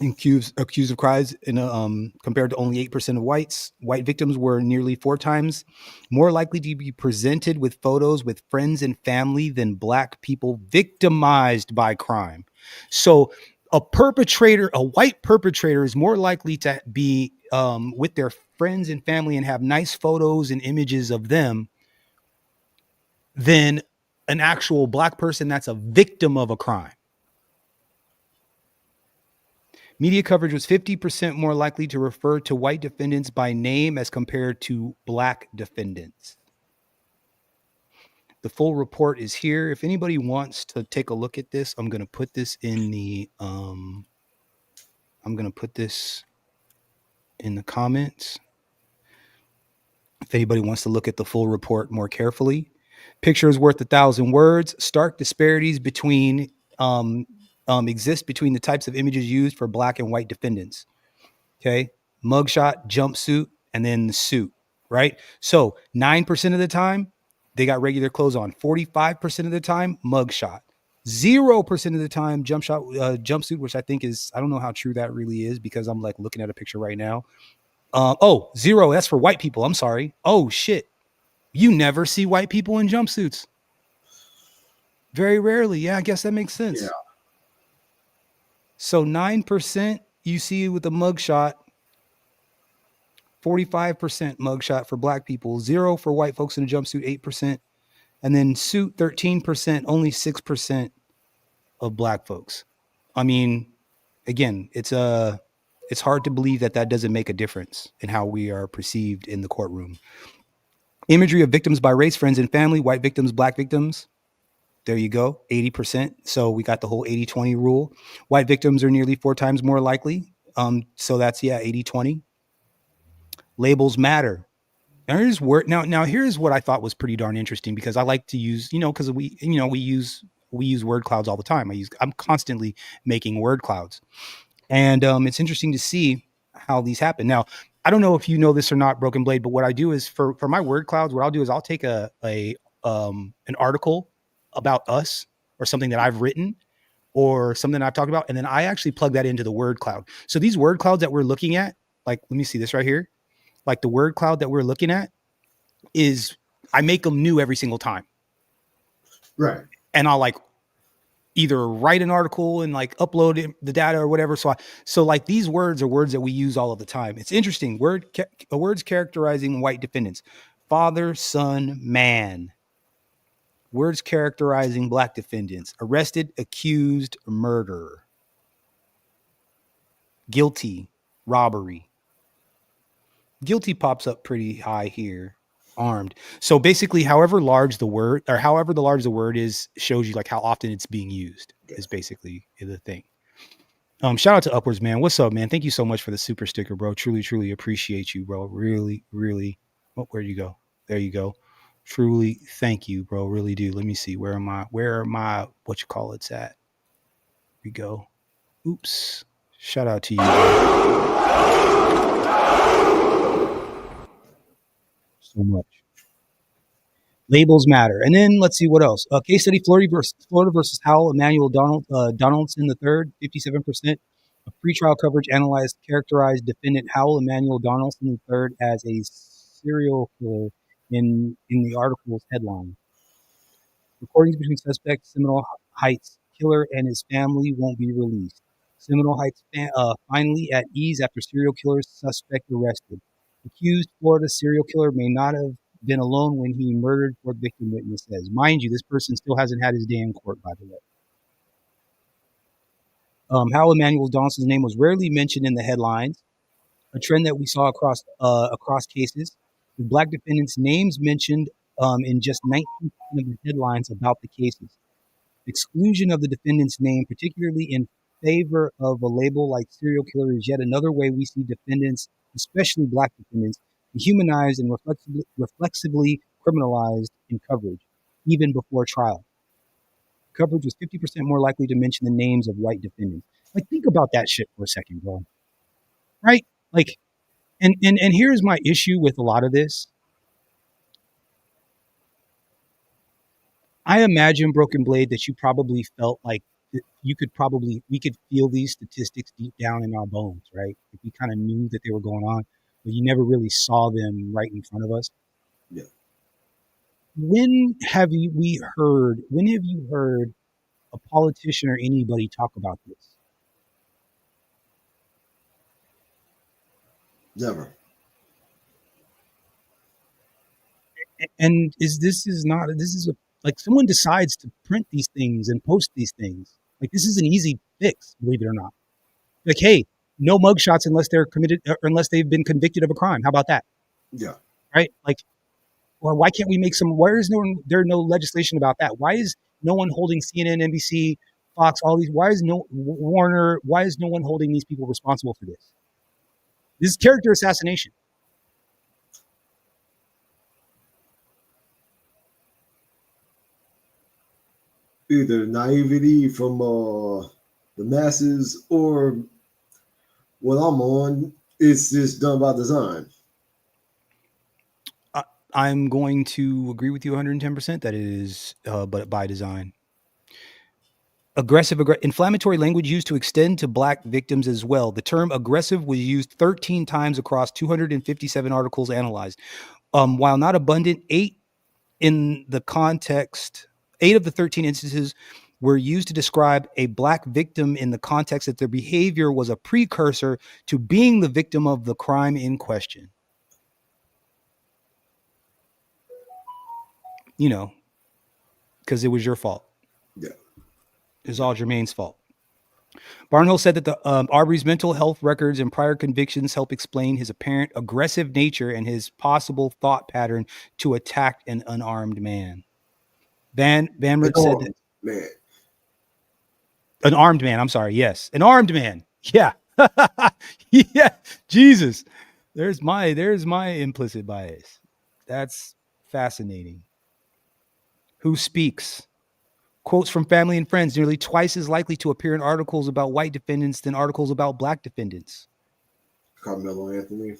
accused of crimes, compared to only 8% of whites. White victims were nearly 4 times more likely to be presented with photos with friends and family than black people victimized by crime. So a white perpetrator is more likely to be with their friends and family and have nice photos and images of them than an actual black person that's a victim of a crime. Media coverage was 50% more likely to refer to white defendants by name as compared to black defendants. The full report is here. If anybody wants to take a look at this, I'm going to put this in the comments. If anybody wants to look at the full report more carefully. Picture is worth 1,000 words. Stark disparities exist between the types of images used for black and white defendants. Okay. Mugshot, jumpsuit, and then the suit, right? So 9% of the time they got regular clothes on. 45% of the time, mugshot. 0% of the time, jumpsuit, which I think is, I don't know how true that really is because I'm like looking at a picture right now. 0. That's for white people. I'm sorry. Oh shit. You never see white people in jumpsuits. Very rarely. Yeah, I guess that makes sense. Yeah. So 9% you see with the mugshot, 45% mugshot for black people, 0 for white folks in a jumpsuit, 8%, and then suit 13%, only 6% of black folks. I mean, again, it's hard to believe that doesn't make a difference in how we are perceived in the courtroom. Imagery of victims by race, friends and family, white victims, black victims. There you go, 80%. So we got the whole 80-20 rule. White victims are nearly 4 times more likely. So that's 80-20. Labels matter. Now here's what I thought was pretty darn interesting, because I like to use, because we use word clouds all the time. I'm constantly making word clouds. And it's interesting to see how these happen. Now, I don't know if you know this or not, Broken Blade, but what I do is for my word clouds, what I'll do is I'll take an article about us or something that I've written or something I've talked about, and then I actually plug that into the word cloud. So these word clouds that we're looking at, like, let me see this right here. Like the word cloud that we're looking at is, I make them new every single time. Right. And I'll like either write an article and like upload the data or whatever. So like these words are words that we use all of the time. It's interesting. Words characterizing white defendants: father, son, man. Words characterizing black defendants: arrested, accused, murderer, guilty, robbery. Guilty pops up pretty high here. Armed. So basically, however large the word is, shows you like how often it's being used, is basically the thing. Shout out to Upwards, man. What's up, man? Thank you so much for the super sticker, bro. Truly, truly appreciate you, bro. Really, really. Oh, where'd you go? There you go. Truly, thank you, bro. Really do. Let me see. Where am I? What you call it's at? Here we go. Oops. Shout out to you, bro. So much. Labels matter. And then let's see what else. Case study: Florida versus Howell. Emmanuel Donaldson III, 57% of pretrial coverage analyzed characterized defendant Howell Emmanuel Donaldson III as a serial killer in the article's headline. Recordings between suspect Seminole Heights killer and his family won't be released. Seminole Heights finally at ease after serial killer suspect arrested. Accused Florida serial killer may not have been alone when he murdered, court victim witness says. Mind you, this person still hasn't had his day in court, by the way. Howell Emmanuel Donaldson's name was rarely mentioned in the headlines, a trend that we saw across cases, with black defendants' names mentioned in just 19% of the headlines about the cases. Exclusion of the defendant's name, particularly in favor of a label like serial killer, is yet another way we see defendants, especially black defendants, dehumanized and reflexively criminalized in coverage, even before trial. Coverage was 50% more likely to mention the names of white defendants. Like, think about that shit for a second, bro. Right? Like, and here's my issue with a lot of this. I imagine, Broken Blade, that you probably felt like we could feel these statistics deep down in our bones, right? If we kind of knew that they were going on, but you never really saw them right in front of us. Yeah. When have you heard a politician or anybody talk about this? Never. And like someone decides to print these things and post these things. Like, this is an easy fix, believe it or not. Like, hey, no mugshots unless they're committed or unless they've been convicted of a crime. How about that? Yeah. Right? Like, well, why can't we make why is there no legislation about that? Why is no one holding CNN, NBC, Fox, all these? Why is Warner? Why is no one holding these people responsible for this? This is character assassination. Either naivety from the masses, or what I'm on, it's just done by design. I'm going to agree with you 110% that it is, but by design. Inflammatory language used to extend to black victims as well. The term aggressive was used 13 times across 257 articles analyzed. While not abundant, 8 of the 13 instances were used to describe a black victim in the context that their behavior was a precursor to being the victim of the crime in question. You know, because it was your fault. Yeah. It's all Jermaine's fault. Barnhill said that the Arbery's mental health records and prior convictions help explain his apparent aggressive nature and his possible thought pattern to attack an unarmed man. Van Rip said that man. An armed man. I'm sorry. Yes, an armed man. Yeah, yeah. Jesus, there's my implicit bias. That's fascinating. Who speaks? Quotes from family and friends nearly twice as likely to appear in articles about white defendants than articles about black defendants. Carmelo Anthony.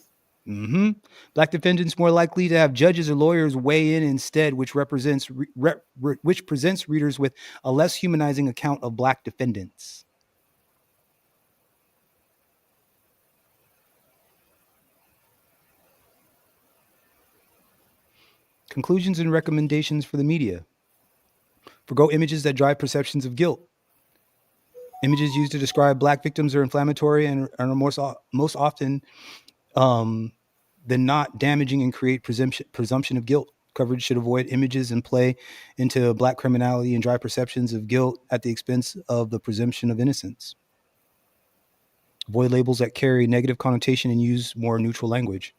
Mm-hmm. Black defendants more likely to have judges or lawyers weigh in instead, which presents readers with a less humanizing account of black defendants. Conclusions and recommendations for the media. Forgo images that drive perceptions of guilt. Images used to describe black victims are inflammatory and are most often than not damaging and create presumption of guilt. Coverage should avoid images and play into black criminality and drive perceptions of guilt at the expense of the presumption of innocence. Avoid labels that carry negative connotation and use more neutral language.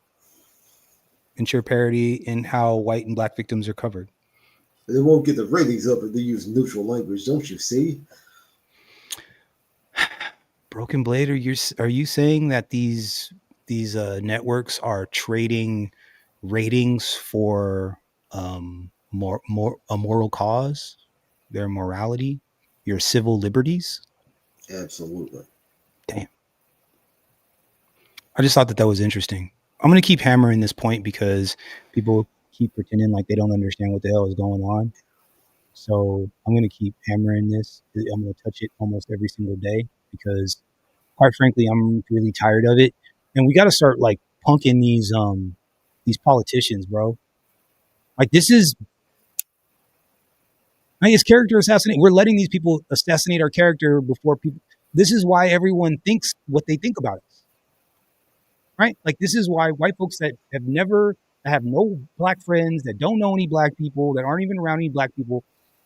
Ensure parity in how white and black victims are covered. They won't get the ratings up if they use neutral language, don't you see? Broken Blade, are you saying that these networks are trading ratings for a moral cause, their morality, your civil liberties? Absolutely. Damn. I just thought that was interesting. I'm going to keep hammering this point because people keep pretending like they don't understand what the hell is going on. So I'm going to keep hammering this. I'm going to touch it almost every single day because, quite frankly, I'm really tired of it. And we got to start like punking these politicians, bro. Like this is, it's character assassination. We're letting these people assassinate our character before people. This is why everyone thinks what they think about us. Right? Like this is why white folks that have no black friends, that don't know any black people, that aren't even around any black people,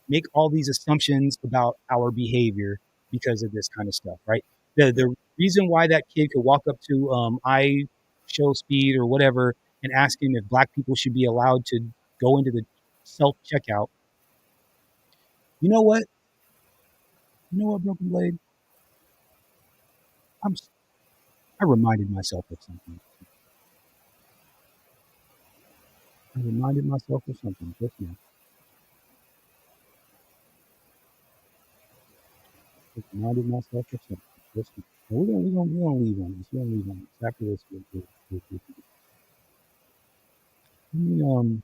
make all these assumptions about our behavior because of this kind of stuff, right? The reason why that kid could walk up to I Show Speed or whatever and ask him if black people should be allowed to go into the self-checkout. You know what? Broken Blade? I reminded myself of something. Just now. Reminded myself of something. Just now. We're gonna leave on this. We're gonna leave on this. After this, let me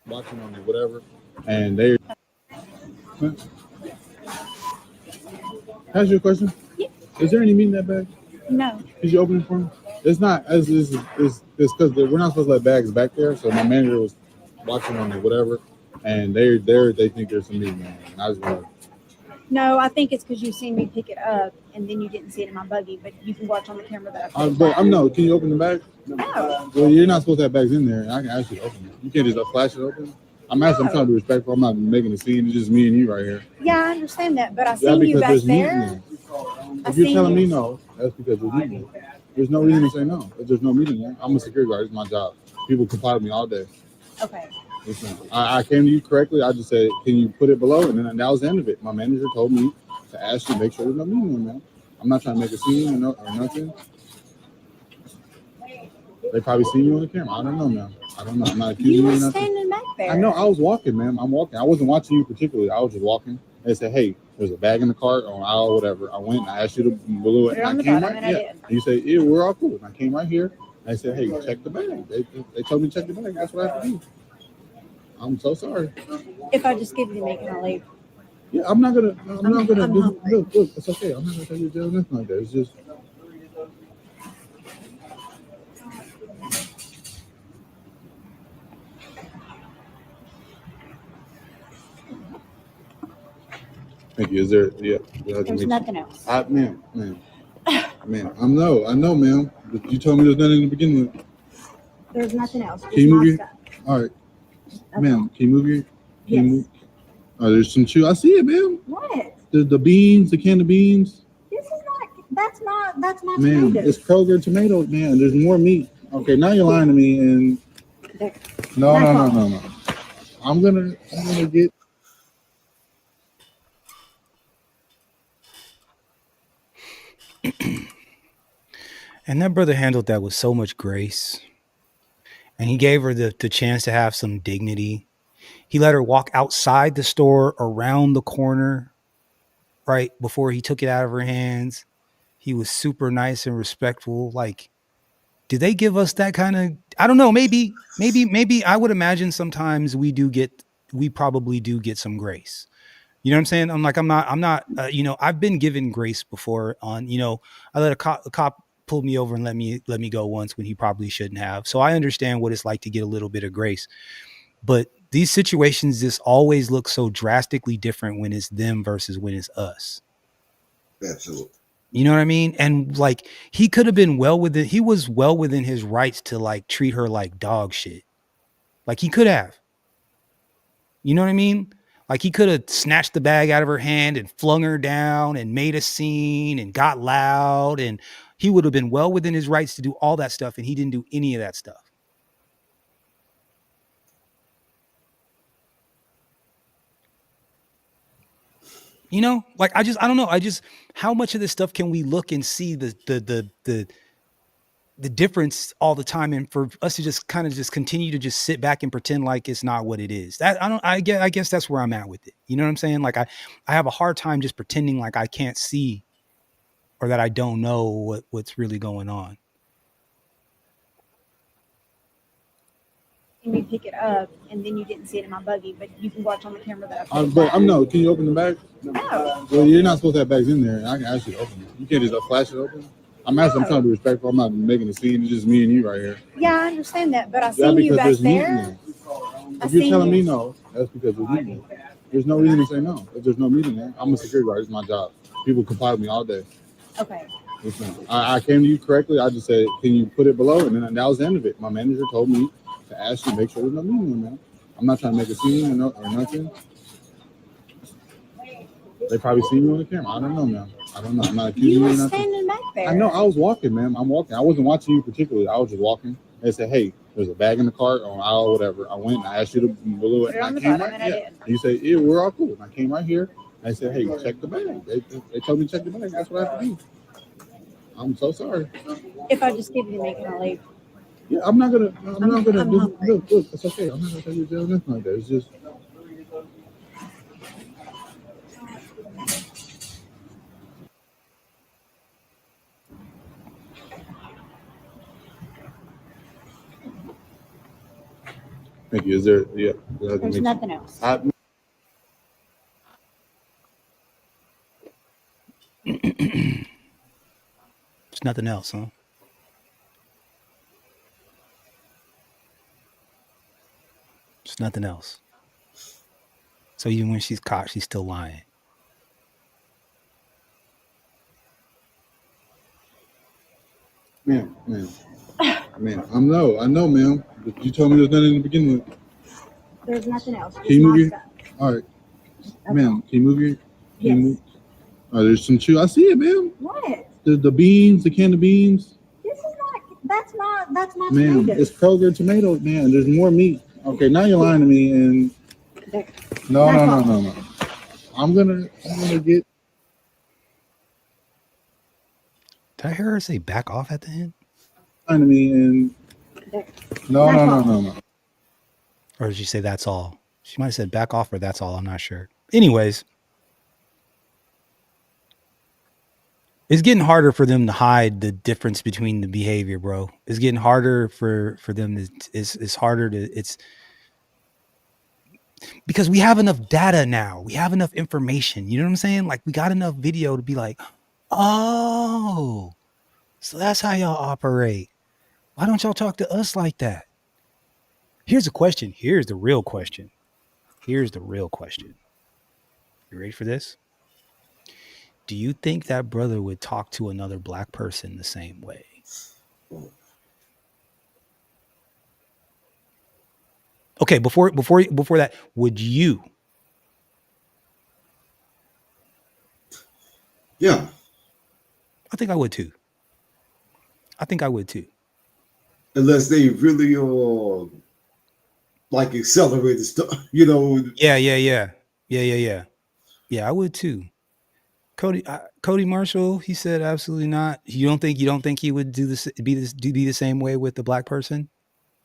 watching on it, whatever, and they. Ask you a question. Yeah. Is there any meat in that bag? No. Did you open it for me? It's not as is because we're not supposed to let bags back there. So my manager was watching on it, whatever, and they think there's some meat in there. And I was going. No, I think it's because you seen me pick it up and then you didn't see it in my buggy, but you can watch on the camera that I put But I'm no. Can you open the bag? No. Well, you're not supposed to have bags in there. I can ask you to open it. You can't just flash it open. I'm asking. I'm trying to be respectful. I'm not making a scene. It's just me and you right here. Yeah, I understand that, but I seen you back there. If you're telling me no, that's because there's meat in there. There's no reason to say no. If there's no meat in there, I'm a security guard. It's my job. People comply with me all day. Okay. Listen, I came to you correctly. I just said, can you put it below? And then that was the end of it. My manager told me to ask you, make sure there's no meat in there, man. I'm not trying to make a scene or nothing. They probably seen you on the camera. I don't know, man. I don't know. I'm not accusing you of nothing. Standing back there. I know. I was walking, man. I'm walking. I wasn't watching you particularly. I was just walking. They said, hey, there's a bag in the cart or aisle, whatever. I went and I asked you to below it. And I came right here. And you said, yeah, we're all cool. And I came right here. And I said, hey, check the bag. They told me to check the bag. That's what I have to do. I'm so sorry. If I just give you the meat, can I leave? Yeah, I'm not gonna. Look, it's okay. I'm not gonna take you to jail, nothing like that. It's just. Thank you. Is there? Yeah. There's nothing else. Ma'am. I know, ma'am. But you told me there's nothing to begin with. There's nothing else. Just Can you move my your? stuff. All right, That's ma'am. all. Can you move your? Can Yes. you move? Oh, there's some shoe. I see it, ma'am. What? The beans, the can of beans. This is not. That's my Ma'am, tomatoes. it's Kroger tomatoes, man. There's more meat. Okay, now you're lying to me. And no. I'm gonna get. And that brother handled that with so much grace. And he gave her the chance to have some dignity. He let her walk outside the store, around the corner, right before he took it out of her hands. He was super nice and respectful. Like, do they give us that kind of, I don't know, maybe I would imagine sometimes we probably do get some grace. You know what I'm saying? I'm not, I've been given grace before on, I let a cop pull me over and let me go once when he probably shouldn't have. So I understand what it's like to get a little bit of grace. But these situations just always look so drastically different when it's them versus when it's us. Absolutely. You know what I mean? And like, he could have been he was well within his rights to like treat her like dog shit. Like he could have. You know what I mean? Like he could have snatched the bag out of her hand and flung her down and made a scene and got loud, and he would have been well within his rights to do all that stuff, and he didn't do any of that stuff. You know, like I don't know. How much of this stuff can we look and see the difference all the time, and for us to just kind of just continue to just sit back and pretend like it's not what it is. I guess that's where I'm at with it. You know what I'm saying? Like I have a hard time just pretending like I can't see or that I don't know what's really going on. Me pick it up, and then you didn't see it in my buggy, but you can watch on the camera that I But I'm no. Can you open the bag? No. Well, you're not supposed to have bags in there. I can ask you to open it. You can't just flash it open. I'm asking. I'm trying to be respectful. I'm not making a scene. It's just me and you right here. Yeah, I understand that, but I seen you back there. If you're telling me no, that's because there's meat in there. There's no reason to say no. If there's no meat in there, I'm a security guard. It's my job. People comply with me all day. Okay. Listen, I came to you correctly. I just said, can you put it below? And then that was the end of it. My manager told me to ask you to make sure there's no meat in there, man. I'm not trying to make a scene or nothing. They probably see me on the camera. I don't know, man. I don't know. I'm not accusing you. You were standing back there. I know. I was walking, man. I'm walking. I wasn't watching you particularly. I was just walking. They said, hey, there's a bag in the cart on aisle, whatever. I went and I asked you to below it. And I came right here. You say, yeah, we're all cool. And I came right here. And I said, hey, check the bag. They told me to check the bag. That's what I have to do. I'm so sorry. If I just give you the meat, can I leave? Yeah, I'm not gonna. Look, it's okay. I'm not gonna tell you to do nothing like that. It's just. Thank you. Is there? Yeah. There's nothing else. There's nothing else, huh? There's nothing else. So even when she's caught, she's still lying. Ma'am. I know, ma'am. But you told me there's nothing to begin with. There's nothing else. Can you move your? All right, ma'am. Can you move your? Yes. Move? Oh, there's some shoe. I see it, ma'am. What? The beans, the can of beans. This is not. That's my Ma'am, tomatoes. it's Kroger tomatoes, man. There's more meat. Okay, now you're lying to me. And no. I'm gonna get. Did I hear her say back off at the end? Lying to me and no. Or did she say that's all? She might have said back off or that's all. I'm not sure. Anyways, it's getting harder for them to hide the difference between the behavior, bro. It's getting harder for them. It's harder to, it's because we have enough data now. We have enough information. You know what I'm saying? Like we got enough video to be like, oh, so that's how y'all operate. Why don't y'all talk to us like that? Here's a question. Here's the real question. You ready for this? Do you think that brother would talk to another black person the same way? Okay, before that, would you? Yeah. I think I would too. Unless they really like accelerated stuff, you know. Yeah. Yeah, I would too. Cody Marshall, he said absolutely not. You don't think he would do this, be the same way with the black person?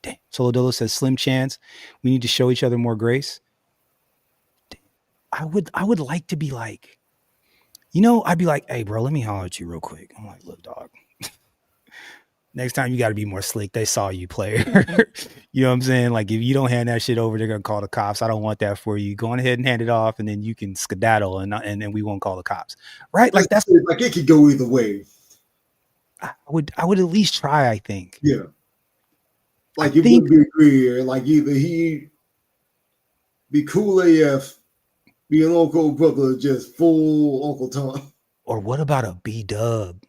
Damn. Solodolo says slim chance. We need to show each other more grace. I would like to be like, I'd be like, hey bro, let me holler at you real quick. I'm like, look, dog. Next time you got to be more slick. They saw you, player. You know what I'm saying? Like, if you don't hand that shit over, they're gonna call the cops. I don't want that for you. Go on ahead and hand it off, and then you can skedaddle, and then we won't call the cops, right? Like that's like it could go either way. I would at least try. I think. Yeah. Like it would be weird. Like either he be cool AF, be an uncle brother, just full Uncle Tom. Or what about a B-dub?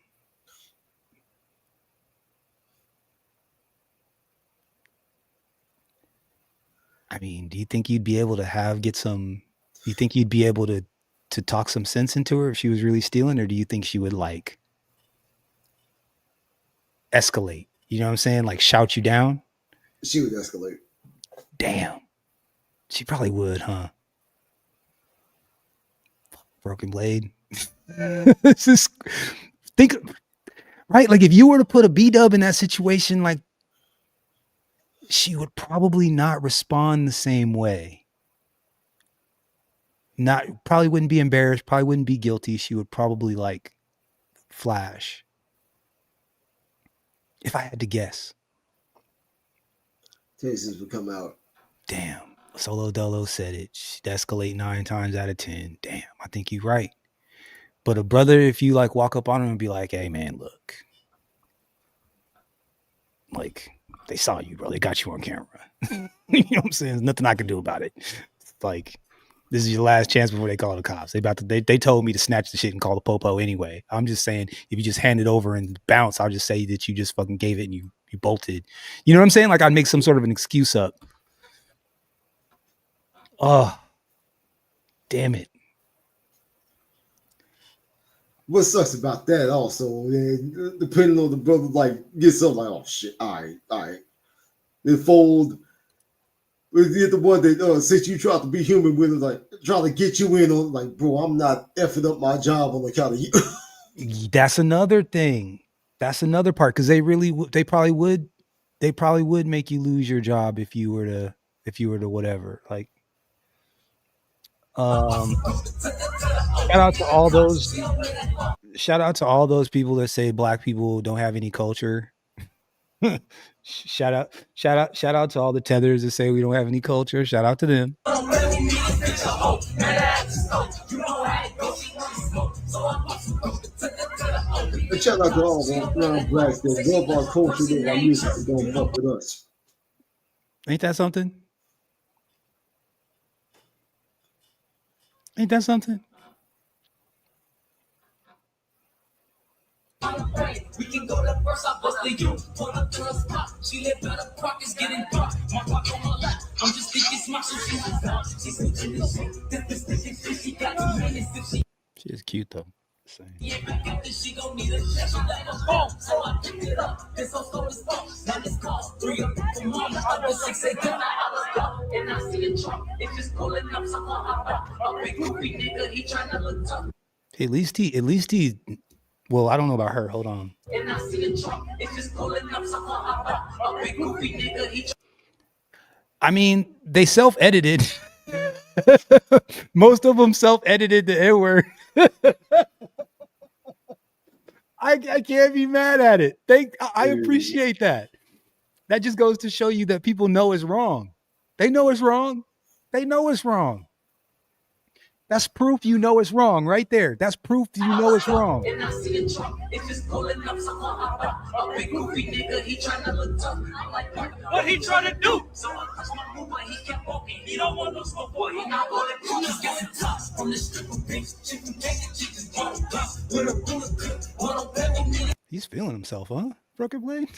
I mean, do you think you'd be able to you think you'd be able to talk some sense into her if she was really stealing, or do you think she would like escalate? You know what I'm saying? Like shout you down? She would escalate. Damn. She probably would, huh? Broken Blade. Just think, right? Like if you were to put a B-dub in that situation, like she would probably not respond the same way. Probably wouldn't be embarrassed, probably wouldn't be guilty. She would probably like flash. If I had to guess. Tasers would come out. Damn. Solo Dolo said it. She'd escalate 9 times out of 10. Damn, I think you're right. But a brother, if you like walk up on him and be like, hey man, look. Like, they saw you, bro. They got you on camera. You know what I'm saying? There's nothing I can do about it. It's like, this is your last chance before they call the cops. They told me to snatch the shit and call the popo anyway. I'm just saying, if you just hand it over and bounce, I'll just say that you just fucking gave it and you bolted. You know what I'm saying? Like I'd make some sort of an excuse up. Oh, damn it. What sucks about that also, man, depending on the brother, like, gets up like, oh shit, all right. They fold. You're the one that, since you tried to be human with it, like, trying to get you in on, like, bro, I'm not effing up my job on account of you. That's another thing. That's another part, because they probably would make you lose your job if you were to whatever. Like, shout out to all those people that say black people don't have any culture. shout out to all the tethers that say we don't have any culture. Shout out to them. But shout out to all the brown blacks that love our culture and our music and don't fuck with us. Ain't that something? Ain't that something? We can go to first, I bust the you. Pull up to a spot. She live better, pockets getting dark. My rock on my lap. I'm just thinking smart, so she was down. She's switching the shit. She got 2 minutes if she. She's cute though. Same. Yeah, back after she gon' need a she like a phone. So I picked it up. This whole store is phone. Now it's called 3 up for mom. Other 6 say turn the house up. And I see a truck. It's just pulling up something up. A big goofy nigga, he trying to look tough. At least he. Well, I don't know about her. Hold on. And I see a truck. It's just pulling up something up. A big goofy nigga, I mean, they self-edited. Most of them self-edited the N-word. I can't be mad at it. I appreciate that. That just goes to show you that people know it's wrong. They know it's wrong. They know it's wrong. That's proof you know it's wrong right there. That's proof you know it's wrong. And I see a truck. It's just pulling up something up. A big goofy nigga, he trying to look tough. I'm like, what he trying to do? So I touched my move, but he kept walking. He don't want no smoke, boy. He not going to do. He's getting tough from the stripper bitch. Chicken cake and chicken. He's feeling himself, huh? Broken Blade?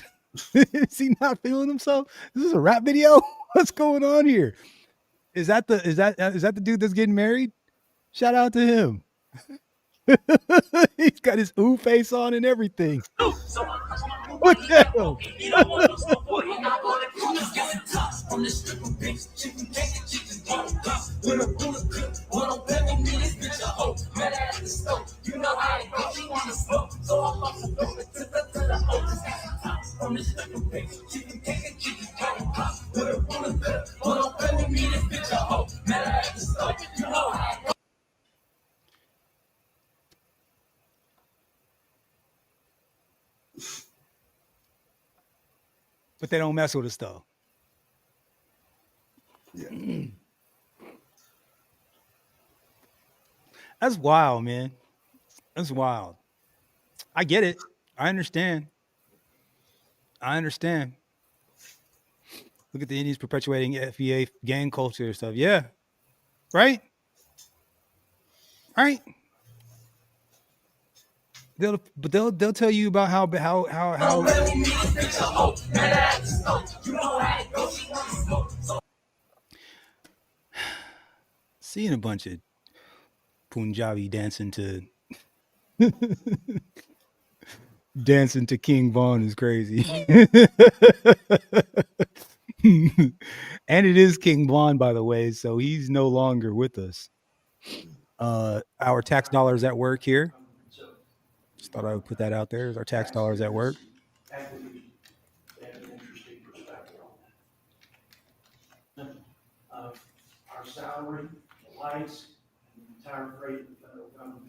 Is he not feeling himself? Is this a rap video? What's going on here? Is that the dude that's getting married? Shout out to him. He's got his ooh face on and everything. Look at him. But they don't mess with us though. Yeah. That's wild, man. That's wild. I get it. I understand. Look at the Indians perpetuating FBA gang culture and stuff. Yeah. Right? They'll tell you about how seeing a bunch of Punjabi dancing to King Von is crazy. And it is King Von, by the way, so he's no longer with us. Our tax dollars at work here. Just thought I would put that out there. Is our tax dollars at work? Our salary, the lights, and the entire freight of the federal government.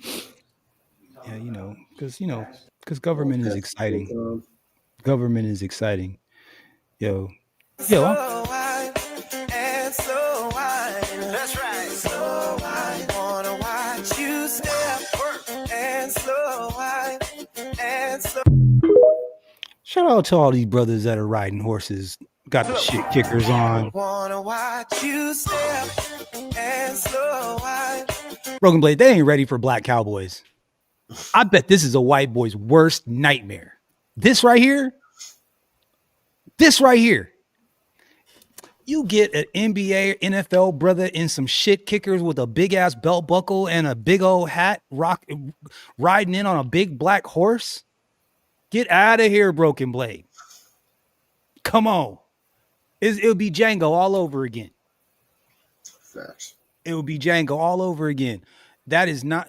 Yeah, because government is exciting. Government is exciting. Yo. That's right. So I wanna watch you step and slow and slow. Shout out to all these brothers that are riding horses, got the shit kickers on. Wanna watch you step and slow. Broken Blade, they ain't ready for black cowboys. I bet this is a white boy's worst nightmare. This right here. You get an NBA, NFL brother in some shit kickers with a big ass belt buckle and a big old hat, riding in on a big black horse. Get out of here, Broken Blade. Come on. It'll be Django all over again. Facts. It will be Django all over again. That is not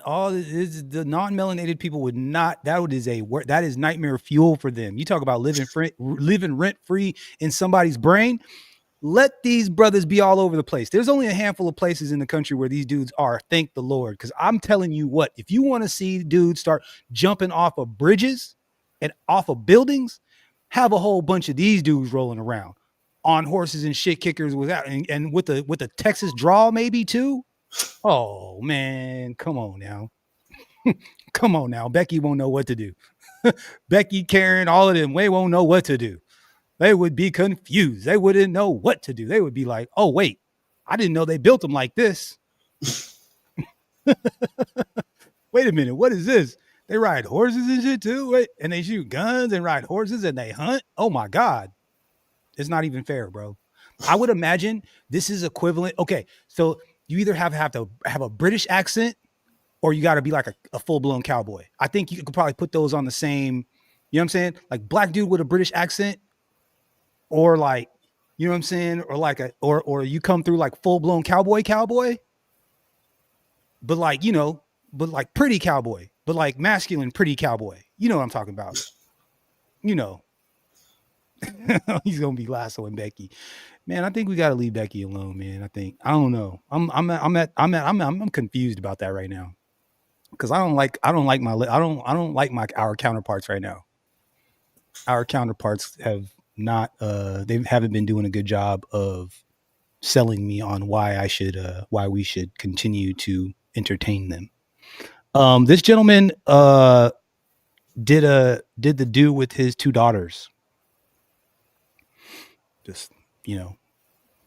all. The non-melanated people would not. That is nightmare fuel for them. You talk about living rent free in somebody's brain. Let these brothers be all over the place. There's only a handful of places in the country where these dudes are. Thank the Lord, because I'm telling you what. If you want to see dudes start jumping off of bridges and off of buildings, have a whole bunch of these dudes rolling around on horses and shit kickers and with a Texas drawl maybe too. Oh man, come on now. Come on now. Becky won't know what to do. Becky, Karen, all of them, they won't know what to do. They would be confused. They wouldn't know what to do. They would be like, oh wait, I didn't know they built them like this. Wait a minute, what is this? They ride horses and shit too? Wait, and they shoot guns and ride horses and they hunt? Oh my God. It's not even fair, bro. I would imagine this is equivalent. Okay, so you either have to have a British accent or you got to be like a full-blown cowboy. I think you could probably put those on the same, you know what I'm saying? Like black dude with a British accent or like, you know what I'm saying? Or like or you come through like full-blown cowboy, but like, you know, but like pretty cowboy, but like masculine, pretty cowboy. You know what I'm talking about? You know. He's gonna be lassoing Becky, man. I think we gotta leave Becky alone, man. I don't know. I'm confused about that right now because I don't like our counterparts right now. Our counterparts have not they haven't been doing a good job of selling me on why we should continue to entertain them. This gentleman did the do with his two daughters. Just, you know,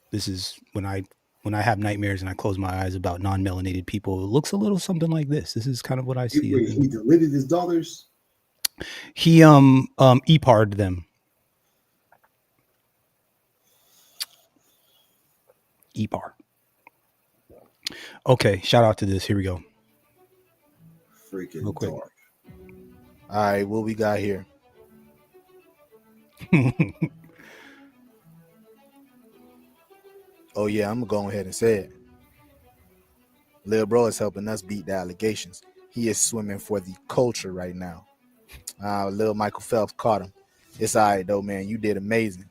this is when I when I have nightmares and I close my eyes about non-melanated people, it looks a little something like this. This is kind of what I see. Wait, he deleted his daughters? He EPAR'd them. EPAR. Okay, shout out to this. Here we go. Freaking real quick. dark. All right, what we got here? Oh yeah, I'm gonna go ahead and say it. Lil bro is helping us beat the allegations. He is swimming for the culture right now. Lil Michael Phelps caught him. It's all right though, man. You did amazing.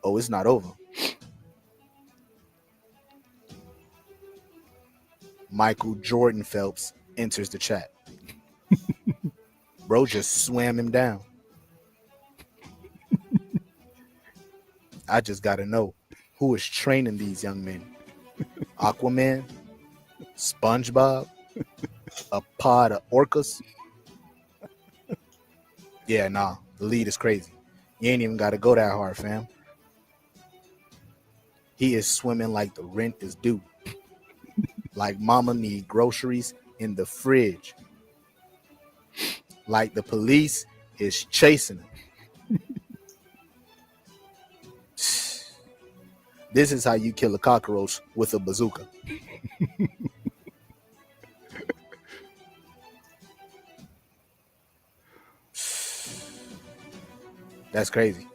Oh, it's not over. Michael Jordan Phelps enters the chat. Bro just swam him down. I just gotta know who is training these young men. Aquaman, SpongeBob, a pod of orcas. Yeah, nah, the lead is crazy. You ain't even gotta go that hard, fam. He is swimming like the rent is due. Like mama need groceries in the fridge. Like the police is chasing him. This is how you kill a cockroach with a bazooka. That's crazy.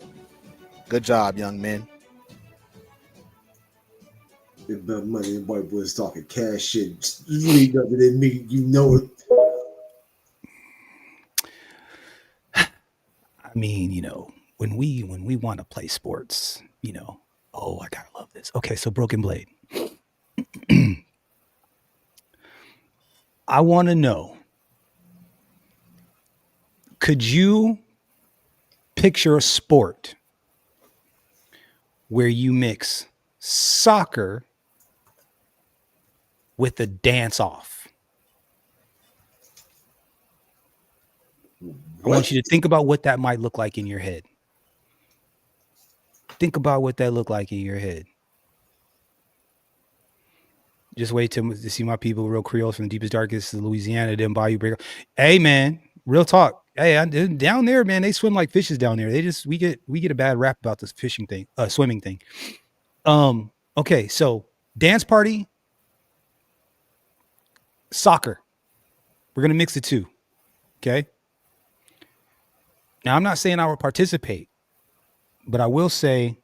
Good job, young men. If my money and white boys talking cash shit, you ain't nothing than me, you know it. I mean, you know, when we want to play sports, you know, oh, I gotta love this. Okay, so Broken Blade. I want to know, could you picture a sport where you mix soccer with a dance off? I want you to think about what that might look like in your head. Think about what that looked like in your head. Just wait to see my people, real Creoles from the deepest, darkest of Louisiana, then Bayou Break. Hey, man, real talk. Hey, down there, man, they swim like fishes down there. We get a bad rap about this fishing thing, swimming thing. Okay, so dance party, soccer. We're gonna mix the two. Okay. Now I'm not saying I would participate, but I will say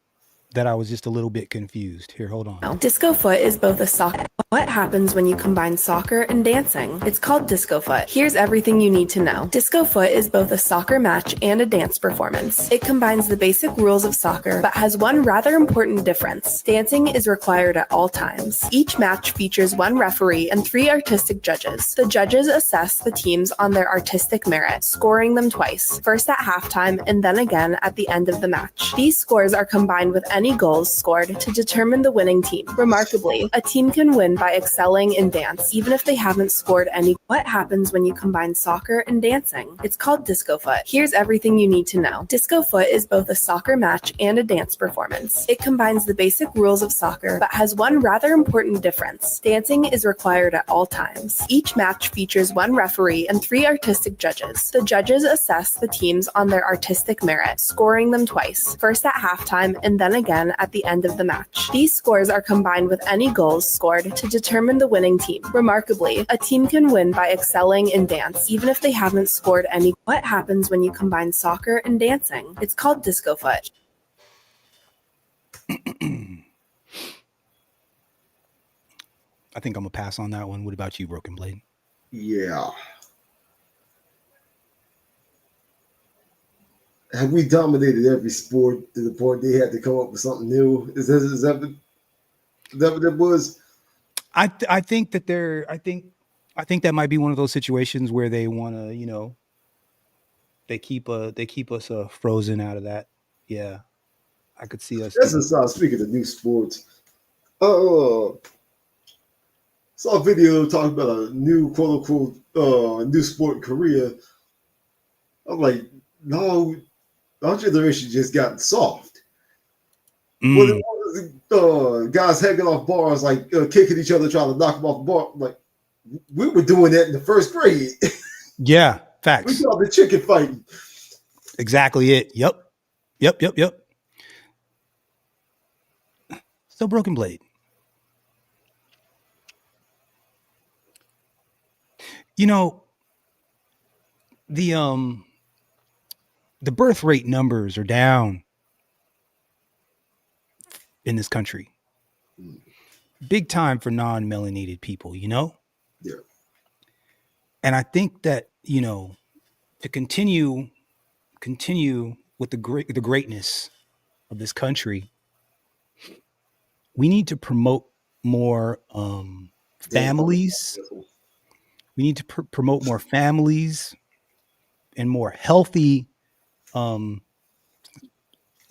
that I was just a little bit confused. Here, hold on. Disco foot is both a soccer. What happens when you combine soccer and dancing? It's called disco foot. Here's everything you need to know. Disco foot is both a soccer match and a dance performance. It combines the basic rules of soccer, but has one rather important difference. Dancing is required at all times. Each match features one referee and 3 artistic judges. The judges assess the teams on their artistic merit, scoring them twice, first at halftime and then again at the end of the match. These scores are combined with any goals scored to determine the winning team. Remarkably, a team can win by excelling in dance, even if they haven't scored any. What happens when you combine soccer and dancing? It's called disco foot. Here's everything you need to know. Disco foot is both a soccer match and a dance performance. It combines the basic rules of soccer, but has one rather important difference. Dancing is required at all times. Each match features one referee and 3 artistic judges. The judges assess the teams on their artistic merit, scoring them twice, first at halftime and then again at the end of the match. These scores are combined with any goals scored to determine the winning team. Remarkably, a team can win by excelling in dance, even if they haven't scored any. What happens when you combine soccer and dancing? It's called disco foot. I think I'm gonna pass on that one. What about you, Broken Blade? Yeah. Have we dominated every sport to the point they had to come up with something new? Is that what it was? I think that might be one of those situations where they want to, you know, they keep us frozen out of that. Yeah, I could see us. That's aside. Speaking of new sports, saw a video talking about a new quote unquote new sport in Korea. I'm like, no, our generation just gotten soft. What it was guys hanging off bars, like kicking each other, trying to knock them off the bar. Like we were doing that in the first grade. Yeah, facts. We called the chicken fighting. Exactly it. Yep. So Broken Blade. You know, the birth rate numbers are down in this country. Big time for non-melanated people, you know? Yeah. And I think that, you know, to continue with the greatness of this country, we need to promote more families. We need to promote more families and more healthy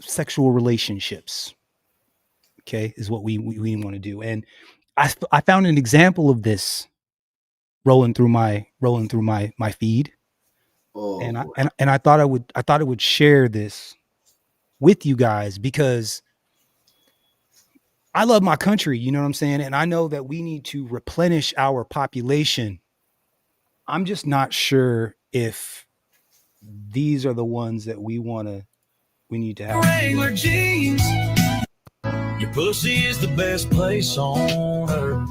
sexual relationships. Okay, is what we want to do. And I found an example of this rolling through my feed. And I thought I would share this with you guys because I love my country, you know what I'm saying? And I know that we need to replenish our population. I'm just not sure if these are the ones that we need to have. Wrangler jeans. Your pussy is the best place on earth.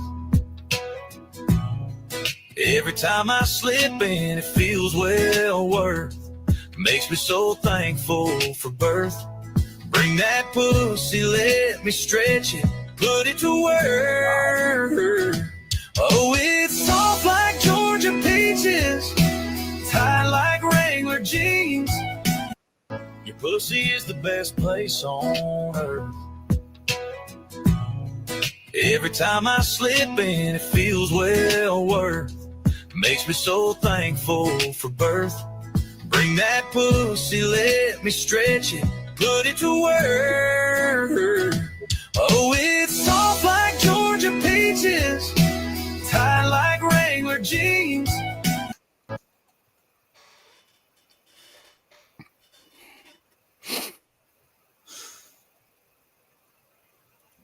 Every time I slip in, it feels well worth. Makes me so thankful for birth. Bring that pussy, let me stretch it, put it to work. Oh, it's soft like Georgia peaches, tight like Wrangler jeans. Your pussy is the best place on earth. Every time I slip in, it feels well worth. Makes me so thankful for birth. Bring that pussy, let me stretch it, put it to work. Oh, it's soft like Georgia peaches, tight like Wrangler jeans.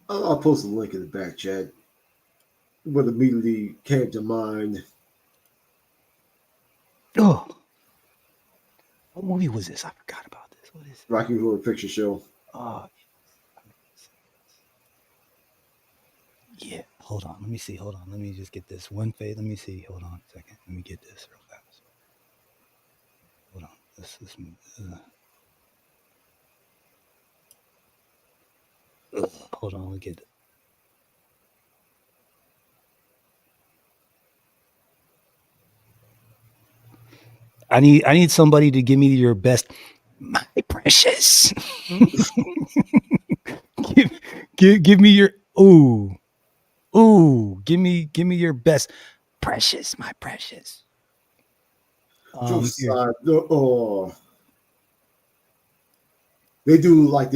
I'll post a link in the back chat. What immediately came to mind. Oh, what movie was this? I forgot about this. What is it? Rocky Horror Picture Show. Oh, yeah. Hold on. Let me see. Hold on. Let me just get this one fade. Let me see. Hold on a second. Let me get this real fast. Hold on. Hold on. Let me get it. I need somebody to give me your best, my precious. give me your give me your best, precious, my precious. They do like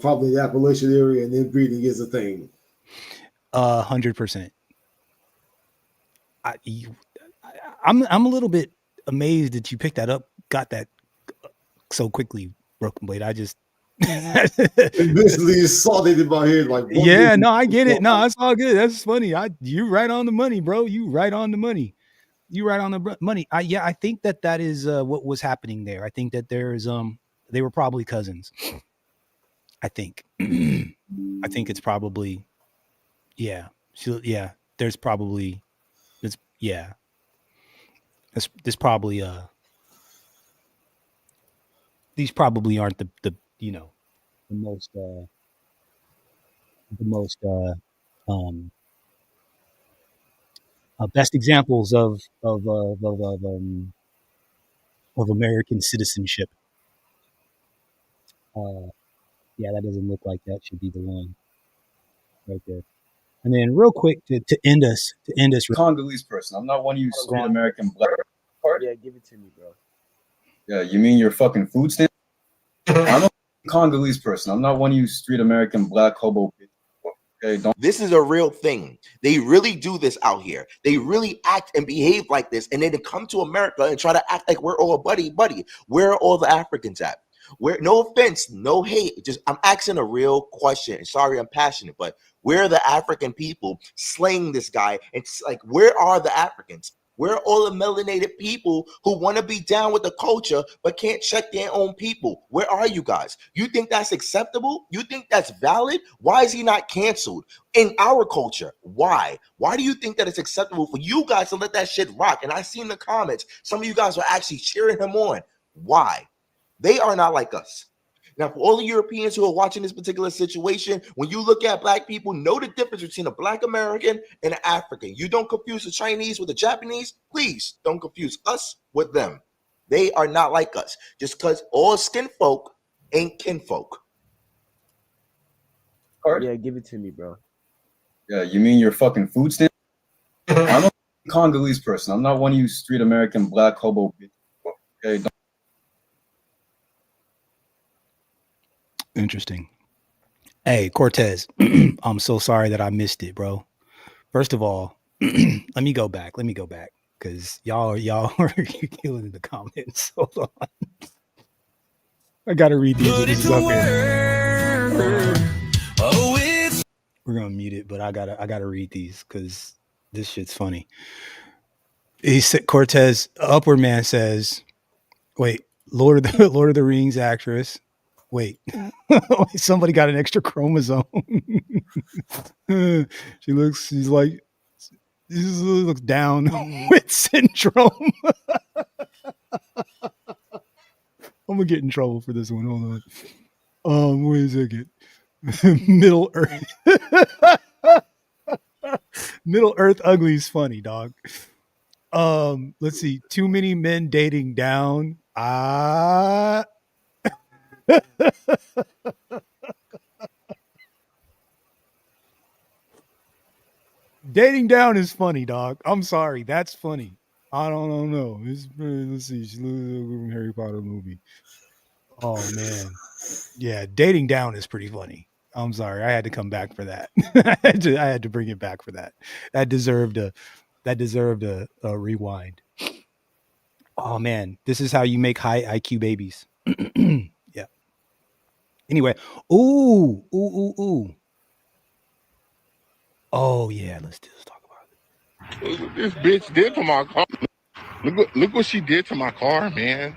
probably the Appalachian area, and then breeding is a thing. 100%. I'm a little bit amazed that you picked that up, got that so quickly, Broken Blade. I just basically saw it in my head like, yeah, no, I get it. No, it's all good. That's funny. You right on the money, bro. You right on the money. You right on the money. I think that is what was happening there. I think that there's they were probably cousins. I think. I think it's probably there's probably this probably these probably aren't the most best examples of American citizenship. That doesn't look like that should be the one right there. And then real quick to end us. Congolese person. I'm not one of you straight American black. Yeah, give it to me, bro. Yeah, you mean your fucking food stamp? I'm a Congolese person. I'm not one of you street American black hobo. Okay, This is a real thing. They really do this out here. They really act and behave like this, and then they come to America and try to act like we're all buddy. Where are all the Africans at? Where, no offense, no hate, just I'm asking a real question. Sorry, I'm passionate, but where are the African people slaying this guy? It's like, where are the Africans? Where are all the melanated people who want to be down with the culture but can't check their own people? Where are you guys? You think that's acceptable? You think that's valid? Why is he not canceled in our culture? Why? Why do you think that it's acceptable for you guys to let that shit rock? And I see in the comments, some of you guys are actually cheering him on. Why? They are not like us. Now, for all the Europeans who are watching this particular situation, when you look at black people, know the difference between a black American and an African. You don't confuse the Chinese with the Japanese. Please don't confuse us with them. They are not like us. Just because all skin folk ain't kinfolk. Yeah, give it to me, bro. Yeah, you mean your fucking food stamp? I'm a Congolese person. I'm not one of you street American black hobo bitches. Okay, don't. Interesting. Hey, Cortez, I'm so sorry that I missed it, bro. First of all, let me go back because y'all are killing in the comments. Hold on. I gotta read these. This is up here. We're gonna mute it, but I gotta read these because this shit's funny. He said, Cortez Upward Man says, wait, Lord of the Rings actress. Wait, somebody got an extra chromosome. She looks down with syndrome. I'm gonna get in trouble for this one. Hold on. Wait a second. Middle Earth. Middle Earth ugly is funny, dog. Let's see. Too many men dating down. Dating down is funny, dog. I'm sorry. That's funny. I don't know. Let's see. She looks like a Harry Potter movie. Oh man. Yeah, dating down is pretty funny. I'm sorry. I had to come back for that. I had to bring it back for that. That deserved a rewind. Oh man, this is how you make high IQ babies. Yeah. Anyway, ooh. Oh yeah, let's talk about it. Look what this bitch did to my car. Look what she did to my car, man.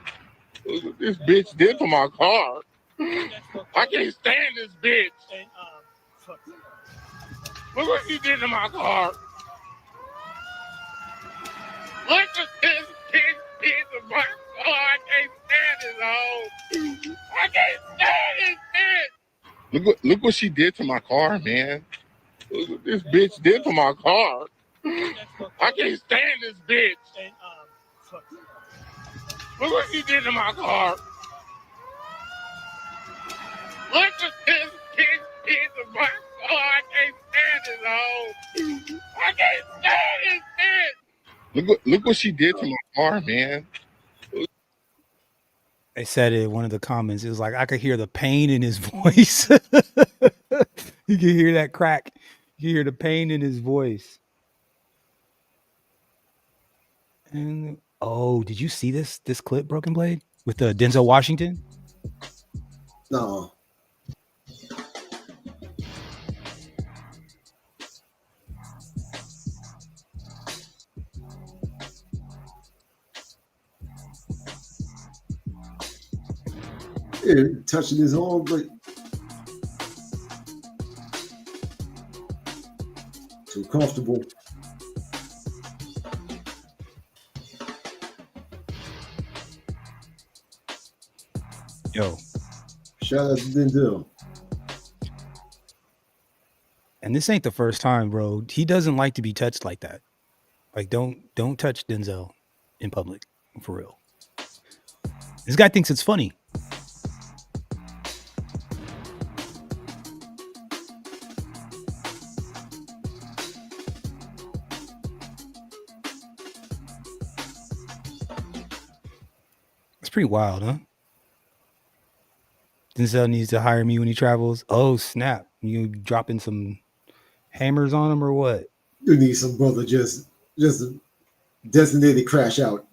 Look what this bitch did to my car. I can't stand this bitch. Look what she did to my car. Look at this bitch did to my car. I can't stand this hoe. I can't stand this bitch. Look what she did to my car, man. Look what this bitch did to my car. I can't stand this bitch. Look what she did to my car. Look at this bitch did to my car. I can't stand this hoe. I can't stand this bitch. Look what she did to my car, man. They said it in one of the comments. It was like I could hear the pain in his voice. You can hear that crack. You hear the pain in his voice. And did you see this clip, Broken Blade, with Denzel Washington? No. Yeah, touching his arm, but too comfortable. Yo. Shout out to Denzel. And this ain't the first time, bro. He doesn't like to be touched like that. Like, don't touch Denzel in public, for real. This guy thinks it's funny. It's pretty wild, huh? Denzel needs to hire me when he travels. Oh, snap. You dropping some hammers on him or what? You need some brother just designated crash out.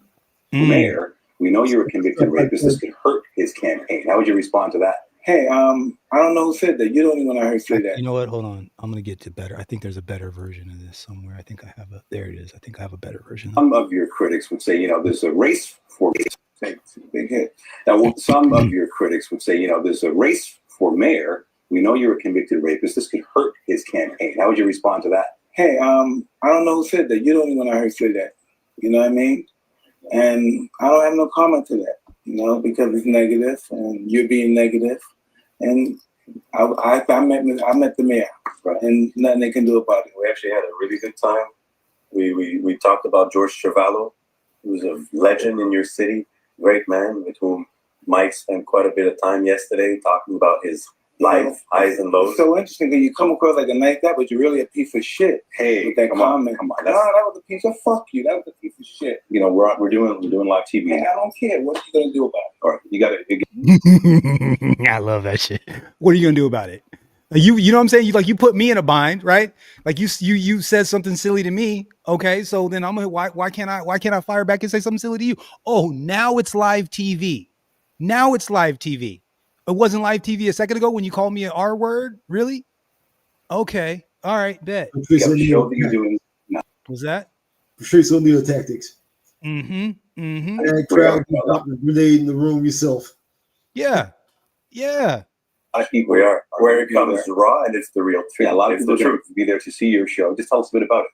Mayor, we know you're a convicted rapist. This could hurt his campaign. How would you respond to that? Hey, I don't know who said that. You're the only one I heard say that. You know what? Hold on. I'm gonna get to better. I think there's a better version of this somewhere. I think I have a. There it is. I think I have a better version. Some of your critics would say, there's a race for big hit. Now, some of your critics would say, there's a race for mayor. We know you're a convicted rapist. This could hurt his campaign. How would you respond to that? Hey, I don't know who said that. You're the only one I heard say that. You know what I mean? And I don't have no comment to that. Because it's negative, and you're being negative. And I met the mayor, and nothing they can do about it. We actually had a really good time. We talked about George Travallo, who's a legend in your city, great man with whom Mike spent quite a bit of time yesterday talking about his life, highs and lows. It's so interesting that you come across like a nice guy, but you're really a piece of shit. Hey, with that comment. Come on. No, that was a piece of fuck you. That was a piece of shit. We're doing live TV. And I don't care. What are you gonna do about it? All right, you got it. I love that shit. What are you gonna do about it? You know what I'm saying? You put me in a bind, right? Like you said something silly to me. Okay, so then I'm gonna why can't I fire back and say something silly to you? Oh, now it's live TV. Now it's live TV. It wasn't live TV a second ago when you called me an R word? Really? Okay. All right, bet. Patrice O'Neal Was that? Patrice O'Neal tactics. Mm-hmm. Mm-hmm. And crowd grenade in the room yourself. Yeah. Yeah. We are. Where it comes raw and it's the real truth. Yeah, a lot of people truth. Be there to see your show. Just tell us a bit about it.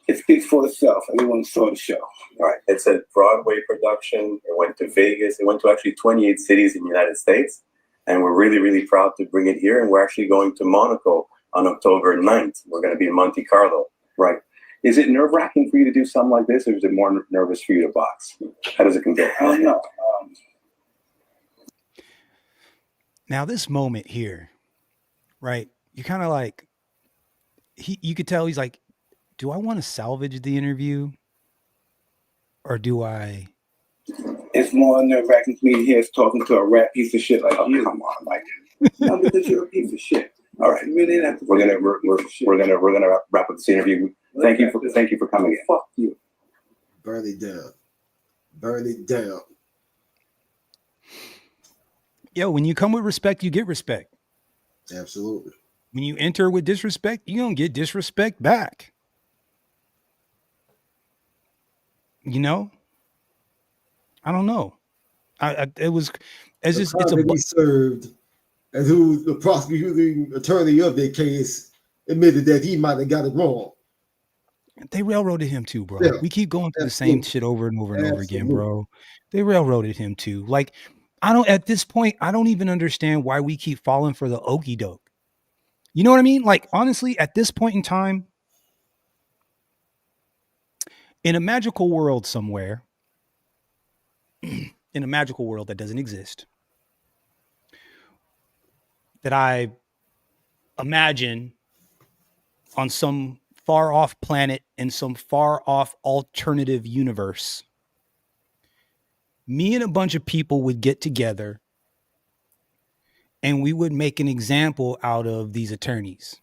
It speaks for itself. Everyone saw the show. All right. It's a Broadway production. It went to Vegas. It went to actually 28 cities in the United States. And we're really, really proud to bring it here. And we're actually going to Monaco on October 9th. We're going to be in Monte Carlo. Right. Is it nerve-wracking for you to do something like this, or is it more nervous for you to box? How does it compare? I don't know. Now this moment here, right? You're kind of like, you could tell he's like, do I want to salvage the interview, or do I? It's more nerve-wracking for me to hear talking to a rat piece of shit like you. Come on, Mike. No, because you're a piece of shit. All right, you really have to. We're gonna wrap up this interview. Thank you for coming in. Fuck you. Burn it down. Burn it down. Yo, when you come with respect, you get respect. Absolutely. When you enter with disrespect, you're going to get disrespect back. I don't know. It was as it's a served, and who the prosecuting attorney of the case admitted that he might have got it wrong. They railroaded him too, bro. Yeah. We keep going through the same shit over and over and over again, bro. They railroaded him too. Like, at this point, I don't even understand why we keep falling for the okie doke. You know what I mean? Like, honestly, at this point in time, in a magical world somewhere, in a magical world that doesn't exist, that I imagine on some far off planet in some far off alternative universe, me and a bunch of people would get together and we would make an example out of these attorneys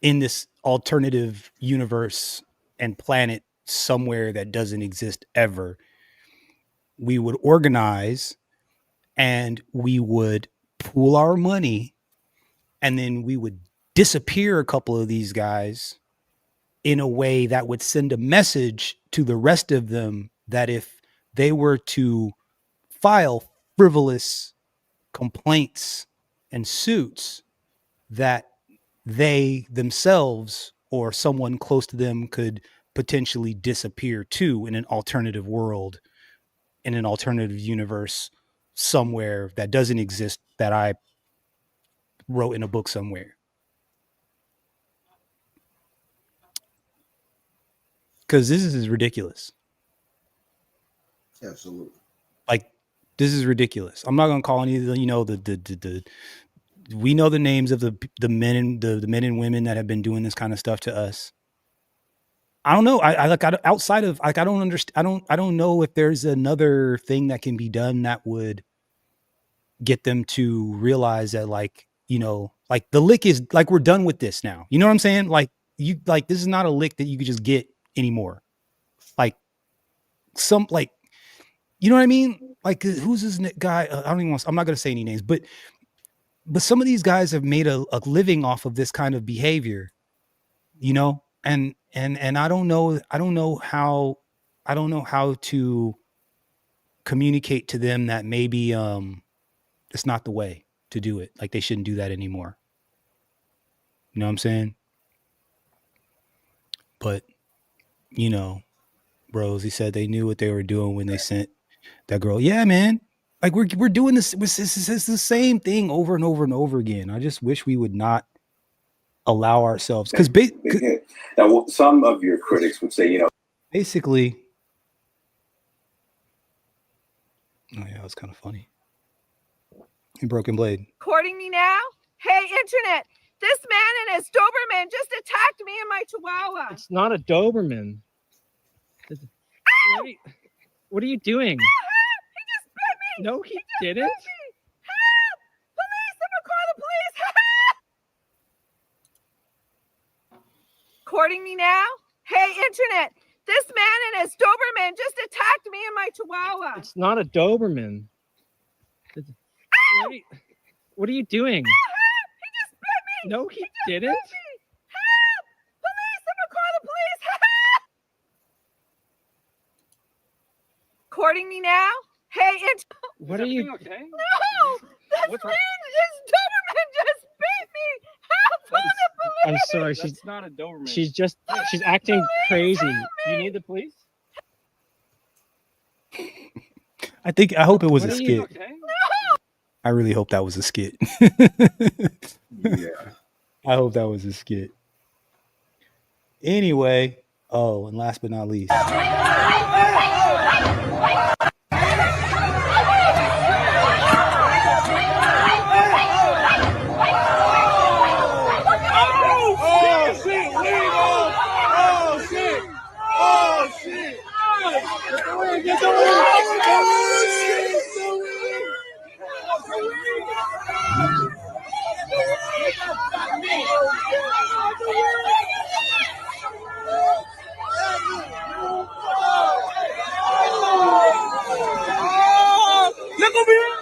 in this alternative universe and planet somewhere that doesn't exist ever. We would organize and we would pool our money, and then we would disappear a couple of these guys in a way that would send a message to the rest of them that if they were to file frivolous complaints and suits, that they themselves or someone close to them could potentially disappear too in an alternative world, in an alternative universe somewhere that doesn't exist, that I wrote in a book somewhere. Because this is ridiculous. Absolutely. Like, this is ridiculous. I'm not gonna call any of the we know the names of the men and the men and women that have been doing this kind of stuff to us. I don't know. I don't understand. I don't know if there's another thing that can be done that would get them to realize that, like, the lick is like, we're done with this now. You know what I'm saying? Like, this is not a lick that you could just get anymore. Like, You know what I mean? Like, who's this guy? I don't even want. I'm not going to say any names, but some of these guys have made a living off of this kind of behavior, you know. And I don't know how to communicate to them that maybe it's not the way to do it. Like, they shouldn't do that anymore. You know what I'm saying? But, you know, bros, he said they knew what they were doing when they sent that girl. Yeah, man. Like, we're doing this. It's the same thing over and over and over again. I just wish we would not allow ourselves, because now some of your critics would say, you know, basically. Oh yeah, it's kind of funny. Broken Blade. Recording me now? Hey, internet! This man and his Doberman just attacked me and my Chihuahua. It's not a Doberman. What are you doing? He just bit me. No, he didn't. Help! Police! Someone call the police! Recording me now? Hey, internet! This man and his Doberman just attacked me and my Chihuahua. It's not a Doberman. What are you doing? He just bit me. No, he didn't. Help! Police! Someone call the police! Recording me now? Hey, what are you? Okay? No! This man, his Doberman just bit me! Help! Call the police! I'm sorry. She's not a Doberman. She's acting crazy. You need the police? I hope it was a skit. Okay? No! I really hope that was a skit. Yeah. I hope that was a skit. Anyway, and last but not least. Look over here!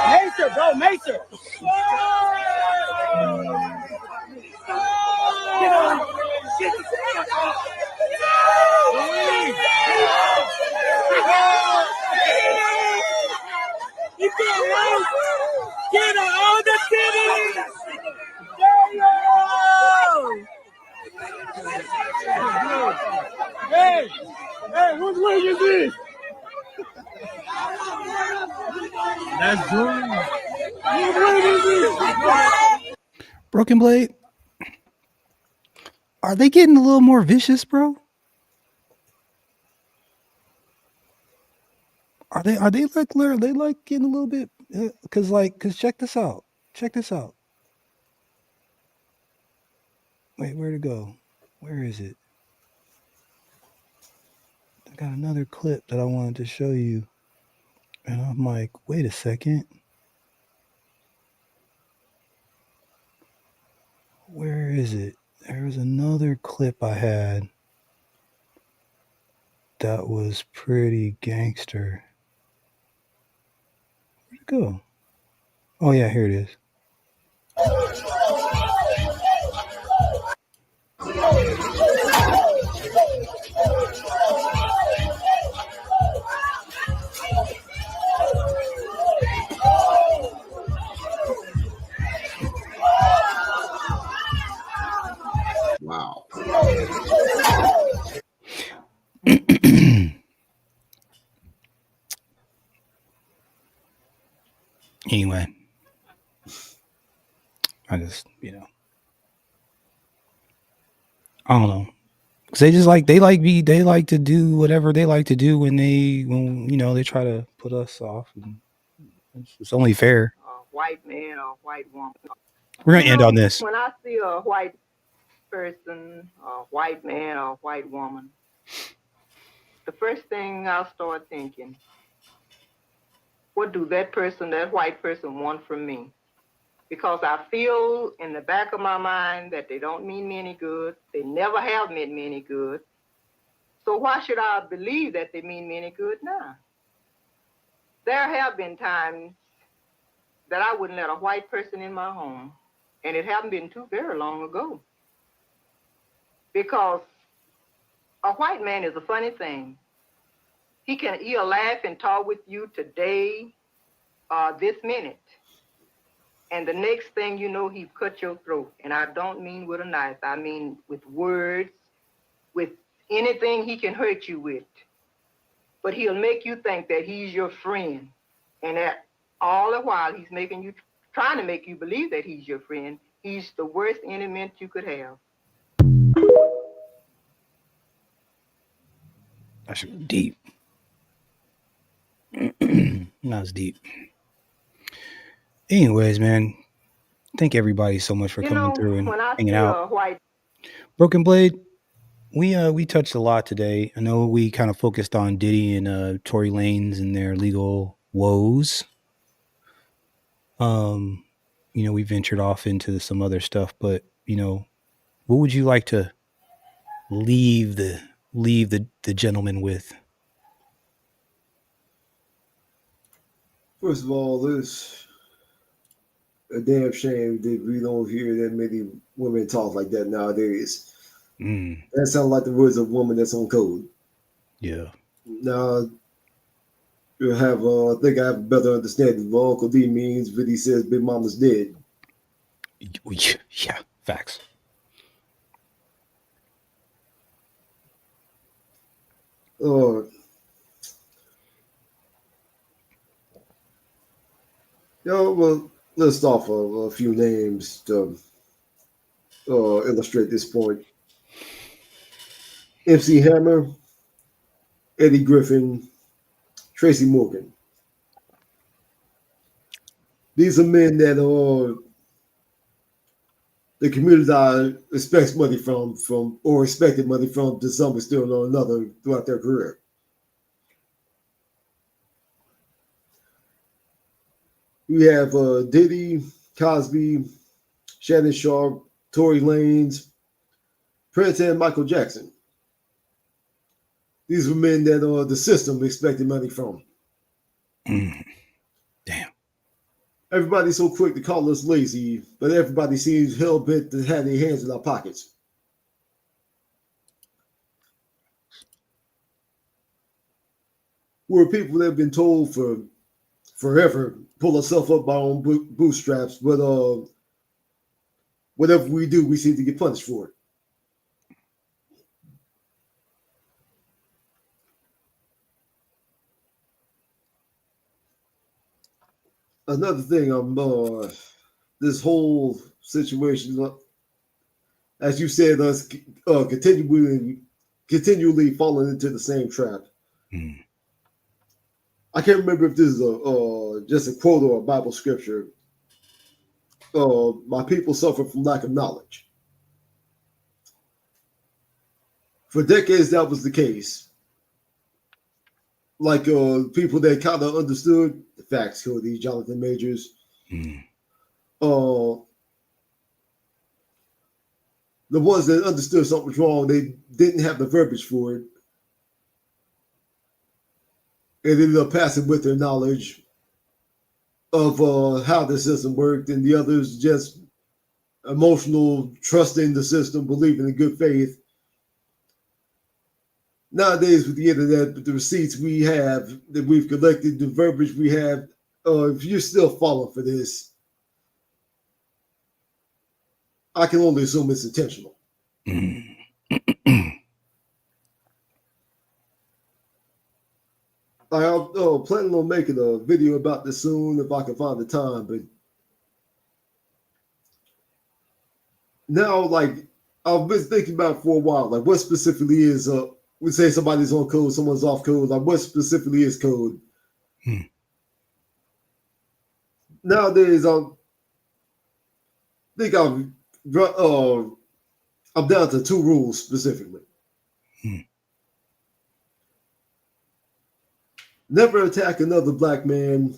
Macer, bro, Macer! Get on! You can't run! Get on the city! Hey! Hey, whose wing is this? That's Jordan. Whose wing is this? Broken Blade. Are they getting a little more vicious, bro? Are they like getting a little bit? Cause check this out. Wait, where'd it go? Where is it? I got another clip that I wanted to show you, and I'm like, wait a second. Where is it? There was another clip I had that was pretty gangster. Where'd it go? Oh yeah, here it is. Wow. Anyway, I just, I don't know. Cause they like to do whatever they like to do when they try to put us off. And it's only fair. White man or white woman. We're gonna end on this. When I see a white person, a white man or white woman, the first thing I'll start thinking, what do that white person want from me? Because I feel in the back of my mind that they don't mean me any good. They never have meant me any good. So why should I believe that they mean me any good now? There have been times that I wouldn't let a white person in my home, and it hasn't been too very long ago. Because a white man is a funny thing. He'll laugh and talk with you today, this minute. And the next thing you know, he's cut your throat. And I don't mean with a knife. I mean with words, with anything he can hurt you with. But he'll make you think that he's your friend. And that all the while he's trying to make you believe that he's your friend. He's the worst enemy you could have. That's deep. That's deep. Anyways, man, thank everybody so much for coming through and hanging out. Broken Blade, we touched a lot today. I know we kind of focused on Diddy and Tory Lanez and their legal woes. We ventured off into some other stuff, but what would you like to leave the gentleman with? First of all, it's a damn shame that we don't hear that many women talk like that nowadays. That sounds like the words of a woman that's on code. Yeah. Now, I think I have a better understanding of what Uncle D means when he says Big Mama's dead. Yeah, facts. Well, let's start off a few names to illustrate this point. MC Hammer, Eddie Griffin, Tracy Morgan. These are men that the community expects money from or expected money from to some extent or another throughout their career. We have Diddy, Cosby, Shannon Sharp, Tory Lanez, Prince, and Michael Jackson. These were men that the system expected money from. Damn. Everybody's so quick to call us lazy, but everybody seems hell-bent to have their hands in our pockets. We're people that have been told for forever, pull ourselves up by our own bootstraps, but whatever we do, we seem to get punished for it. Another thing, this whole situation, as you said, us continually falling into the same trap. I can't remember if this is just a quote or a Bible scripture. My people suffer from lack of knowledge. For decades, that was the case. Like people that kind of understood the facts, these Jonathan Majors. The ones that understood something was wrong, they didn't have the verbiage for it. And ended up passing with their knowledge of how the system worked, and the others just emotional, trusting the system, believing in good faith. Nowadays, with the internet, with the receipts we have that we've collected, the verbiage we have, if you're still falling for this, I can only assume it's intentional. I'm planning on making a video about this soon if I can find the time, but now, like, I've been thinking about it for a while, like what specifically is we say somebody's on code, someone's off code, like what specifically is code? Nowadays, I think I'm down to 2 rules specifically. Never attack another black man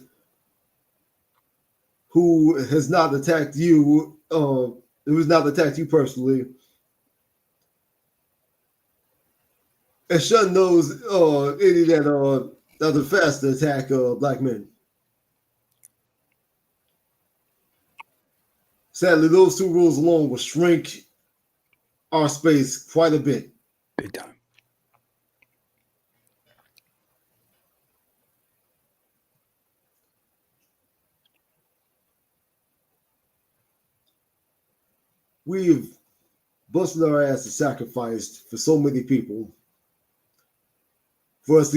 who has not attacked you, who has not attacked you personally. And Shun knows any that are fast to attack black men. Sadly, those two rules alone will shrink our space quite a bit. Big time. We've busted our ass and sacrificed for so many people for us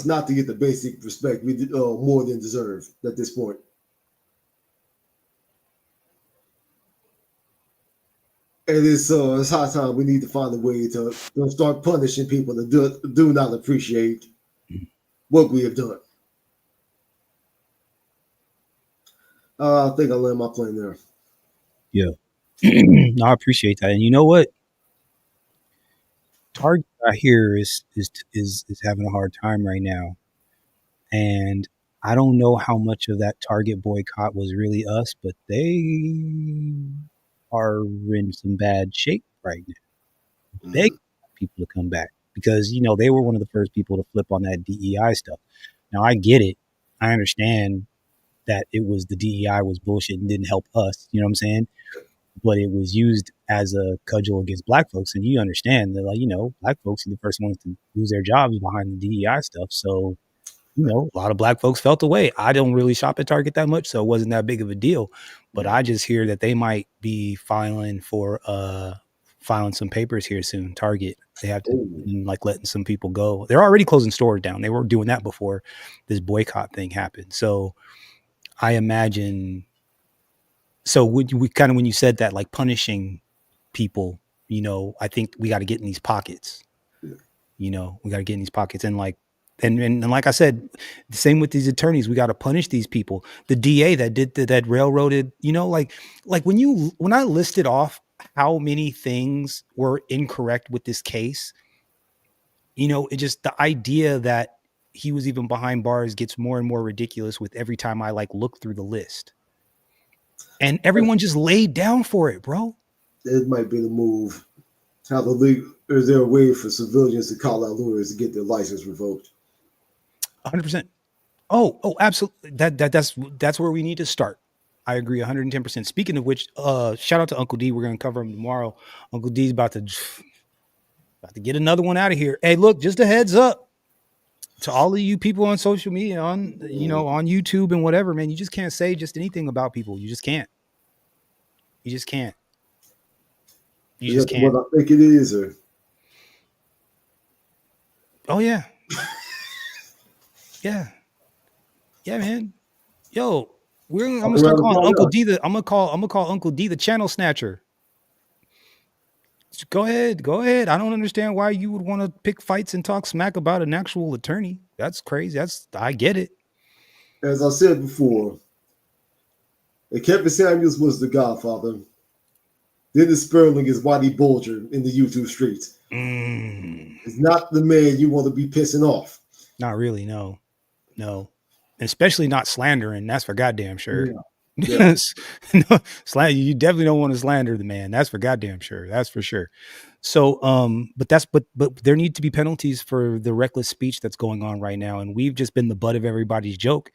not to get the basic respect we more than deserve at this point. And it's high time we need to find a way to start punishing people that do not appreciate what we have done. I think I'll land my plane there. Yeah. No, I appreciate that. And you know what? Target I hear is having a hard time right now. And I don't know how much of that Target boycott was really us, but they are in some bad shape right now. Beg people to come back because, you know, they were one of the first people to flip on that DEI stuff. Now, I get it. I understand that it was the DEI was bullshit and didn't help us. You know what I'm saying? But it was used as a cudgel against black folks. And you understand that, like, you know, black folks are the first ones to lose their jobs behind the DEI stuff. So, you know, a lot of black folks felt the way. I don't really shop at Target that much, so it wasn't that big of a deal. But I just hear that they might be filing some papers here soon. Target, they have to like letting some people go. They're already closing stores down. They were doing that before this boycott thing happened. So I imagine. So we kind of, when you said that, like punishing people, you know, I think we got to get in these pockets. You know, we got to get in these pockets and like. And like I said, the same with these attorneys. We got to punish these people. The DA that did that railroaded, you know, like when I listed off how many things were incorrect with this case, you know, it just, the idea that he was even behind bars gets more and more ridiculous with every time I like look through the list. And everyone just laid down for it, bro. It might be the move. How the league, is there a way for civilians to call out lawyers to get their license revoked? 100%. Oh, absolutely. That's where we need to start. I agree 110%. Speaking of which, shout out to Uncle D. We're going to cover him tomorrow. Uncle D's about to get another one out of here. Hey, look, just a heads up to all of you people on social media, on YouTube and whatever, man. You just can't say just anything about people. You just can't. You just can't. You just can't. What I think it is, or oh yeah. Yeah, man. Yo, I'm gonna start calling Uncle D I'm gonna call Uncle D the channel snatcher. Go ahead. I don't understand why you would want to pick fights and talk smack about an actual attorney. That's crazy. I get it. As I said before, if Kevin Samuels was the Godfather, Dennis Sperling is Whitey Bulger in the YouTube streets. It's not the man you want to be pissing off. Not really, no. Especially not slandering. That's for goddamn sure. Yeah. No, you definitely don't want to slander the man. That's for goddamn sure. That's for sure. So, but there need to be penalties for the reckless speech that's going on right now, and we've just been the butt of everybody's joke,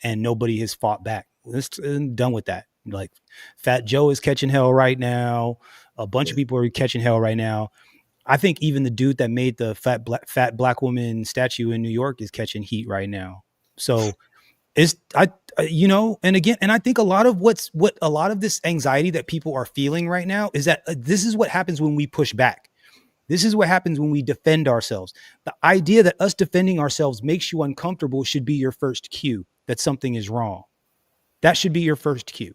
and nobody has fought back. Let's done with that. Like Fat Joe is catching hell right now. A bunch of people are catching hell right now. I think even the dude that made the fat black woman statue in New York is catching heat right now. So and I think a lot of what a lot of this anxiety that people are feeling right now is that this is what happens when we push back. This is what happens when we defend ourselves. The idea that us defending ourselves makes you uncomfortable should be your first cue that something is wrong. That should be your first cue.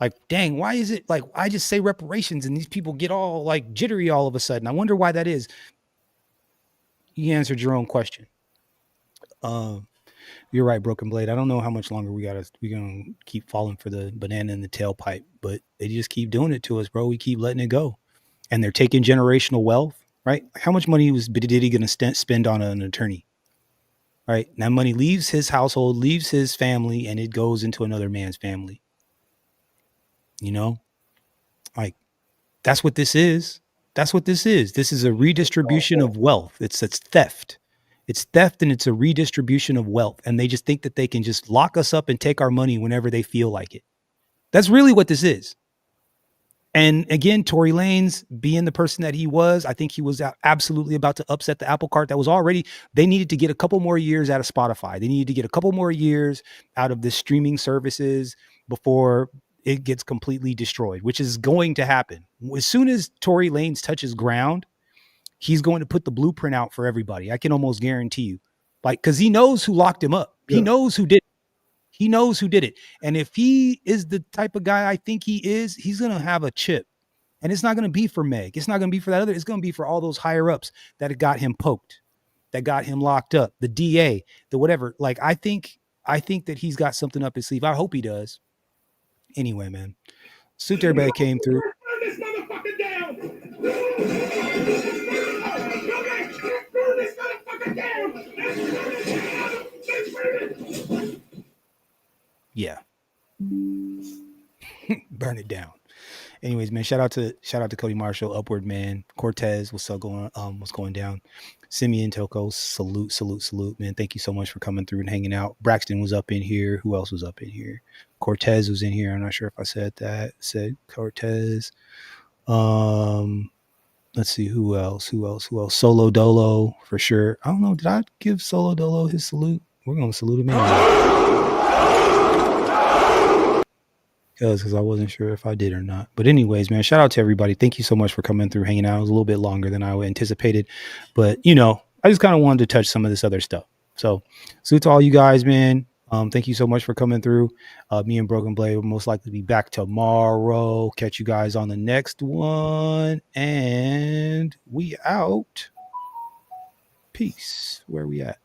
Like, dang, why is it like I just say reparations and these people get all like jittery all of a sudden? I wonder why that is. You answered your own question. You're right, Broken Blade. I don't know how much longer we're gonna keep falling for the banana in the tailpipe, but they just keep doing it to us, bro. We keep letting it go, and they're taking generational wealth, right? How much money was Diddy gonna spend on an attorney? Right, that money leaves his household, leaves his family, and it goes into another man's family. You know, like that's what this is. That's what this is. This is a redistribution of wealth. It's theft. It's theft, and it's a redistribution of wealth. And they just think that they can just lock us up and take our money whenever they feel like it. That's really what this is. And again, Tory Lanez being the person that he was, I think he was absolutely about to upset the apple cart that was already, they needed to get a couple more years out of Spotify. They needed to get a couple more years out of the streaming services before it gets completely destroyed, which is going to happen. As soon as Tory Lanez touches ground, he's going to put the blueprint out for everybody. I can almost guarantee you. Like, because he knows who locked him up. He knows who did it. He knows who did it. And if he is the type of guy I think he is, he's going to have a chip. And it's not going to be for Meg. It's not going to be for that other. It's going to be for all those higher ups that got him poked, that got him locked up, the DA, the whatever. Like, I think that he's got something up his sleeve. I hope he does. Anyway, man. Salute to everybody came through. Burn this motherfucker down. Burn this motherfucker down. Yeah. Burn it down. Anyways, man, shout out to Cody Marshall, Upward Man, Cortez, what's going down? Simeon Toko, salute, man. Thank you so much for coming through and hanging out. Braxton was up in here. Who else was up in here? Cortez was in here. I'm not sure if I said that. Said Cortez. Let's see who else. Solo Dolo for sure. I don't know. Did I give Solo Dolo his salute? We're gonna salute him anyway. Because I wasn't sure if I did or not. But anyways, man, shout out to everybody. Thank you so much for coming through, hanging out. It was a little bit longer than I anticipated. But, I just kind of wanted to touch some of this other stuff. So salute to all you guys, man. Thank you so much for coming through. Me and Broken Blade will most likely be back tomorrow. Catch you guys on the next one. And we out. Peace. Where we at?